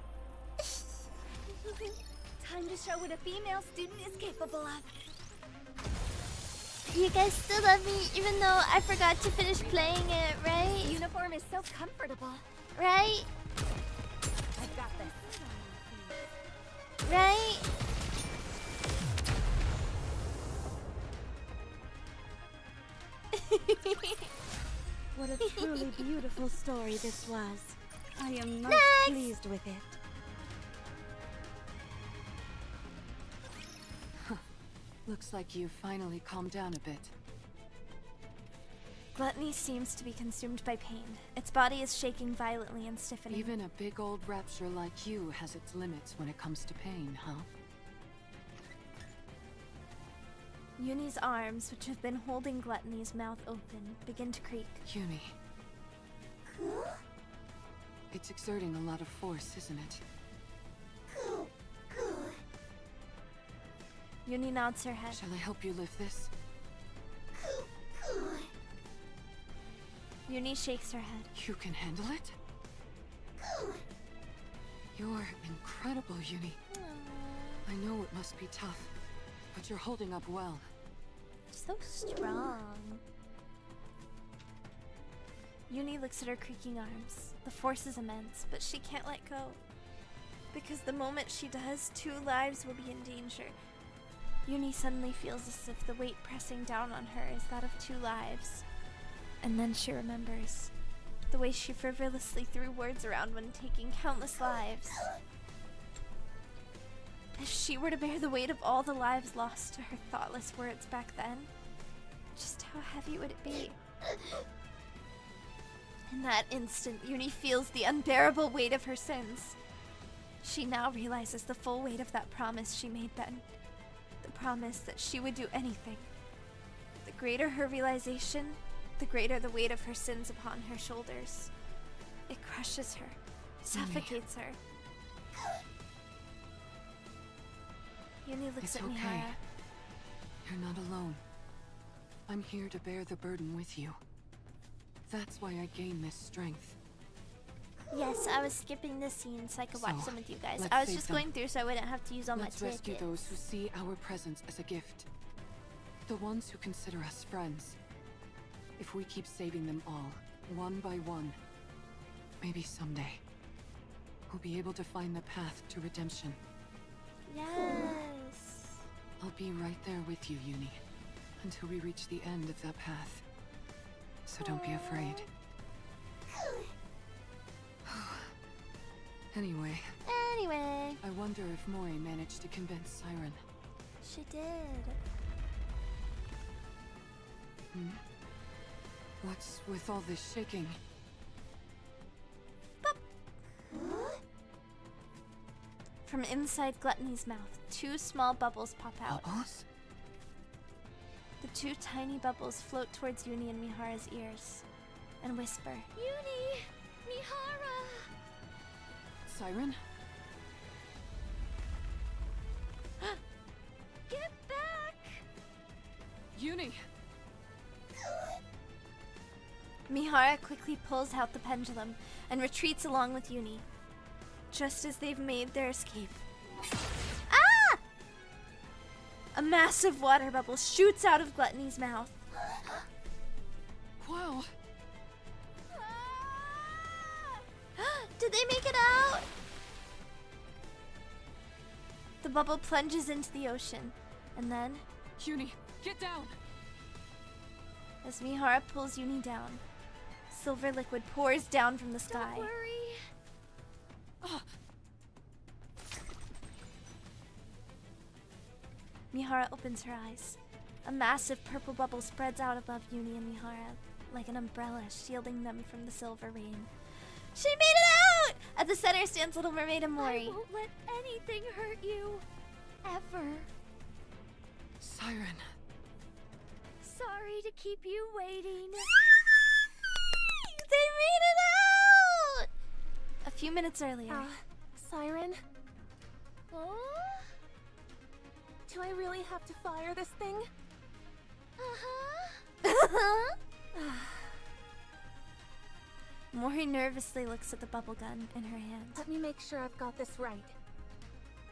Time to show what a female student is capable of. You guys still love me even though I forgot to finish playing it, right? Uniform is so comfortable. Right? I've got this. Right? What a truly beautiful story this was. I am most pleased with it. Looks like you finally calmed down a bit. Gluttony seems to be consumed by pain. Its body is shaking violently and stiffening. Even a big old rapture like you has its limits when it comes to pain, huh? Uni's arms, which have been holding Gluttony's mouth open, begin to creak. Uni. It's exerting a lot of force, isn't it? Uni nods her head. Shall I help you lift this? Uni shakes her head. You can handle it? You're incredible, Uni. I know it must be tough, but you're holding up well. So strong. Uni looks at her creaking arms. The force is immense, but she can't let go. Because the moment she does, 2 lives will be in danger. Uni suddenly feels as if the weight pressing down on her is that of 2 lives. And then she remembers the way she frivolously threw words around when taking countless lives. If she were to bear the weight of all the lives lost to her thoughtless words back then, just how heavy would it be? In that instant, Uni feels the unbearable weight of her sins. She now realizes the full weight of that promise she made then. The promise that she would do anything. The greater her realization, the greater the weight of her sins upon her shoulders. It crushes her, suffocates her. Uni looks at It's okay. Mihara. You're not alone. I'm here to bear the burden with you. That's why I gain this strength. Yes, I was skipping this scene so I could watch So, some with you guys. let's I was save just them. going through so I wouldn't have to use all Let's my rescue tickets. those who see our presence as a gift. The ones who consider us friends. If we keep saving them all, one by one, maybe someday, we'll be able to find the path to redemption. Yes. I'll be right there with you, Uni, until we reach the end of that path. So don't be afraid. Anyway, Anyway, I wonder if Mori managed to convince Siren. she did. What's with all this shaking? From inside Gluttony's mouth, 2 small bubbles pop out. Bubbles? The 2 tiny bubbles float towards Uni and Mihara's ears and whisper, Uni! Mihara! Siren? Get back! Uni! Mihara quickly pulls out the pendulum and retreats along with Uni. Just as they've made their escape. Ah! A massive water bubble shoots out of Gluttony's mouth. Wow! Did they make it out? The bubble plunges into the ocean, and then, Uni, get down! as Mihara pulls Uni down, silver liquid pours down from the sky. Don't worry. Mihara opens her eyes. A massive purple bubble spreads out above Uni and Mihara, like an umbrella shielding them from the silver rain. She made it out! At the center stands Little Mermaid and Mori. I won't let anything hurt you. Ever. Siren. Sorry to keep you waiting. They made it out! A few minutes earlier. Siren, Oh? do I really have to fire this thing? Uh-huh. Mori nervously looks at the bubble gun in her hand. Let me make sure I've got this right.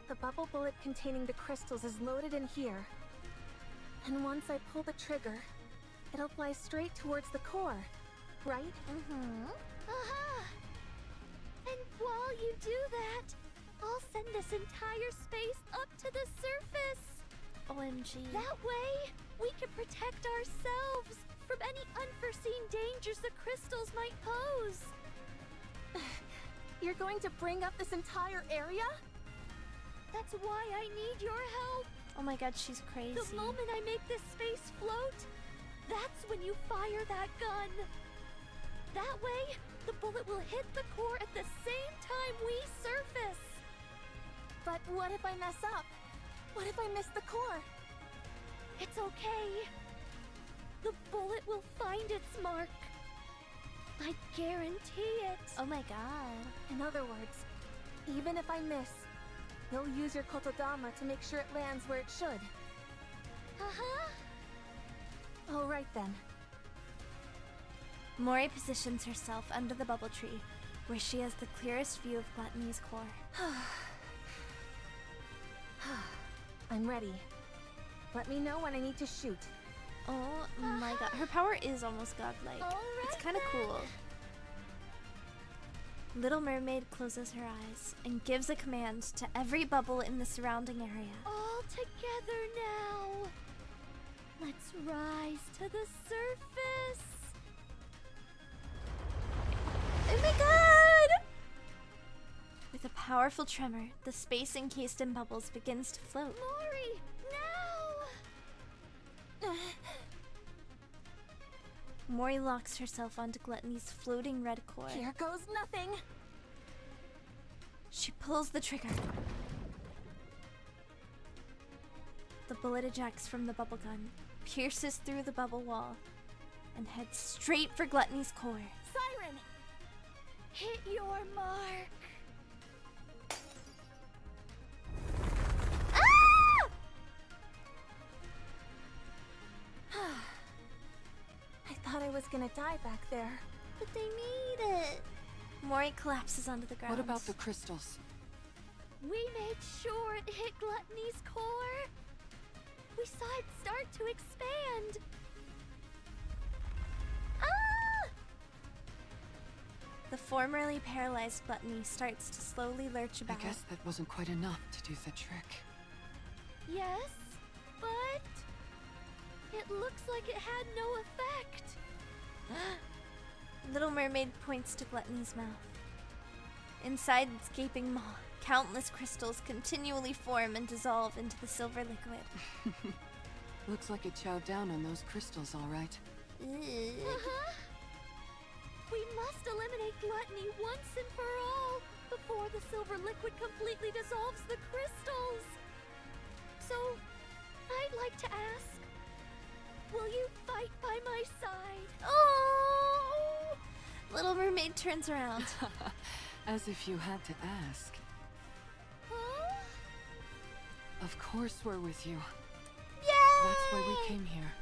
The bubble bullet containing the crystals is loaded in here. And once I pull the trigger, it'll fly straight towards the core, right? Uh-huh. And while you do that, I'll send this entire space up to the surface. OMG. That way, we can protect ourselves from any unforeseen dangers the crystals might pose. You're going to bring up this entire area? That's why I need your help. Oh my god, she's crazy. The moment I make this space float, that's when you fire that gun. That way, the bullet will hit the core at the same time we surface. But what if I mess up? What if I miss the core? It's okay. The bullet will find its mark. I guarantee it. Oh my god. In other words, even if I miss, you'll use your kotodama to make sure it lands where it should. Uh-huh. All right then. Mori positions herself under the bubble tree, where she has the clearest view of Gluttony's core. I'm ready. Let me know when I need to shoot. Oh my god, her power is almost godlike. It's kind of cool. Little Mermaid closes her eyes and gives a command to every bubble in the surrounding area. All together now. Let's rise to the surface. Oh my god! With a powerful tremor, the space encased in bubbles begins to float. Mori, now! Mori locks herself onto Gluttony's floating red core. Here goes nothing. She pulls the trigger. The bullet ejects from the bubble gun, pierces through the bubble wall, and heads straight for Gluttony's core. Siren! Hit your mark! I thought I was gonna die back there. But they made it! Mori collapses onto the ground. What about the crystals? We made sure it hit Gluttony's core. We saw it start to expand. The formerly paralyzed Gluttony starts to slowly lurch about. I guess that wasn't quite enough to do the trick. Yes, but it looks like it had no effect. Little Mermaid points to Gluttony's mouth. Inside its gaping maw, countless crystals continually form and dissolve into the silver liquid. Looks like it chowed down on those crystals, all right. We must eliminate Gluttony once and for all before the silver liquid completely dissolves the crystals. So, I'd like to ask, will you fight by my side? Oh! Little Mermaid turns around. As if you had to ask. Huh? Of course we're with you. Yay! That's why we came here.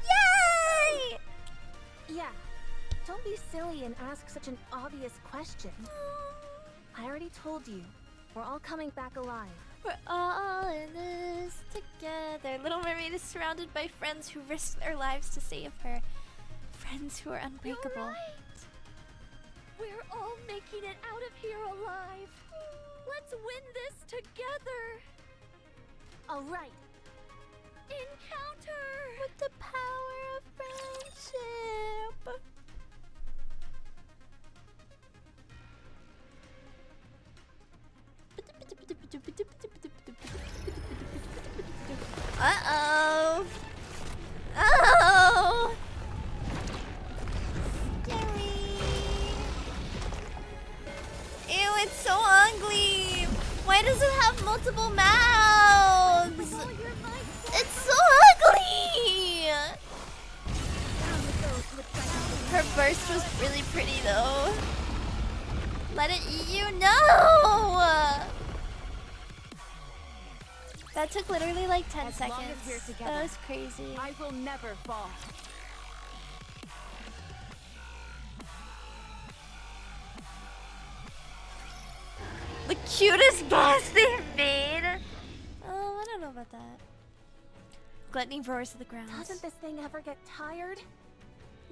Yay! Yeah. Don't be silly and ask such an obvious question. I already told you. We're all coming back alive. We're all in this together. Little Mermaid is surrounded by friends who risk their lives to save her. Friends who are unbreakable. You're right. We're all making it out of here alive. Let's win this together. All right. Encounter! With the power of friendship. Uh-oh. Oh! Scary. Ew, it's so ugly. Why does it have multiple mouths? It's so ugly. Her burst was really pretty though. Let it eat you? No! That took literally like 10 As long as seconds. we're together, That was crazy. I will never fall. The cutest boss they've made! Oh, I don't know about that. Gluttony roars to the ground. Doesn't this thing ever get tired?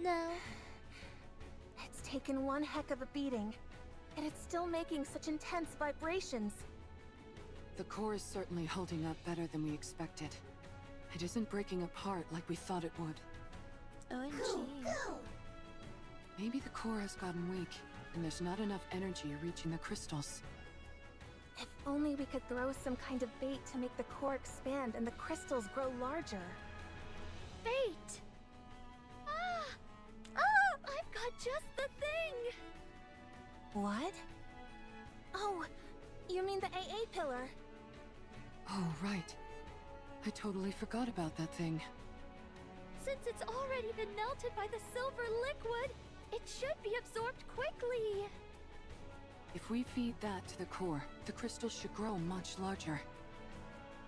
No. It's taken one heck of a beating, and it's still making such intense vibrations. The core is certainly holding up better than we expected. It isn't breaking apart like we thought it would. OMG. Maybe the core has gotten weak, and there's not enough energy reaching the crystals. If only we could throw some kind of bait to make the core expand and the crystals grow larger. Bait! I've got just the thing! What? Oh, you mean the AA pillar? Oh, right. I totally forgot about that thing. Since it's already been melted by the silver liquid, it should be absorbed quickly. If we feed that to the core, the crystals should grow much larger.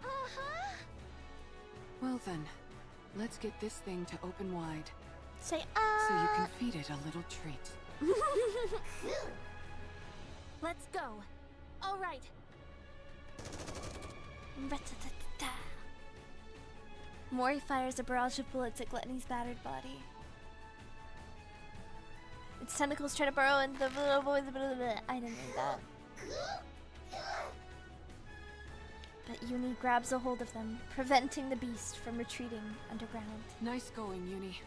Uh-huh. Well then, let's get this thing to open wide. Say So you can feed it a little treat. Let's go. All right. Ra-ta-ta-ta-ta. Mori fires a barrage of bullets at Gluttony's battered body. Its tentacles try to burrow into the... I didn't read that. But Uni grabs a hold of them, preventing the beast from retreating underground. Nice going, Uni.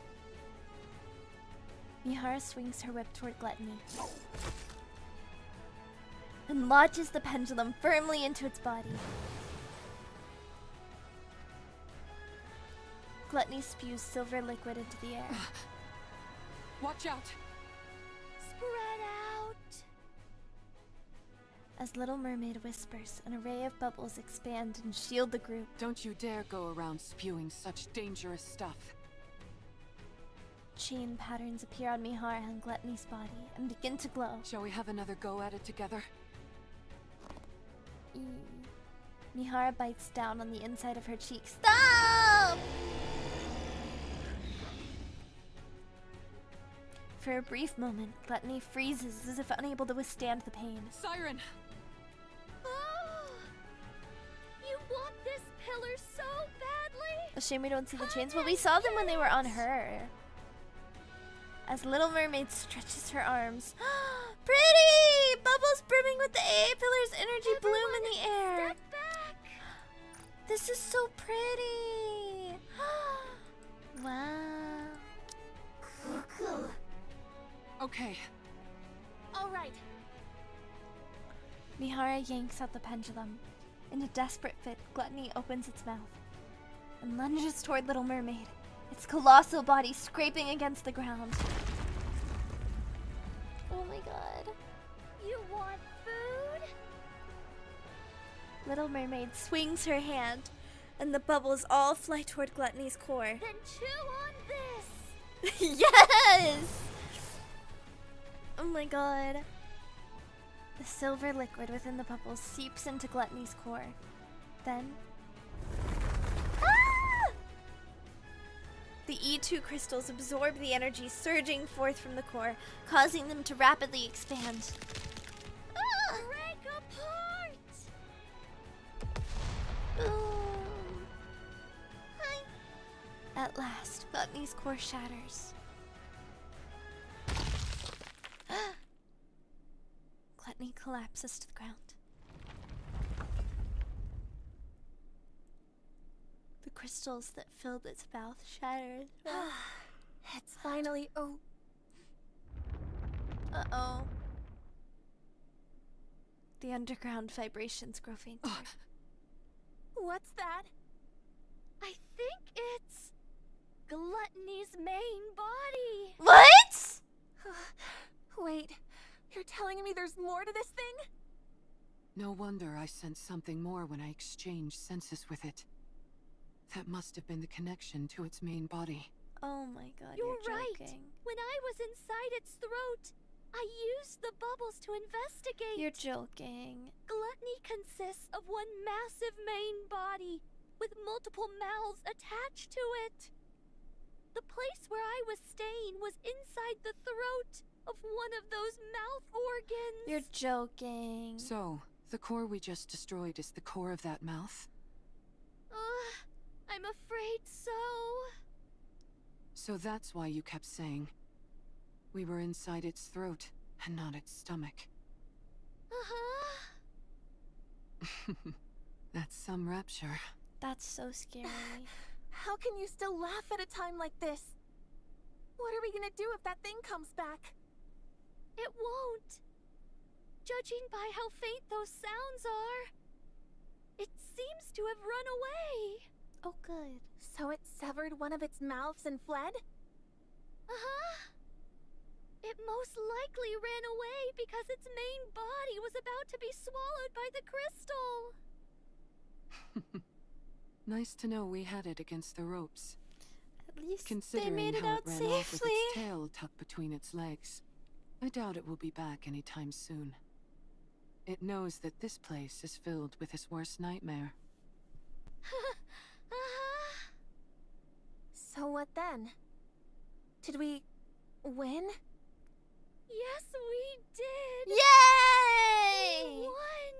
Mihara swings her whip toward Gluttony and lodges the pendulum firmly into its body. Gluttony spews silver liquid into the air. Watch out! Spread out! As Little Mermaid whispers, an array of bubbles expand and shield the group. Don't you dare go around spewing such dangerous stuff. Chain patterns appear on Mihara and Gluttony's body and begin to glow. Shall we have another go at it together? Mihara bites down on the inside of her cheek. Stop! For a brief moment, Gluttony freezes as if unable to withstand the pain. Siren! Oh! You want this pillar so badly? A shame we don't see the chains, but we saw them when they were on her. As Little Mermaid stretches her arms. Pretty! Bubbles brimming with the A pillar's energy bloom in the air. Step back! This is so pretty. Wow. Okay. All right. Mihara yanks out the pendulum. In a desperate fit, Gluttony opens its mouth and lunges toward Little Mermaid, its colossal body scraping against the ground. Oh my god. You want food? Little Mermaid swings her hand, and the bubbles all fly toward Gluttony's core. Then chew on this! Yes! Oh my god. The silver liquid within the bubbles seeps into Gluttony's core. Then... Ah! The E2 crystals absorb the energy surging forth from the core, causing them to rapidly expand. Ah! Break apart! Boom! Hi. At last, Gluttony's core shatters. Gluttony collapses to the ground. The crystals that filled its mouth shattered. It's finally Uh-oh. The underground vibrations grow fainter. What's that? I think it's Gluttony's main body. What? Wait, you're telling me there's more to this thing? No wonder I sensed something more when I exchanged senses with it. That must have been the connection to its main body. Oh my god, You're you're right. joking. When I was inside its throat, I used the bubbles to investigate. You're joking. Gluttony consists of one massive main body with multiple mouths attached to it. The place where I was staying was inside the throat of one of those mouth organs. You're joking. So, the core we just destroyed is the core of that mouth? I'm afraid so. So that's why you kept saying we were inside its throat and not its stomach. That's some rapture. That's so scary. How can you still laugh at a time like this? What are we gonna do if that thing comes back? It won't. Judging by how faint those sounds are, it seems to have run away. Oh, good. So it severed one of its mouths and fled? It most likely ran away because its main body was about to be swallowed by the crystal. Nice to know we had it against the ropes. At least Considering they made it how out it ran off with safely. its tail tucked between its legs. I doubt it will be back anytime soon. It knows that this place is filled with its worst nightmare. So what then? Did we win? Yes, we did! Yay! We won!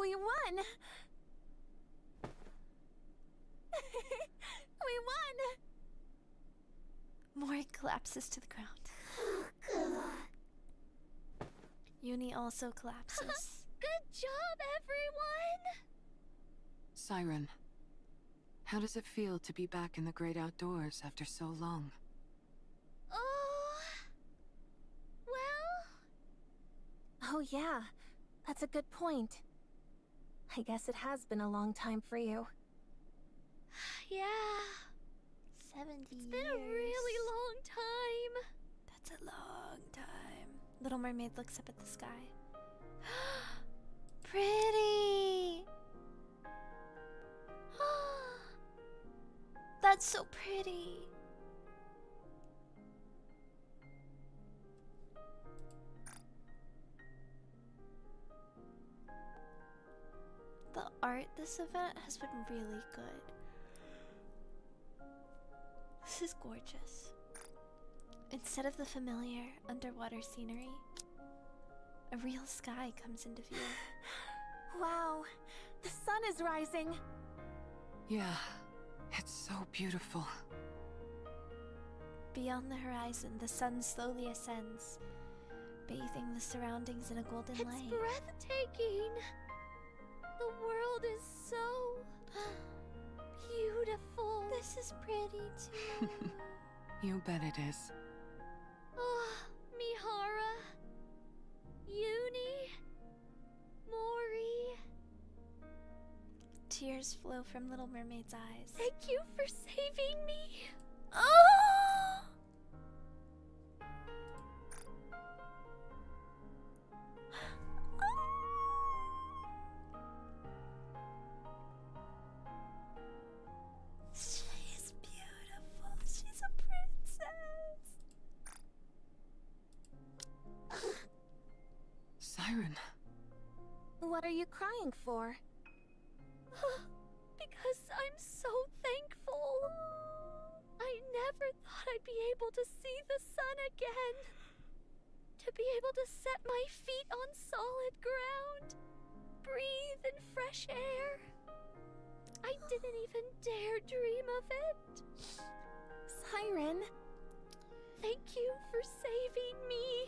We won! We won! Mori collapses to the ground. Uni also collapses. Good job, everyone! Siren, how does it feel to be back in the great outdoors after so long? Oh... well... Oh yeah, that's a good point. I guess it has been a long time for you. yeah... 70 It's been a really long time. That's a long time. Little Mermaid looks up at the sky. Pretty! That's so pretty. The art this event has been really good. This is gorgeous. Instead of the familiar underwater scenery, a real sky comes into view. Wow, the sun is rising. Yeah, it's so beautiful. Beyond the horizon, the sun slowly ascends, bathing the surroundings in a golden It's light. breathtaking. The world is so... beautiful. This is pretty too. You bet it is. Oh, Mihara, Uni, Mori. Tears flow from Little Mermaid's eyes. Thank you for saving me. Oh! She's beautiful. She's a princess. Siren, What are you crying for? Because I'm so thankful. I never thought I'd be able to see the sun again. To be able to set my feet on solid ground. Breathe in fresh air. I didn't even dare dream of it. Siren. Thank you for saving me.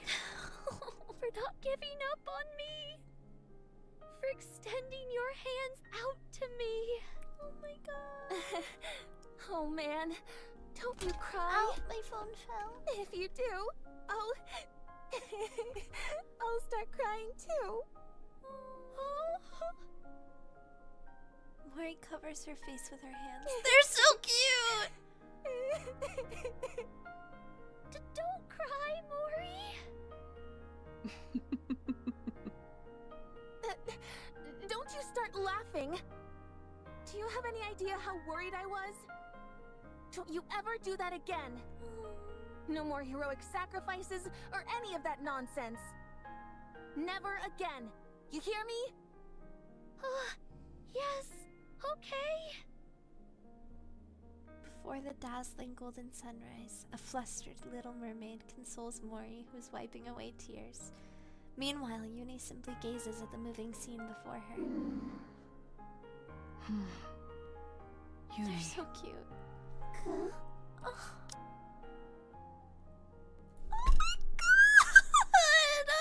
For not giving up on me. For extending your hands out to me. Oh my god. Oh man, don't you cry. Ow, my phone fell. If you do, I'll... I'll start crying too. Mori covers her face with her hands. They're so cute! Don't cry, Mori. Don't you start laughing. Do you have any idea how worried I was? Don't you ever do that again. No more heroic sacrifices or any of that nonsense. Never again. You hear me? Yes, okay. Before the dazzling golden sunrise, a flustered little mermaid consoles Mori, who's wiping away tears. Meanwhile, Uni simply gazes at the moving scene before her. Uni. They're so cute. Oh. Oh my god!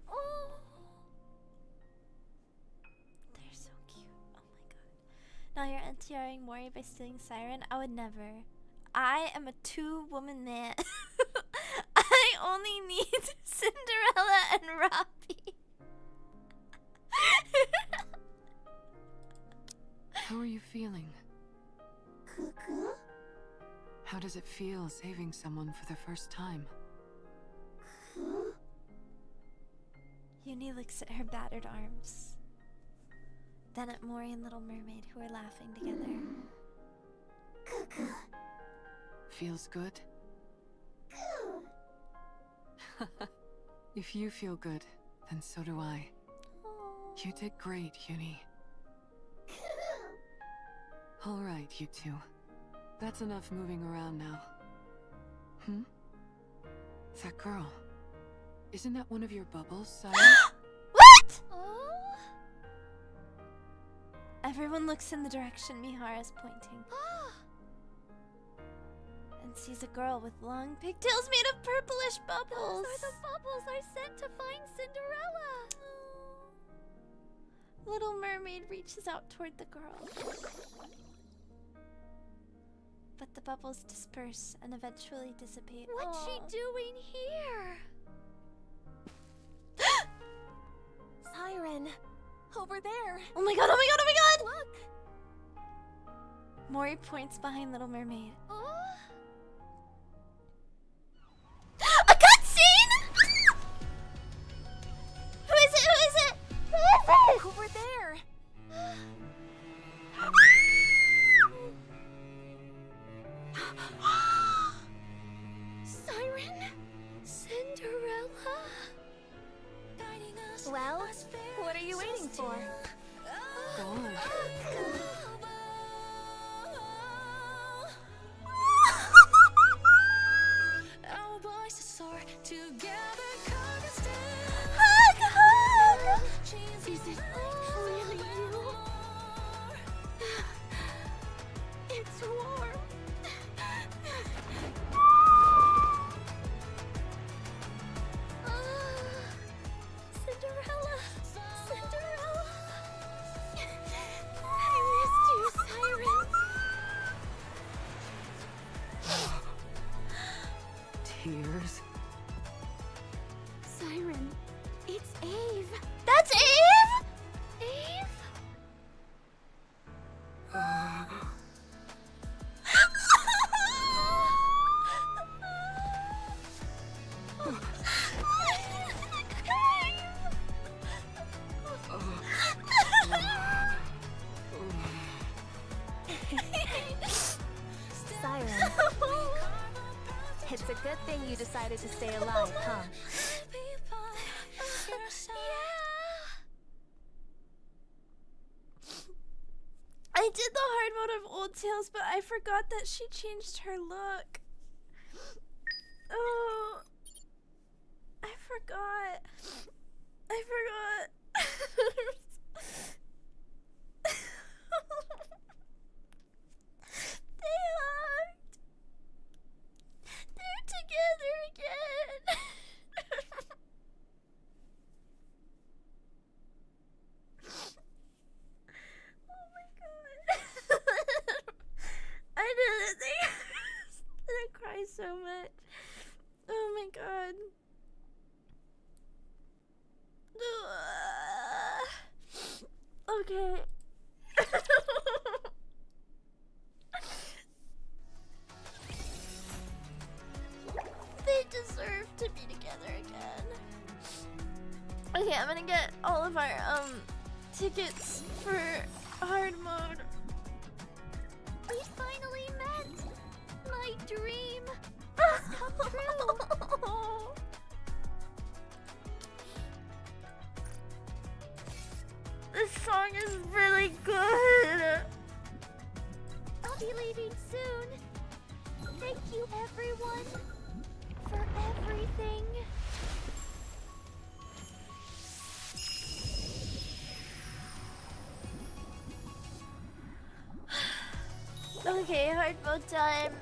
Oh. They're so cute. Oh my god. Now you're anti-airing Mori by stealing Siren? I would never. I am a two-woman man. I only need Cinderella and Robbie. How are you feeling? How does it feel saving someone for the first time? Uni looks at her battered arms. Then at Mori and Little Mermaid, who are laughing together. Feels good? If you feel good, then so do I. You did great, Uni. All right, you two. That's enough moving around now. That girl. Isn't that one of your bubbles, Siren? What? Oh? Everyone looks in the direction Mihara's pointing. And sees a girl with long pigtails made of purplish bubbles. Those are the bubbles I sent to find Cinderella. Little Mermaid reaches out toward the girl. But the bubbles disperse and eventually dissipate. What's she doing here? Siren, over there. Oh my god, oh my god, oh my god! Look. Mori points behind Little Mermaid. Oh? A cutscene! Who is it? Who is it? Who is it? Over there. Siren? Cinderella? Well, what are you waiting for? God. Hug, hug! Is it really you? It's warm. Cinderella! Cinderella! I missed you, Siren. Tears. Siren, it's Ave. That's Eve? Ave? Siren. It's a good thing you decided to stay alive, huh? I did the hard mode of Old Tales, but I forgot that she changed her look. Oh, I forgot. I forgot. They hugged. They're together again. Oh my god. I didn't think I was gonna cry so much. Oh my god. Okay. They deserve to be together again. Okay, I'm gonna get all of our tickets for hard mode. We finally met! My dream has come true! This song is really good. I'll be leaving soon. Thank you, everyone, for everything. Okay, hard mode time.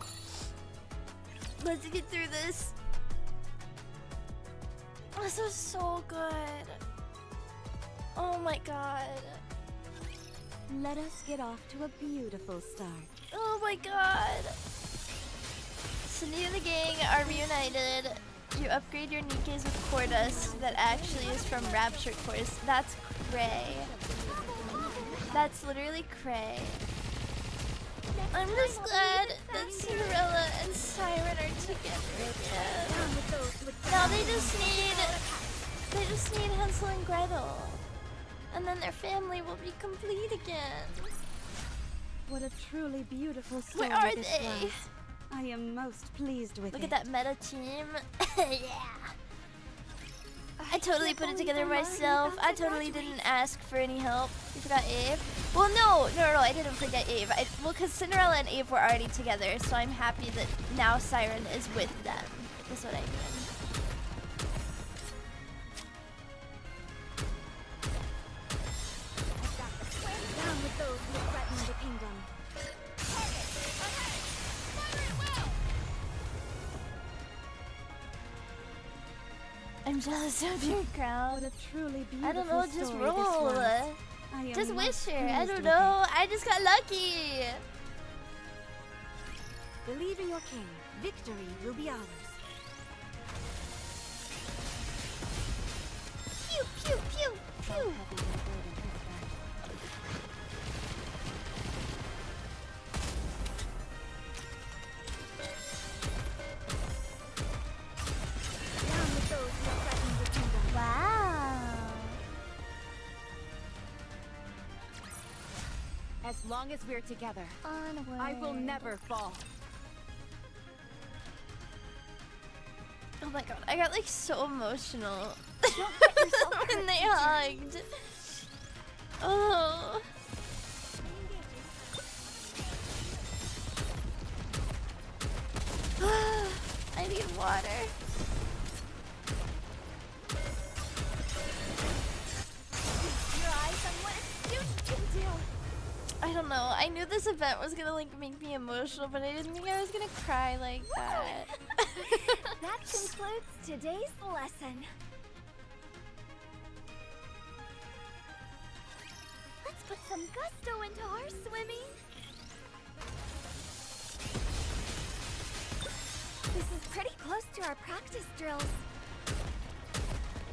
Let's get through this. This was so good. Oh my god. Let us get off to a beautiful start. Oh my god. Cindy and the gang are reunited. You upgrade your Nikkes with core dust that actually is from Rapture cores. That's cray. That's literally cray. I'm just glad that Cinderella and Siren are together again. Now they just need Hansel and Gretel. And then their family will be complete again. What a truly beautiful story Where are this they? was. I am most pleased with Look it. at that meta team. Yeah. I totally put it together myself. I totally didn't ask for any help. You forgot Ave? Well, no, I didn't forget Ave. Well, because Cinderella and Ave were already together, so I'm happy that now Siren is with them. That's what I mean. Down with those who threaten the kingdom. I'm jealous of your crowd. What a truly beautiful I don't know, just story this roll. was. I am Just not wish her. I pleased don't with know. I just got lucky. it. Believe in your king. Victory will be ours. Pew, pew, pew, How pew. heavy your burden has been. Down with those who threaten the kingdom. Wow. As long as we're together, Onward. I will never fall. Oh my god, I got like so emotional Don't get yourself when hurt, they teacher. hugged. Oh. I need water. Your eyes on what a student can do. I don't know. I knew this event was gonna like make me emotional, but I didn't think I was gonna cry like that. That concludes today's lesson. Let's put some gusto into our swimming. This is pretty close to our practice drills.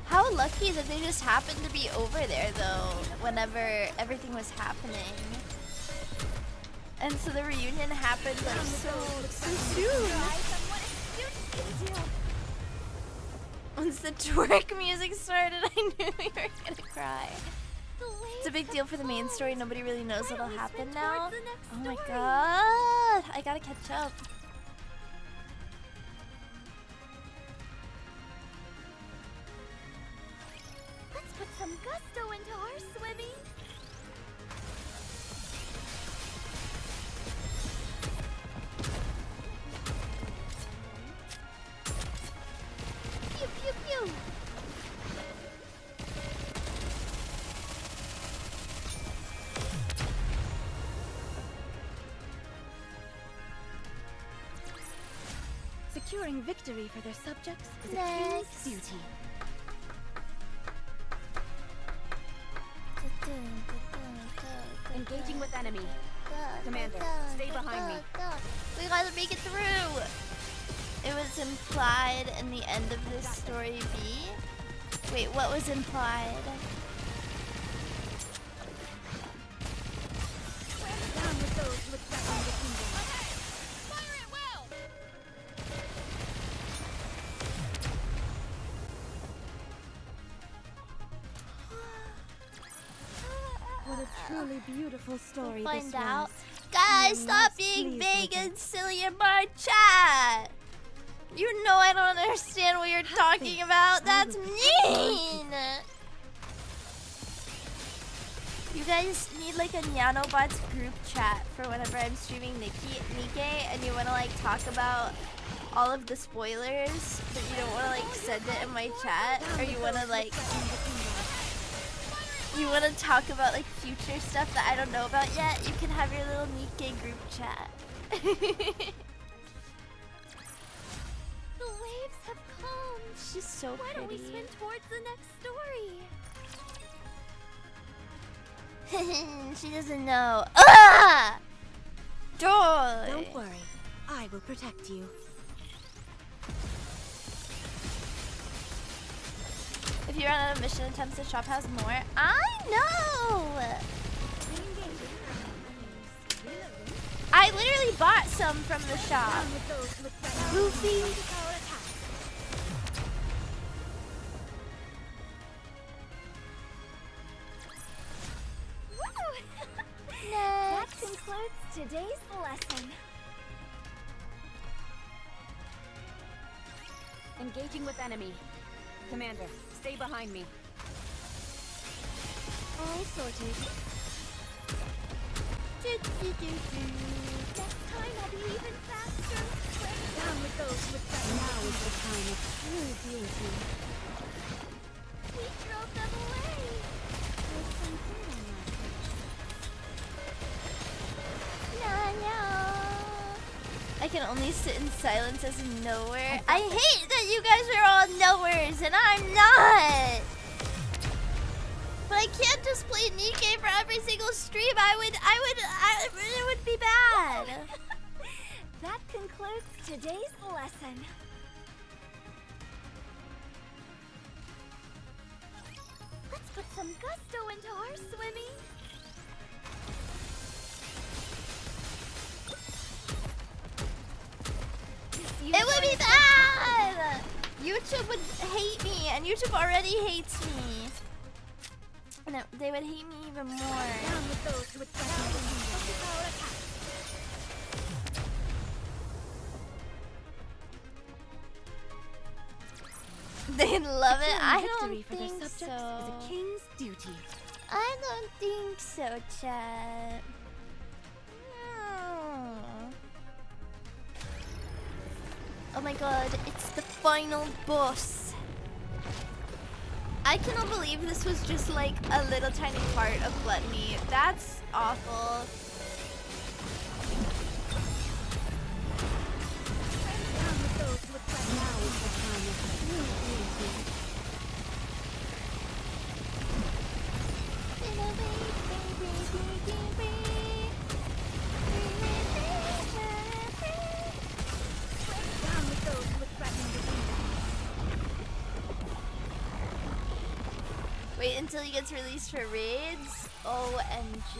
How lucky that they just happened to be over there though, whenever everything was happening. And so the reunion happened like so soon. Your eyes on what a student can do. Once the twerk music started, I knew we were gonna cry. The It's a big deal for the main story. Nobody really knows Why what'll don't we happen swim now. towards the next Oh my story? god. I gotta catch up. Let's put some gusto into our swimming. Pew pew pew. Securing victory for their subjects is a Next. king's duty. Engaging with enemy. Commander, stay behind me. We gotta make it through. It was implied in the end of this story B. Wait, what was implied? Down with those who threaten the kingdom. What a truly beautiful story We'll this find out. was. Guys, I'm stop most being pleased vague with and it. silly in my chat. You know I don't understand what you're talking about. That's mean. You guys need like a Nyanobots group chat for whenever I'm streaming Nikke, and you want to like talk about all of the spoilers, but you don't want to like send it in my chat, or you want to like talk about like future stuff that I don't know about yet. You can have your little Nikke group chat. The waves have calmed. She's so Why don't we pretty. swim towards the next story? She doesn't know. Ah! Joy! Don't worry, I will protect you. If you run out of mission attempts, the shop has more. I know! I literally bought some from the shop. Goofy. That concludes today's lesson. Engaging with enemy. Commander, stay behind me. All sorted. Next time I'll be even faster. Down with those with that. Now is the time of true beauty. We drove them away. There's some good on that. I can only sit in silence as nowhere. I hate that you guys are all nowheres and I'm not. But I can't just play Nikke for every single stream. It would be bad. That concludes today's lesson. Let's put some gusto into our swimming. It would be bad! YouTube would hate me, and YouTube already hates me. No, they would hate me even more. Down with those with They'd love it. I don't victory for their think subjects so. is a king's duty. I don't think so, chat. No. Oh my god, it's the final boss. I cannot believe this was just like a little tiny part of Gluttony. That's awful. Now is the time of true beauty. Down with those who would threaten the kingdom. Wait until he gets released for raids? OMG.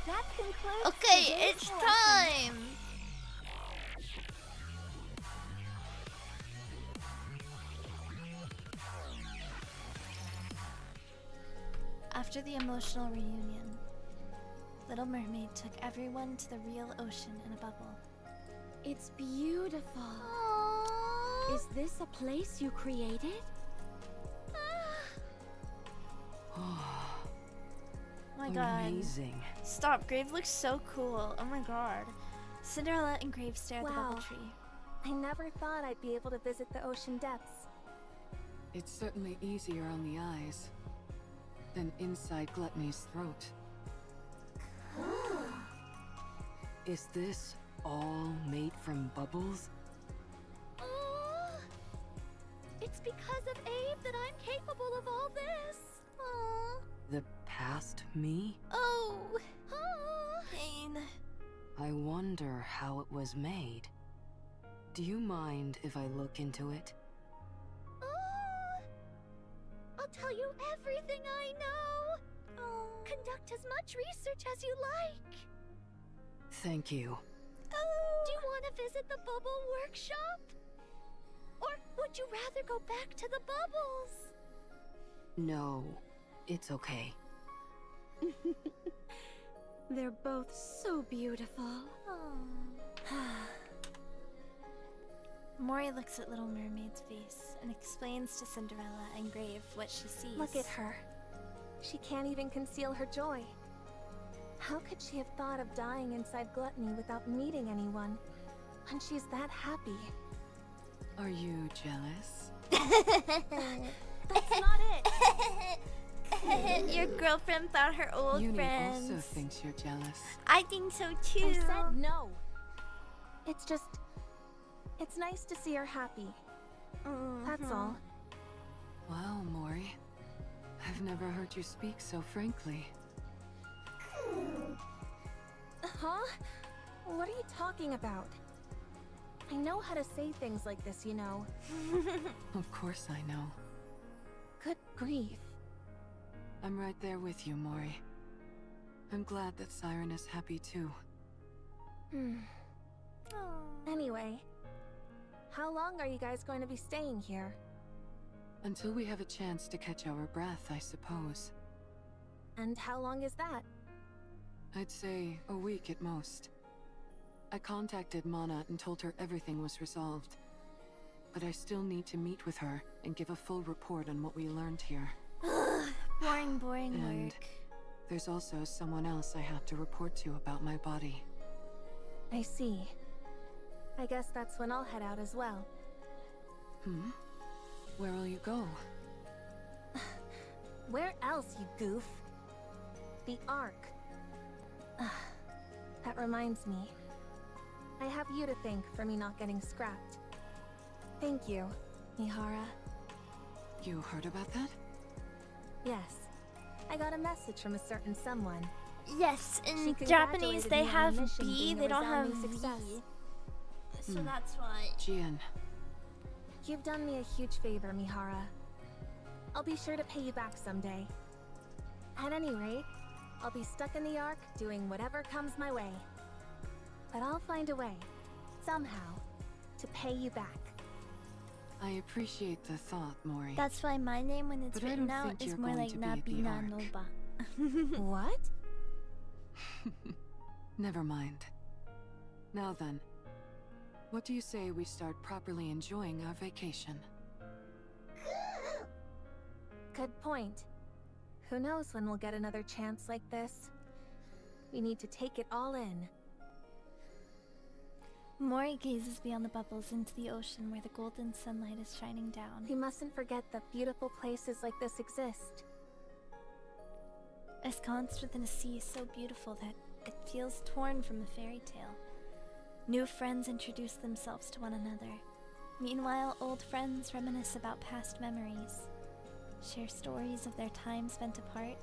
That concludes Okay, today's it's lesson. time! After the emotional reunion, Little Mermaid took everyone to the real ocean in a bubble. It's beautiful. Aww. Is this a place you created? Oh my god. Amazing. Stop, Grave looks so cool. Oh my god. Cinderella and Grave stare at the Wow. bubble tree. I never thought I'd be able to visit the ocean depths. It's certainly easier on the eyes than inside Gluttony's throat. Is this all made from bubbles? Oh, it's because of Abe that I'm capable of all this. Aww. The past me? Oh. Oh. Pain. I wonder how it was made. Do you mind if I look into it? Oh. I'll tell you everything I know. Oh. Conduct as much research as you like. Thank you. Do you want to visit the bubble workshop? Or would you rather go back to the bubbles? No, it's okay. They're both so beautiful. Mori looks at Little Mermaid's face and explains to Cinderella and Grave what she sees. Look at her. She can't even conceal her joy. How could she have thought of dying inside Gluttony without meeting anyone? When she's that happy. Are you jealous? That's not it! Your girlfriend found her old Uni friends. also thinks you're jealous. I think so too. I said no. It's just... It's nice to see her happy. That's all. Wow, Mori. I've never heard you speak so frankly. Huh? What are you talking about? I know how to say things like this, you know. Of course I know. Good grief. I'm right there with you, Mori. I'm glad that Siren is happy too. Anyway, how long are you guys going to be staying here? Until we have a chance to catch our breath, I suppose. And how long is that? I'd say a week at most. I contacted Mana and told her everything was resolved. but I still need to meet with her and give a full report on what we learned here. Boring And work. there's also someone else I have to report to about my body. I see. I guess that's when I'll head out as well. Where will you go? Where else, you goof? The Ark. That reminds me. I have you to thank for me not getting scrapped. Thank you, Mihara. You heard about that? Yes. I got a message from a certain someone. Yes, She in congratulated Japanese they me on the have mission B, being a they don't have resounding success. V. So that's why. Jian. You've done me a huge favor, Mihara. I'll be sure to pay you back someday. At any rate, I'll be stuck in the Ark doing whatever comes my way. But I'll find a way, somehow, to pay you back. I appreciate the thought, Mori. That's why my name, when it's But I written don't out, think is you're more going like to be at the Nabina Ark. Noba. What? Never mind. Now then, what do you say we start properly enjoying our vacation? Good point. Who knows when we'll get another chance like this? We need to take it all in. Mori gazes beyond the bubbles into the ocean where the golden sunlight is shining down. We mustn't forget that beautiful places like this exist. Ensconced within a sea so beautiful that it feels torn from a fairy tale. New friends introduce themselves to one another. Meanwhile, old friends reminisce about past memories, share stories of their time spent apart,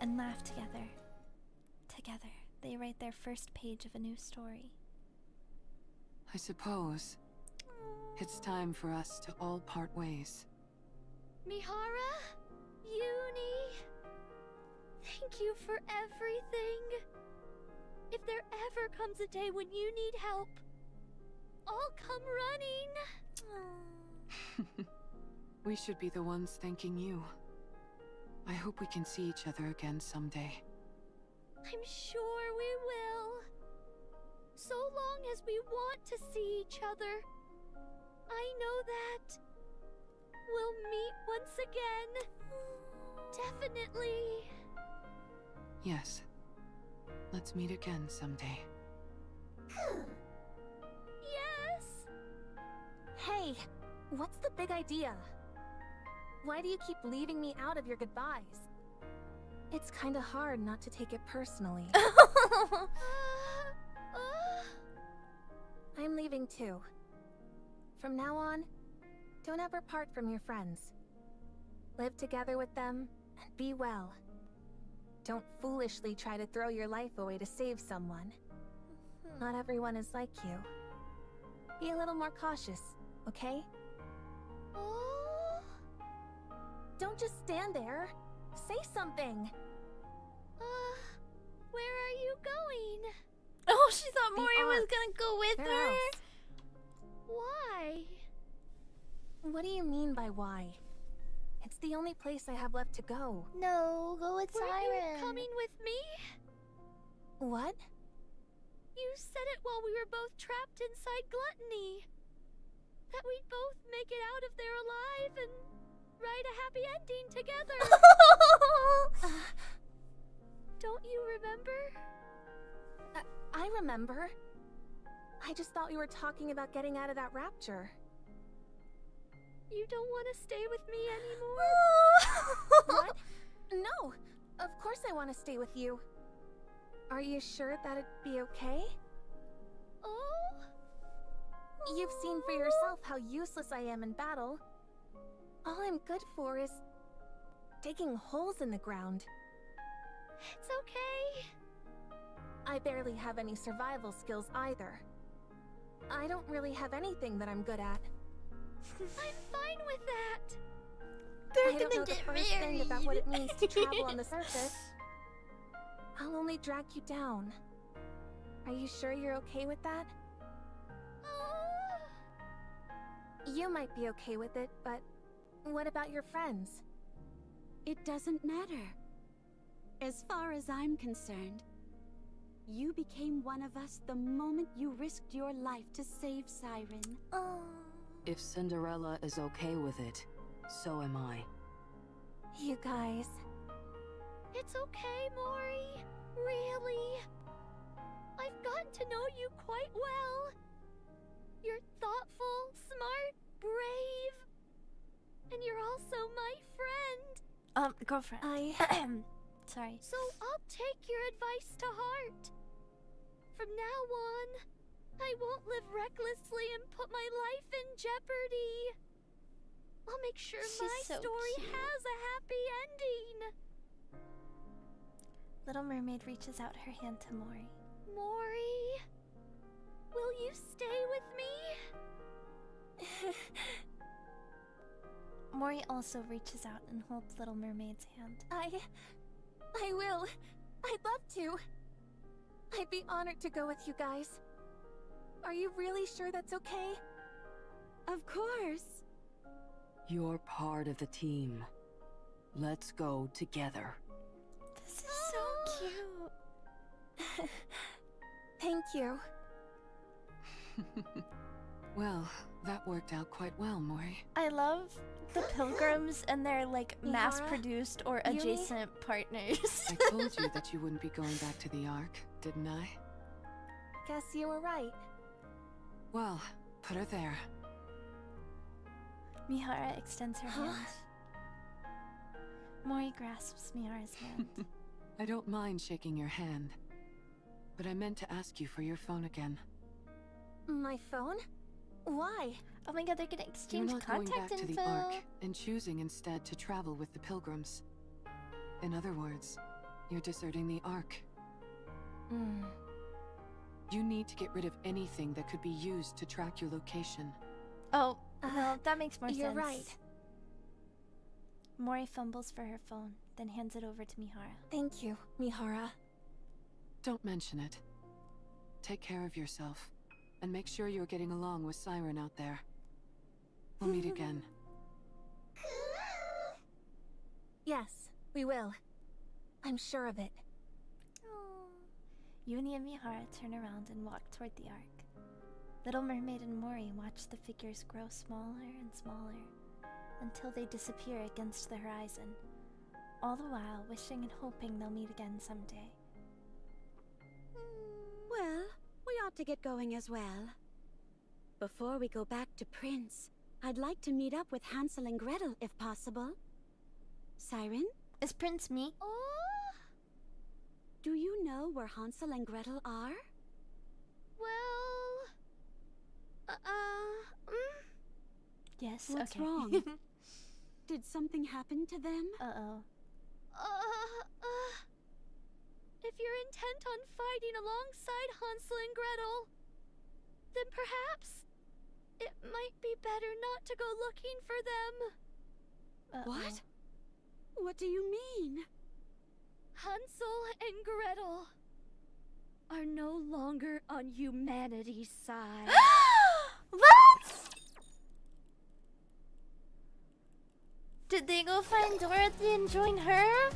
and laugh together. Together, they write their first page of a new story. I suppose it's time for us to all part ways. Mihara? Uni? Thank you for everything. If there ever comes a day when you need help, I'll come running. We should be the ones thanking you. I hope we can see each other again someday. I'm sure we will. So long as we want to see each other. I know that. We'll meet once again. Definitely. Yes. Let's meet again someday. Yes. Hey, what's the big idea? Why do you keep leaving me out of your goodbyes? It's kinda hard not to take it personally. I'm leaving too. From now on, don't ever part from your friends. Live together with them, and be well. Don't foolishly try to throw your life away to save someone. Not everyone is like you. Be a little more cautious, okay? Oh. Don't just stand there. Say something. Where are you going? Oh, she thought The Mori was Ark. gonna go with Where her. else? Why? What do you mean by why? It's the only place I have left to go. No, go with Were Siren. you coming with me? What? You said it while we were both trapped inside Gluttony. That we'd both make it out of there alive and write a happy ending together. Don't you remember? I remember. I just thought we were talking about getting out of that rapture. You don't want to stay with me anymore? What? No! Of course I want to stay with you. Are you sure that'd be okay? Oh? You've seen for yourself how useless I am in battle. All I'm good for is digging holes in the ground. It's okay. I barely have any survival skills either. I don't really have anything that I'm good at. I'm fine with that. They're I don't gonna know the get first thing about married. what it means to travel on the surface. I'll only drag you down. Are you sure you're okay with that? Oh. You might be okay with it, but what about your friends? It doesn't matter. As far as I'm concerned, you became one of us the moment you risked your life to save Siren. Oh. If Cinderella is okay with it, so am I. You guys. It's okay, Mori. Really. I've gotten to know you quite well. You're thoughtful, smart, brave. And you're also my friend. Girlfriend. Sorry. So I'll take your advice to heart. From now on, I won't live recklessly and put my life in jeopardy. I'll make sure She's my so story cute. has a happy ending. Little Mermaid reaches out her hand to Mori. Mori, will you stay with me? Mori also reaches out and holds Little Mermaid's hand. I will. I'd love to. I'd be honored to go with you guys. Are you really sure that's okay? Of course. You're part of the team. Let's go together. This is so cute. Thank you. Well, that worked out quite well, Mori. I love the pilgrims and their like Mihara? mass-produced or Yumi? adjacent partners. I told you that you wouldn't be going back to the Ark, didn't I? Guess you were right. Well, put her there. Mihara extends her hand. Mori grasps Mihara's hand. I don't mind shaking your hand, but I meant to ask you for your phone again. My phone? Why? Oh my god, they're gonna You're exchange not going contact back to info. the Ark and choosing instead to travel with the pilgrims. In other words, you're deserting the Ark. You need to get rid of anything that could be used to track your location. Oh, no, that makes more You're sense. right. Mori fumbles for her phone, then hands it over to Mihara. Thank you, Mihara. Don't mention it. Take care of yourself, and make sure you're getting along with Siren out there. We'll meet again. Yes, we will. I'm sure of it. Yuni and Mihara turn around and walk toward the Ark. Little Mermaid and Mori watch the figures grow smaller and smaller until they disappear against the horizon, all the while wishing and hoping they'll meet again someday. Well, we ought to get going as well. Before we go back to Prince, I'd like to meet up with Hansel and Gretel if possible. Siren, Is Prince me? Oh, do you know where Hansel and Gretel are? well... Yes, What's okay. wrong? Did something happen to them? Uh-oh. If you're intent on fighting alongside Hansel and Gretel, then perhaps it might be better not to go looking for them. Uh-oh. What? What do you mean? Hansel and Gretel are no longer on humanity's side. What? Did they go find Dorothy and join her?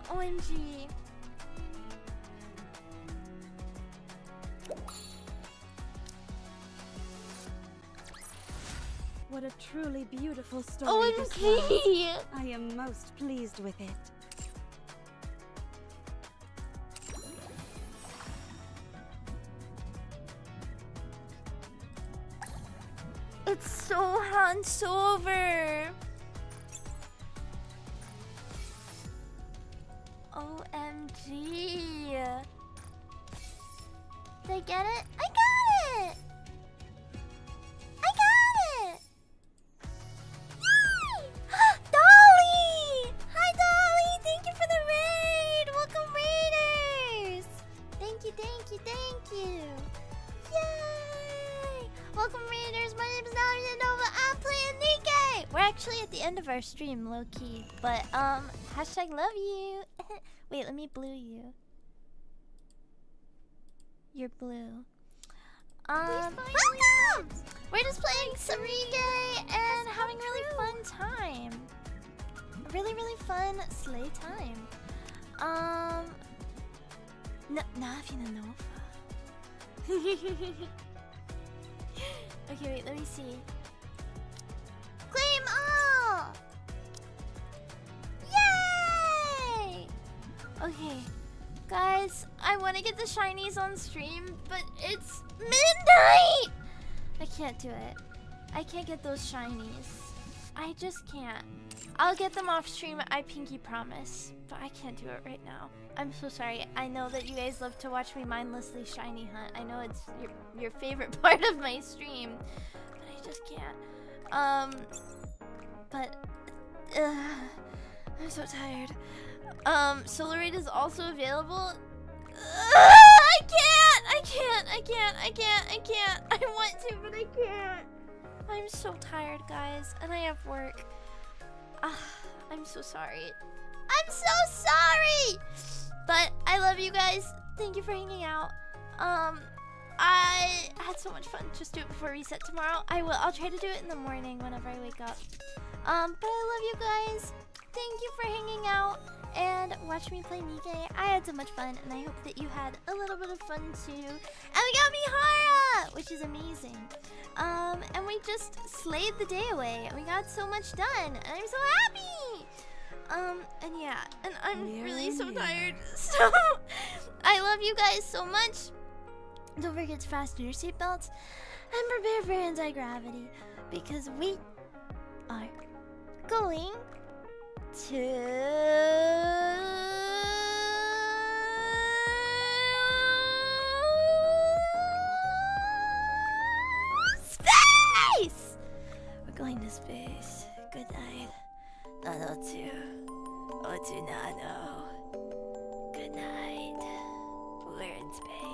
OMG. What a truly beautiful story this was. OMG! I am most pleased with it. It's so Hans over. OMG. Did I get it? I got it! I got it! Yay! Dolly! Hi, Dolly! Thank you for the raid! Welcome, Raiders! Thank you, thank you, thank you! Yay! Welcome, Raiders! My name is Navina Nova. I'm playing Nikke! We're actually at the end of our stream, low-key. But, hashtag love you! Wait, let me blue you. You're blue. Welcome! We're just playing some Nikke and having a really fun time. A really, really fun sleigh time. Navina Nova. Okay, wait, let me see. Okay. Guys, I want to get the shinies on stream, but it's midnight! I can't do it. I can't get those shinies. I just can't. I'll get them off stream, I pinky promise. But I can't do it right now. I'm so sorry. I know that you guys love to watch me mindlessly shiny hunt. I know it's your favorite part of my stream. But I just can't. I'm so tired. Solar Raid is also available. I can't. I want to, but I can't. I'm so tired, guys, and I have work. I'm so sorry. I'm so sorry! But I love you guys. Thank you for hanging out. I had so much fun. Just do it before reset tomorrow. I'll try to do it in the morning whenever I wake up. But I love you guys. Thank you for hanging out and watch me play Nikke. I had so much fun, and I hope that you had a little bit of fun too. And we got Mihara, which is amazing. And we just slayed the day away. We got so much done, and I'm so happy. And yeah, and I'm really so tired. So I love you guys so much. Don't forget to fasten your seatbelts and prepare for anti-gravity, because we are going to space! We're going to space. Good night. Nano 2. O2 Nano. Good night. We're in space.